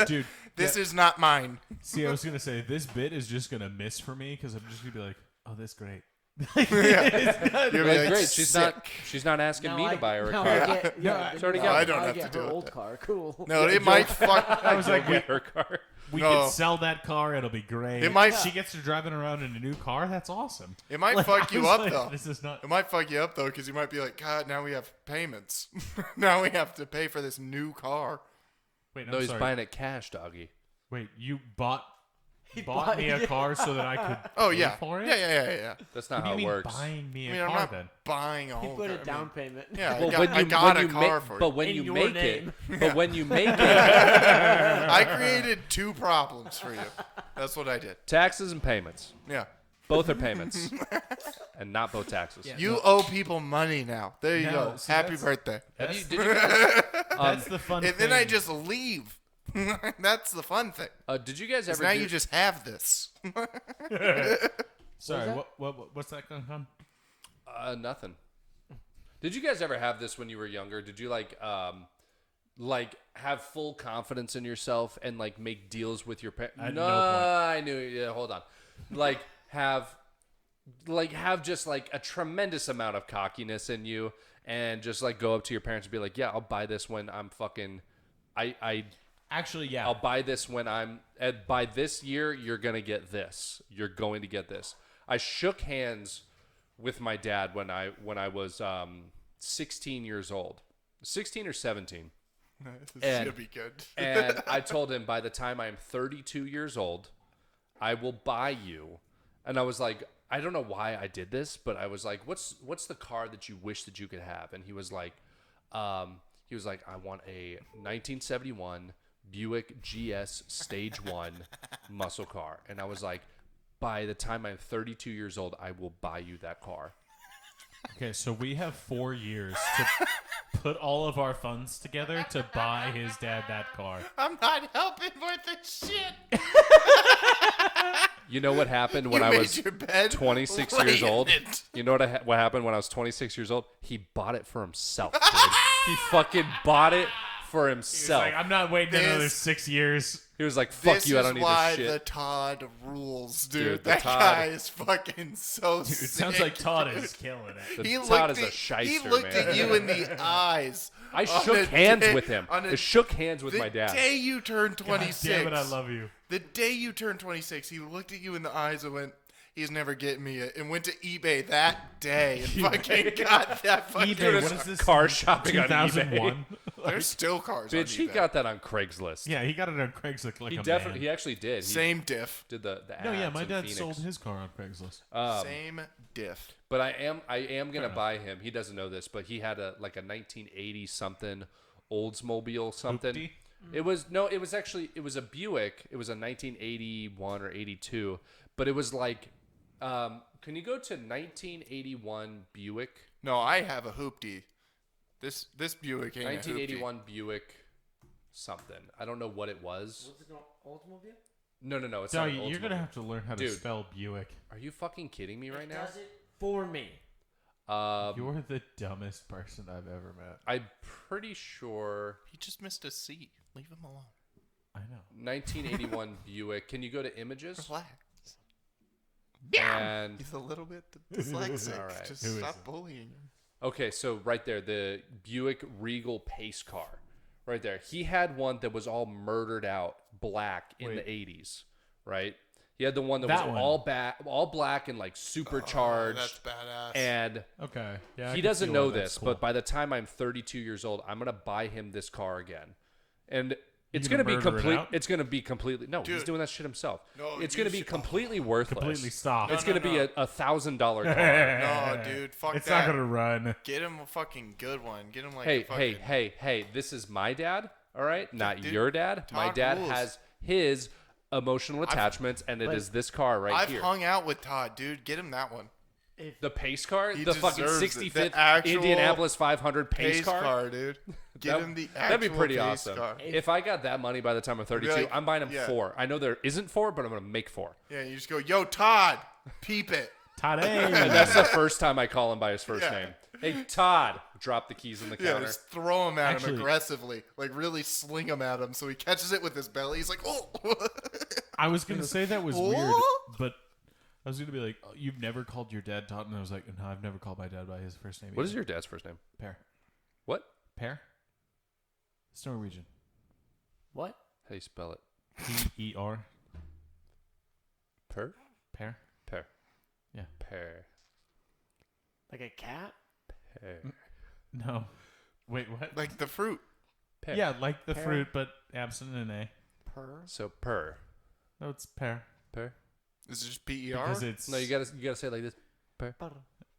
Dude. This is not mine. See, I was gonna say this bit is just gonna miss for me because I'm just gonna be like, "Oh, that's great." You'll be Like, like, great. She's not. sick. She's not asking me to buy her a now car. I get, yeah, it's already now got- I don't I have get to her do it old then. car. Cool. No, it might fuck. I was Go like, get her car. we No. could sell that car. It'll be great. It might- She gets to driving around in a new car. That's awesome. It might Like, fuck I you was up like, though. This is not. It might fuck you up though, because you might be like, God, now we have payments. Now we have to pay for this new car. Wait, No, I'm he's sorry. buying it cash, doggy. Wait, you bought bought me a car so that I could Oh pay yeah. for it? Yeah. That's not What do how you it mean works. buying me I a mean, I'm car not then? buying a He whole put car. a down payment. Yeah, Well, I got a car for but it. when In you your make name. it, but when you make it, I created 2 problems for you. That's what I did. taxes and payments. Yeah. Both are payments, and not both taxes. Yeah. You owe people money now. There you No, go. see, Happy that's- birthday. Have you- did you guys, That's the fun And thing. then I just leave. That's the fun thing. did you guys 'Cause ever? now do, you just have this. Sorry, that? what's that going on? Nothing. Did you guys ever have this when you were younger? Did you like have full confidence in yourself and like make deals with your parents? At No, no point. I knew. Yeah, hold on. Like have just like a tremendous amount of cockiness in you, and just like go up to your parents and be like, "Yeah, I'll buy this when I'm fucking, Actually, yeah. I'll buy this when I'm by this year. You're gonna get this. You're going to get this." I shook hands with my dad when I was 16 years old, 16 or 17. This is And- gonna be good. And I told him, by the time I'm 32 years old, I will buy you. And I was like, I don't know why I did this, but I was like, what's the car that you wish that you could have? And he was like, I want a 1971 Buick GS Stage 1 muscle car. And I was like, by the time I'm 32 years old, I will buy you that car. Okay, so we have 4 years to put all of our funds together to buy his dad that car. I'm not helping with this shit. You know what happened when You I made was your bed, 26 lay years in old? it. You know what happened when I was 26 years old? He bought it for himself, dude. He fucking bought it for He's himself. like, I'm not waiting another This- 6 years. He was like, fuck This you, I is don't need why this shit. the Todd rules, dude. Dude, the that Todd- guy is fucking so Dude, sick. it sounds like Todd is killing it. The He Todd looked is a at- shyster, He looked man. at you in the eyes. I on shook a hands day- with him. on a- I shook hands with the my dad. day you turned God 26. damn it, I love you. The day you turned 26, he looked at you in the eyes and went, "He's never getting me it," and went to eBay that day and fucking got that fucking. eBay, what is this? Car shopping on eBay. 2001? There's still cars on Bitch, he eBay. got that on Craigslist. Yeah, he got it on Craigslist like he a definitely, man. he actually did. He Same diff. did the ads No, yeah, my in dad Phoenix. sold his car on Craigslist. Same diff. But I am gonna buy him. He doesn't know this, but he had a 1980 something Oldsmobile something. Hoopty? It was actually a Buick. It was a 1981 or 82, but it was like, can you go to 1981 Buick? No, I have a hoopty. This Buick ain't 1981 Buick something. I don't know what it was. Was it an Oldsmobile? No, it's not an You're going to Oldsmobile. have to learn how to Dude. spell Buick. Are you fucking kidding me right It now? does it for me. You're the dumbest person I've ever met. I'm pretty sure He just missed a C. Leave him alone. I know. 1981 Buick. Can you go to images? Relax. And He's a little bit dyslexic. All right. Just Who is stop it? bullying him. okay, so right there, the Buick Regal pace car, right there. He had one that was all murdered out black in the 80s, right? He had the one that That was one. all black and like supercharged. That's badass. And Okay. Yeah, I he can doesn't see know why that's this, cool. but by the time I'm 32 years old, I'm gonna buy him this car again, and it's gonna gonna be murder it complete. out? It's gonna be completely. No, he's Dude. doing that shit himself. No, it's you gonna be should- completely worthless. completely stop. It's No, gonna no, be no. a $1,000 car. No, dude, fuck It's that. not gonna run. Get him a fucking good one. Get him like Hey, a fucking... hey! This is my dad. All right, not Dude, your dad. My Todd dad rules. has his emotional attachments, and it is this car right I've here. hung out with Todd, dude. Get him that one. The pace car, He the fucking deserves it. 65th The actual Indianapolis 500 pace car. dude. Get That- him the actual That'd be pretty pace awesome. car. If I got that money by the time I'm 32, like, I'm buying him yeah. 4. I know there isn't 4, but I'm gonna make 4. Yeah, you just go, yo, Todd, peep it. Todd, And that's the first time I call him by his first Yeah. name. Hey, Todd, drop the keys in the Yeah, counter. just throw him at Actually- him aggressively. Like, really sling him at him so he catches it with his belly. He's like, oh. I was gonna say that was What? weird, but I was gonna be like, oh, "You've never called your dad Todd?" And I was like, "No, I've never called my dad by his first name." What is either." your dad's first name? Pear? What? Pear? It's Norwegian. What? How do you spell it? P-E-R. Per? Pear. Per. Yeah. Per. Like a cat? Per. No. Wait, what? Like the fruit. Per. Yeah, like the Pear. fruit, but absent an A. Purr? So per. No, it's pear. Per. Is it just PER? Because it's No, you gotta say it like this. Per.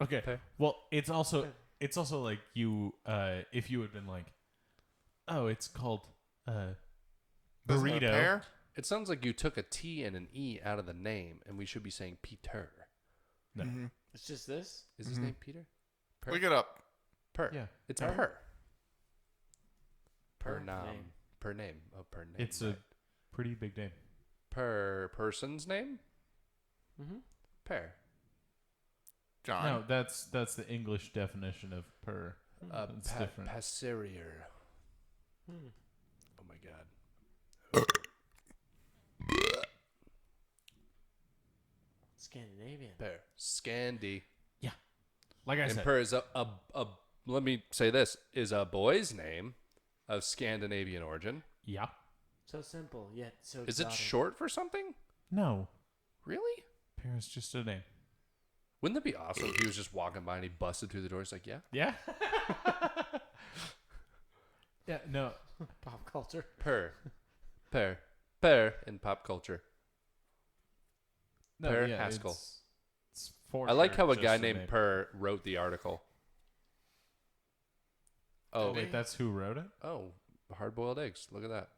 okay. Per. Well, it's also like you if you had been like, oh, it's called Isn't it a burrito. pear? It sounds like you took a T and an E out of the name, and we should be saying Peter. No. Mm-hmm. It's just this. Is his name Peter? Per. Look it up. Per. Yeah. It's Per? a per. Per Per nom. name. Per name. Oh, per name. It's right. a pretty big name. Per person's name. Mm-hmm. Per. John. No, that's the English definition of per. It's different. Passerior. Hmm. Oh my god. Scandinavian. Per. Scandi. Like I And said, per is a let me say this, is a boy's name of Scandinavian origin. yeah. So simple yet so. Is it exotic. short for something? No, Really? per is just a name. Wouldn't that be awesome if he was just walking by and he busted through the door? He's like, yeah. Yeah. yeah. No. Pop culture. Per in pop culture. No. Per yeah, Haskell. It's for I like sure how a just guy a named name. Per wrote the article. Oh Oh, wait, that's who wrote it. oh, hard-boiled eggs. Look at that.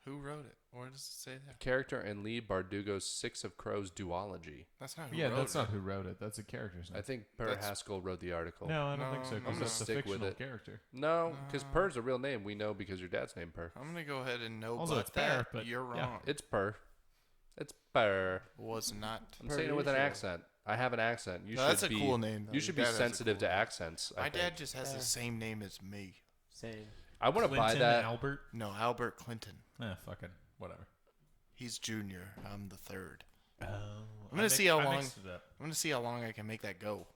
Who wrote it? Where does it say that? Character in Lee Bardugo's Six of Crows duology. That's not who Yeah, wrote that's it. not who wrote it. That's a character's name. I think Per That's- Haskell wrote the article. No, I don't No, think so. I'm Because gonna that's a stick with fictional it. character. No, because Per's a real name. We know because your dad's named Per. I'm going to go ahead and know Also, about it's pear, that. but You're yeah. wrong. It's Per. It's Per. Was not. I'm saying it with an Perugia. accent. I have an accent. You No, should that's a be, cool name, though. You should Your be dad has a sensitive cool to name. accents. I My think. dad just has Yeah. the same name as me. Same. I want to buy Clinton that. Albert. No, Albert Clinton. Fucking whatever. He's junior. I'm the third. Oh, I'm gonna see how long. mixed it up. I'm going to see how long I can make that go.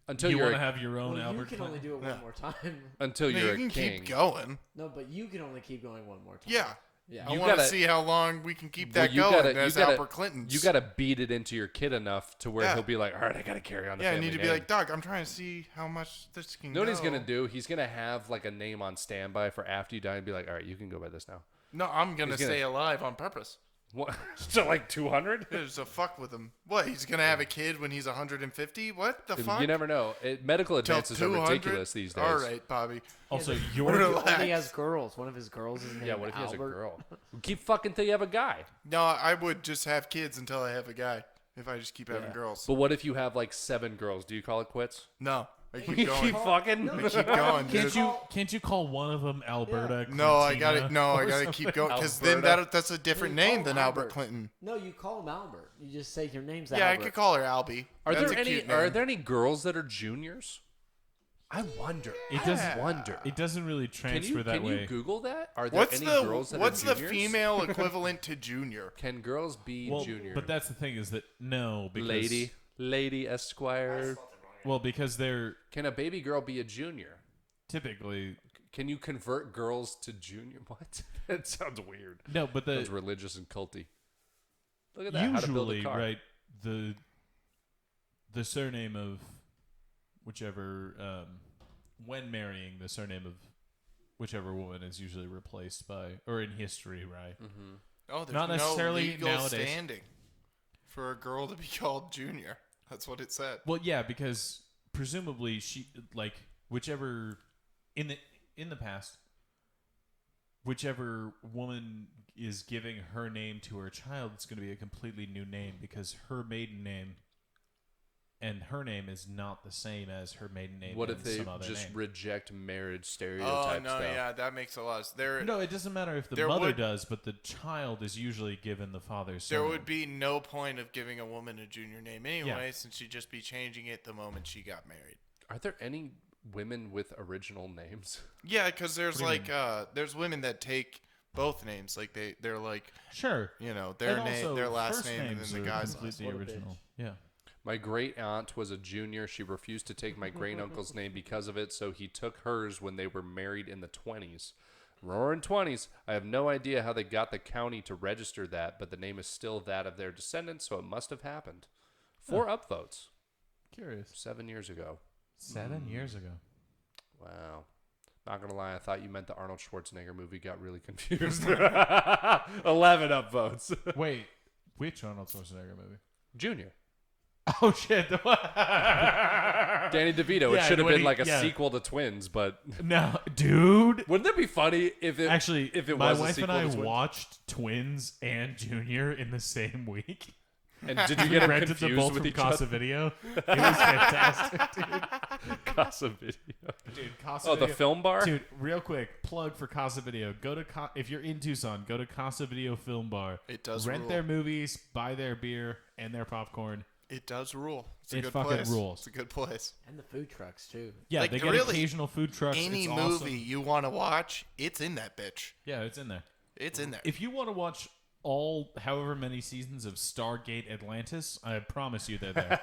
Until you you're want to a, have your own Well, Albert you can Clinton? only do it one Yeah. more time. until No, you're you can a king. keep going. No, but you can only keep going one more time. Yeah. Yeah. I You want to gotta- see how long we can keep Well, that you going. gotta- That's you gotta- Albert Clinton's. You got to beat it into your kid enough to where Yeah. he'll be like, all right, I got to carry on the Yeah, I family need to be name." like, Doc, I'm trying to see how much this can You know what go. he's going to do? He's going to have like a name on standby for after you die and be like, all right, you can go by this now. No, I'm going to He's gonna- stay alive on purpose. What? So like 200? There's a fuck with him. What? He's going to have a kid when he's 150? What the fuck? You never know. Medical Till advances are 200? ridiculous these days. All right, Bobby. Also, What your Relax. if he has girls? One of his girls is named Yeah, what if he has a Albert? girl? Keep fucking till you have a guy. No, I would just have kids until I have a guy. If I just keep having Yeah. girls. But what if you have like 7 girls? Do you call it quits? No, I keep You going. keep fucking? No, I keep going, can't dude. you call one of them Alberta? No, I got Clintina it. No, I or got to something? keep going because then Alberta. that's a different No, you name call than him Albert Albert. Clinton. No, you call him Albert. You just say your name's Yeah, I Albert. could call her Albie. Are That's there a any? cute Are name. there any girls that are juniors? I wonder. It doesn't wonder. It doesn't really Can transfer you that can way. you Google that? Are there What's any the girls that what's are the juniors? female equivalent to junior? Can girls be well, junior? but that's the thing is that no, because lady Esquire. Well, because they're Can a baby girl be a junior? typically Can you convert girls to junior? What? That sounds weird. no, but Sounds the religious and culty. Look at that. How to build a usually car. right the surname of whichever when marrying the surname of whichever woman is usually replaced by or in history, right? Mm-hmm. Oh, there's Not necessarily no legal nowadays. standing for a girl to be called junior. That's what it said. Well, yeah, because presumably she like whichever in the past, whichever woman is giving her name to her child, it's going to be a completely new name because her maiden name and her name is not the same as her maiden name. What and if they some other just name. reject marriage Oh stereotypes? no, though? yeah, that makes a lot of sense. No, it doesn't matter if the there mother would- does, but the child is usually given the father's There surname. would be no point of giving a woman a junior name anyway, since she'd just be changing it the moment she got married. Are there any women with original names? Yeah, because there's What do you like there's women that take both names, like they're like Sure. their And name, also, their last first name, and names then the are guy's last. completely What a original. bitch. Yeah. My great aunt was a junior. She refused to take my great uncle's name because of it, so he took hers when they were married in the 20s. Roaring 20s. I have no idea how they got the county to register that, but the name is still that of their descendants, so it must have happened. 4 upvotes. Curious. 7 years ago. 7 years ago. Wow. Not gonna lie, I thought you meant the Arnold Schwarzenegger movie. Got really confused. 11 upvotes. Wait, Which Arnold Schwarzenegger movie? Junior. Oh shit! Danny DeVito. It should have been like a sequel to Twins, but no, dude. Wouldn't that be funny if it my was a wife sequel and I to Twins? watched Twins and Junior in the same week. And did you get them rented them confused both with from each Casa other? Video? It was fantastic, dude. Casa Video. Dude, Casa Oh, Video. the film bar? Dude, real quick, plug for Casa Video. Go to if you're in Tucson, go to Casa Video Film Bar. It does rent rule. their movies, buy their beer and their popcorn. It does rule. It's a It good fucking place. rules. It's a good place. And the food trucks too. Yeah, Like, they get really, occasional food trucks. Any it's movie awesome. you want to watch, it's in that bitch. Yeah, it's in there. It's in there. If you want to watch however many seasons of Stargate Atlantis, I promise you they're there.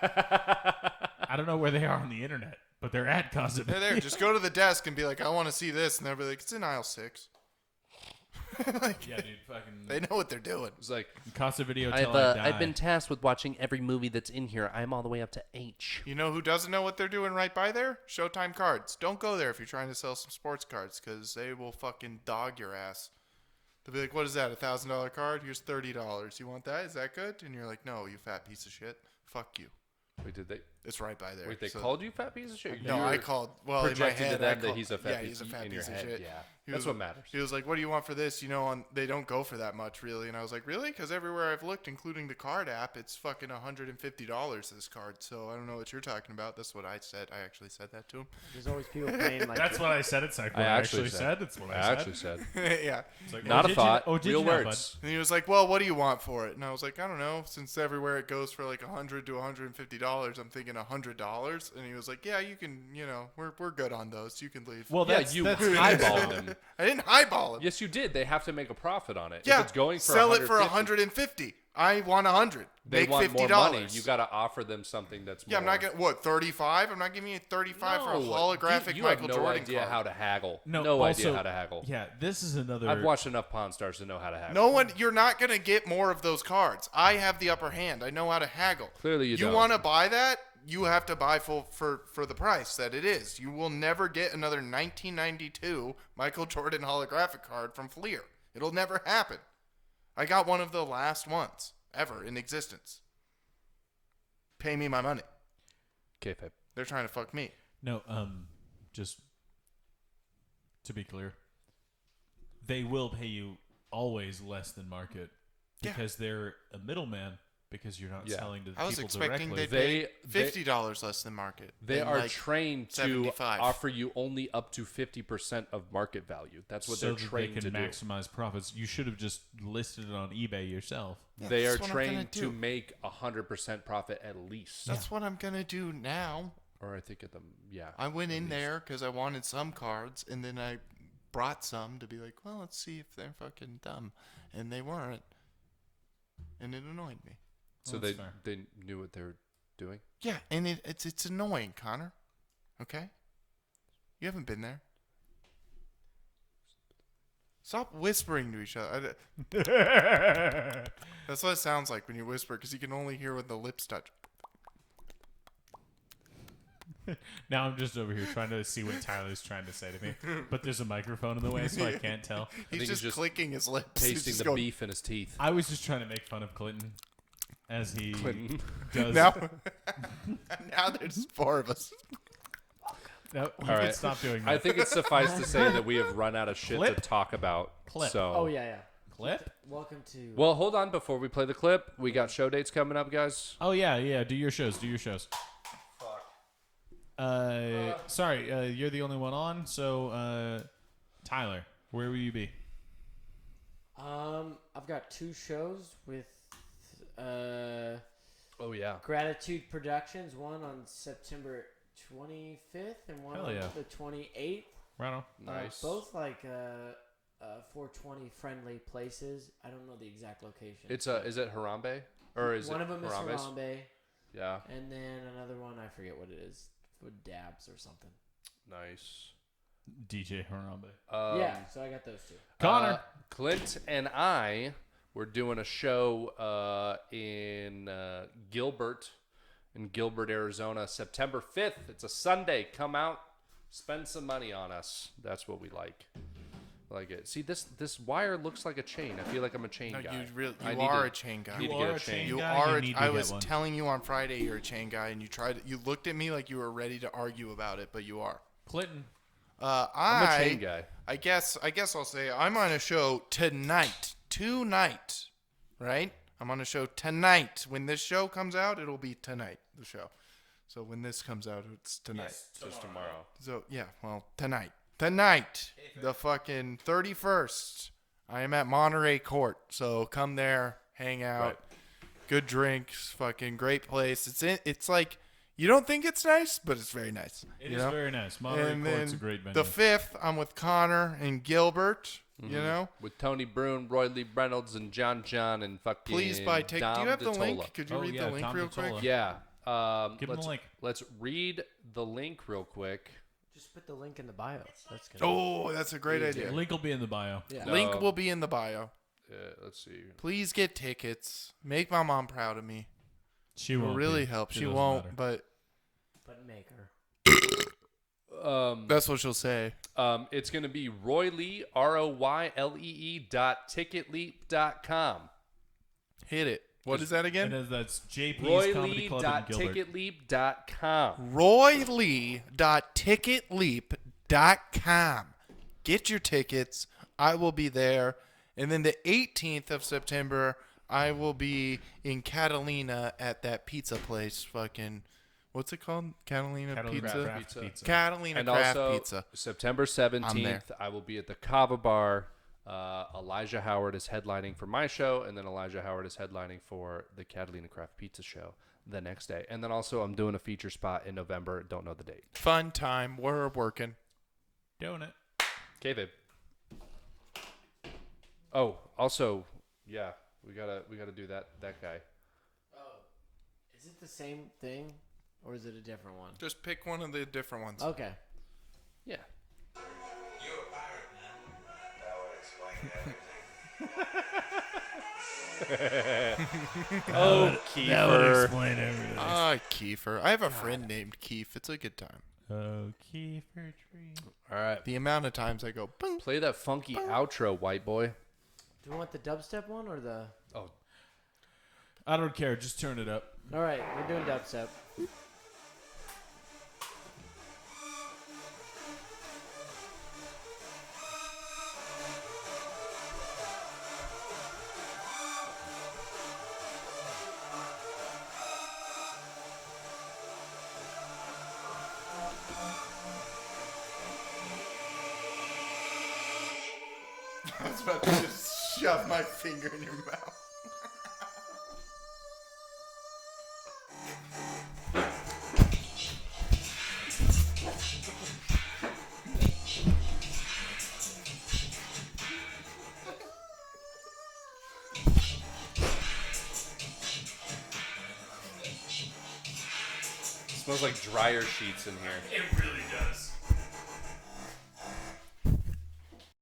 I don't know where they are on the internet, but they're at Casa They're Video. there. Just go to the desk and be like, I want to see this. And they'll be like, it's in aisle 6. Like, Yeah, dude, fucking they know what they're doing. It's like, Casa Video till I die. I've been tasked with watching every movie that's in here. I'm all the way up to H. You know who doesn't know what they're doing right by there? Showtime Cards. Don't go there if you're trying to sell some sports cards because they will fucking dog your ass. They'll be like, what is that, $1,000 card? Here's $30. You want that? Is that good? And you're like, no, you fat piece of shit. Fuck you. wait, did they? It's right by there. Wait, they So- called you fat piece of shit? No, You I were called. Well, in my projecting head, to I them that called, he's a fat yeah, piece he's a fat in your piece of head. shit. Yeah, He that's was- what matters. He was like, "What do you want for this? You know, they don't go for that much, really." And I was like, "Really?" Because everywhere I've looked, including the card app, it's fucking $150 this card. So I don't know what you're talking about. That's what I said. I actually said that to him. There's always people playing like That's what I said. It's like what I actually said. It's what I said. actually said. Yeah. It's like, Not a did thought. You, did Real you know, words. And he was like, "Well, what do you want for it?" And I was like, "I don't know. Since everywhere it goes for like $100 to $150, I'm thinking $100." And he was like, "Yeah, you can. You know, we're good on those. You can leave." Well, Yeah, that's, you that's highballed him. I didn't highball him. Yes, you did. They have to make a profit on it. Yeah, If it's going for sell it for 150, $150. I want 100. They Make want $50. more money. You got to offer them something that's more. Yeah, I'm not gonna. What, 35? I'm not giving you 35 for a holographic you Michael have no Jordan idea card. how to haggle. no idea also, how to haggle. Yeah, this is another. I've watched enough Pawn Stars to know how to haggle. No one. You're not gonna get more of those cards. I have the upper hand. I know how to haggle. Clearly you don't. You want to buy that? You have to buy full for the price that it is. You will never get another 1992 Michael Jordan holographic card from Fleer. It'll never happen. I got one of the last ones ever in existence. Pay me my money. Kayfabe. They're trying to fuck me. No, just to be clear, they will pay you always less than market Yeah. because they're a middleman. Because you're not Yeah. selling to the I was people expecting directly. they'd pay $50 less than market. They and are like trained to 75. offer you only up to 50% of market value. That's what so they're that trained they to can do. maximize profits. You should have just listed it on eBay yourself. Yeah, They are that's what I'm gonna trained to do. make 100% profit at least. That's what I'm gonna do now. Or I think at the I went at in least. there because I wanted some cards, and then I brought some to be like, well, let's see if they're fucking dumb, and they weren't, and it annoyed me. So Well, that's fair. they knew what they were doing. Yeah, and it's annoying, Connor. Okay, you haven't been there. Stop whispering to each other. That's what it sounds like when you whisper, because you can only hear when the lips touch. Now I'm just over here trying to see what Tyler's trying to say to me, but there's a microphone in the way, so I can't tell. He's he's just, just clicking his lips. He's Tasting just the going, beef in his teeth. I was just trying to make fun of Clinton as he Clinton. does. Now, now there's 4 of us. No, you All can right. stop doing that. I think it's suffice to say that we have run out of shit Clip. to talk about. Clip. So, Oh yeah. Clip. Welcome to. Well, hold on before we play the clip. We got show dates coming up, guys. Oh yeah. Do your shows. Sorry, you're the only one on. So, Tyler, where will you be? I've got 2 shows with Oh yeah. Gratitude Productions. One on September 25th and one Hell on yeah. the 28th. Right on. Nice. Both like 420 friendly places. I don't know the exact location. It's is it Harambe or is one it of them is Harambe's? Harambe, Yeah. and then another one I forget what it is. With Dabs or something. Nice. DJ Harambe. Yeah, so I got those 2. Connor. Clint and I were doing a show in Gilbert, Arizona, September 5th. It's a Sunday. Come out, spend some money on us. That's what we like. I like it. See, this wire looks like a chain. I feel like I'm a chain guy. You I are need a chain guy. need to get a chain. You guy, are. you need to I get was one. telling you on Friday you're a chain guy, and you looked at me like you were ready to argue about it, but you are. Clinton. I'm a chain guy. I guess I'll say I'm on a show tonight, right? I'm on a show tonight. When this show comes out, it'll be tonight. The show. So when this comes out, it's tonight. Just tomorrow. So yeah, well, tonight, the fucking 31st, I am at Monterey Court. So come there, hang out, Right. good drinks, fucking great place. It's like you don't think it's nice, but it's very nice. It is very nice. Monterey And Court's a then great venue. the 5th, I'm with Connor and Gilbert. Mm-hmm. You know, With Tony Bruin, Roy Lee Reynolds, and John and fucking please buy tickets. Do Dom you have the DeTola. link? Could you read the link Tom real DeTola. quick? Yeah. Give him the link. Let's read the link real quick. Just put the link in the bio. That's good. Oh, that's a great idea. The link will be in the bio. Yeah. No. Link will be in the bio. Let's see. Please get tickets. Make my mom proud of me. She It will won't really be. help. It She doesn't won't, matter. but But make her. that's what she'll say. It's gonna be Roy Lee, ROYLEE.ticketleap.com. Hit it. What is that again? And that's JP's Comedy Club in Gilbert. RoyLee.ticketleap.com. RoyLee.ticketleap.com. Get your tickets. I will be there. And then the 18th of September, I will be in Catalina at that pizza place. Fucking, what's it called? Catalina Pizza? Craft Pizza. Catalina And Craft also, Pizza. September I'm 17th, there. I will be at the Kava Bar. Elijah Howard is headlining for my show, and then Elijah Howard is headlining for the Catalina Craft Pizza show the next day. And then also, I'm doing a feature spot in November. Don't know the date. Fun time. We're working. Doing it. Okay, babe. Oh, also, yeah, we gotta do that guy. Is it the same thing, or is it a different one? Just pick one of the different ones. Okay. Yeah. You're a pirate, man. That would explain everything. Oh, Kiefer. explain everything. Kiefer. I have a friend named Keith. It's a good time. Oh, Kiefer tree. All right. The amount of times I go, boom. Play that funky outro, white boy. Do we want the dubstep one or the? Oh, I don't care. Just turn it up. All right, we're doing dubstep. I was about to just shove my finger in your mouth. smells like dryer sheets in here. It really does.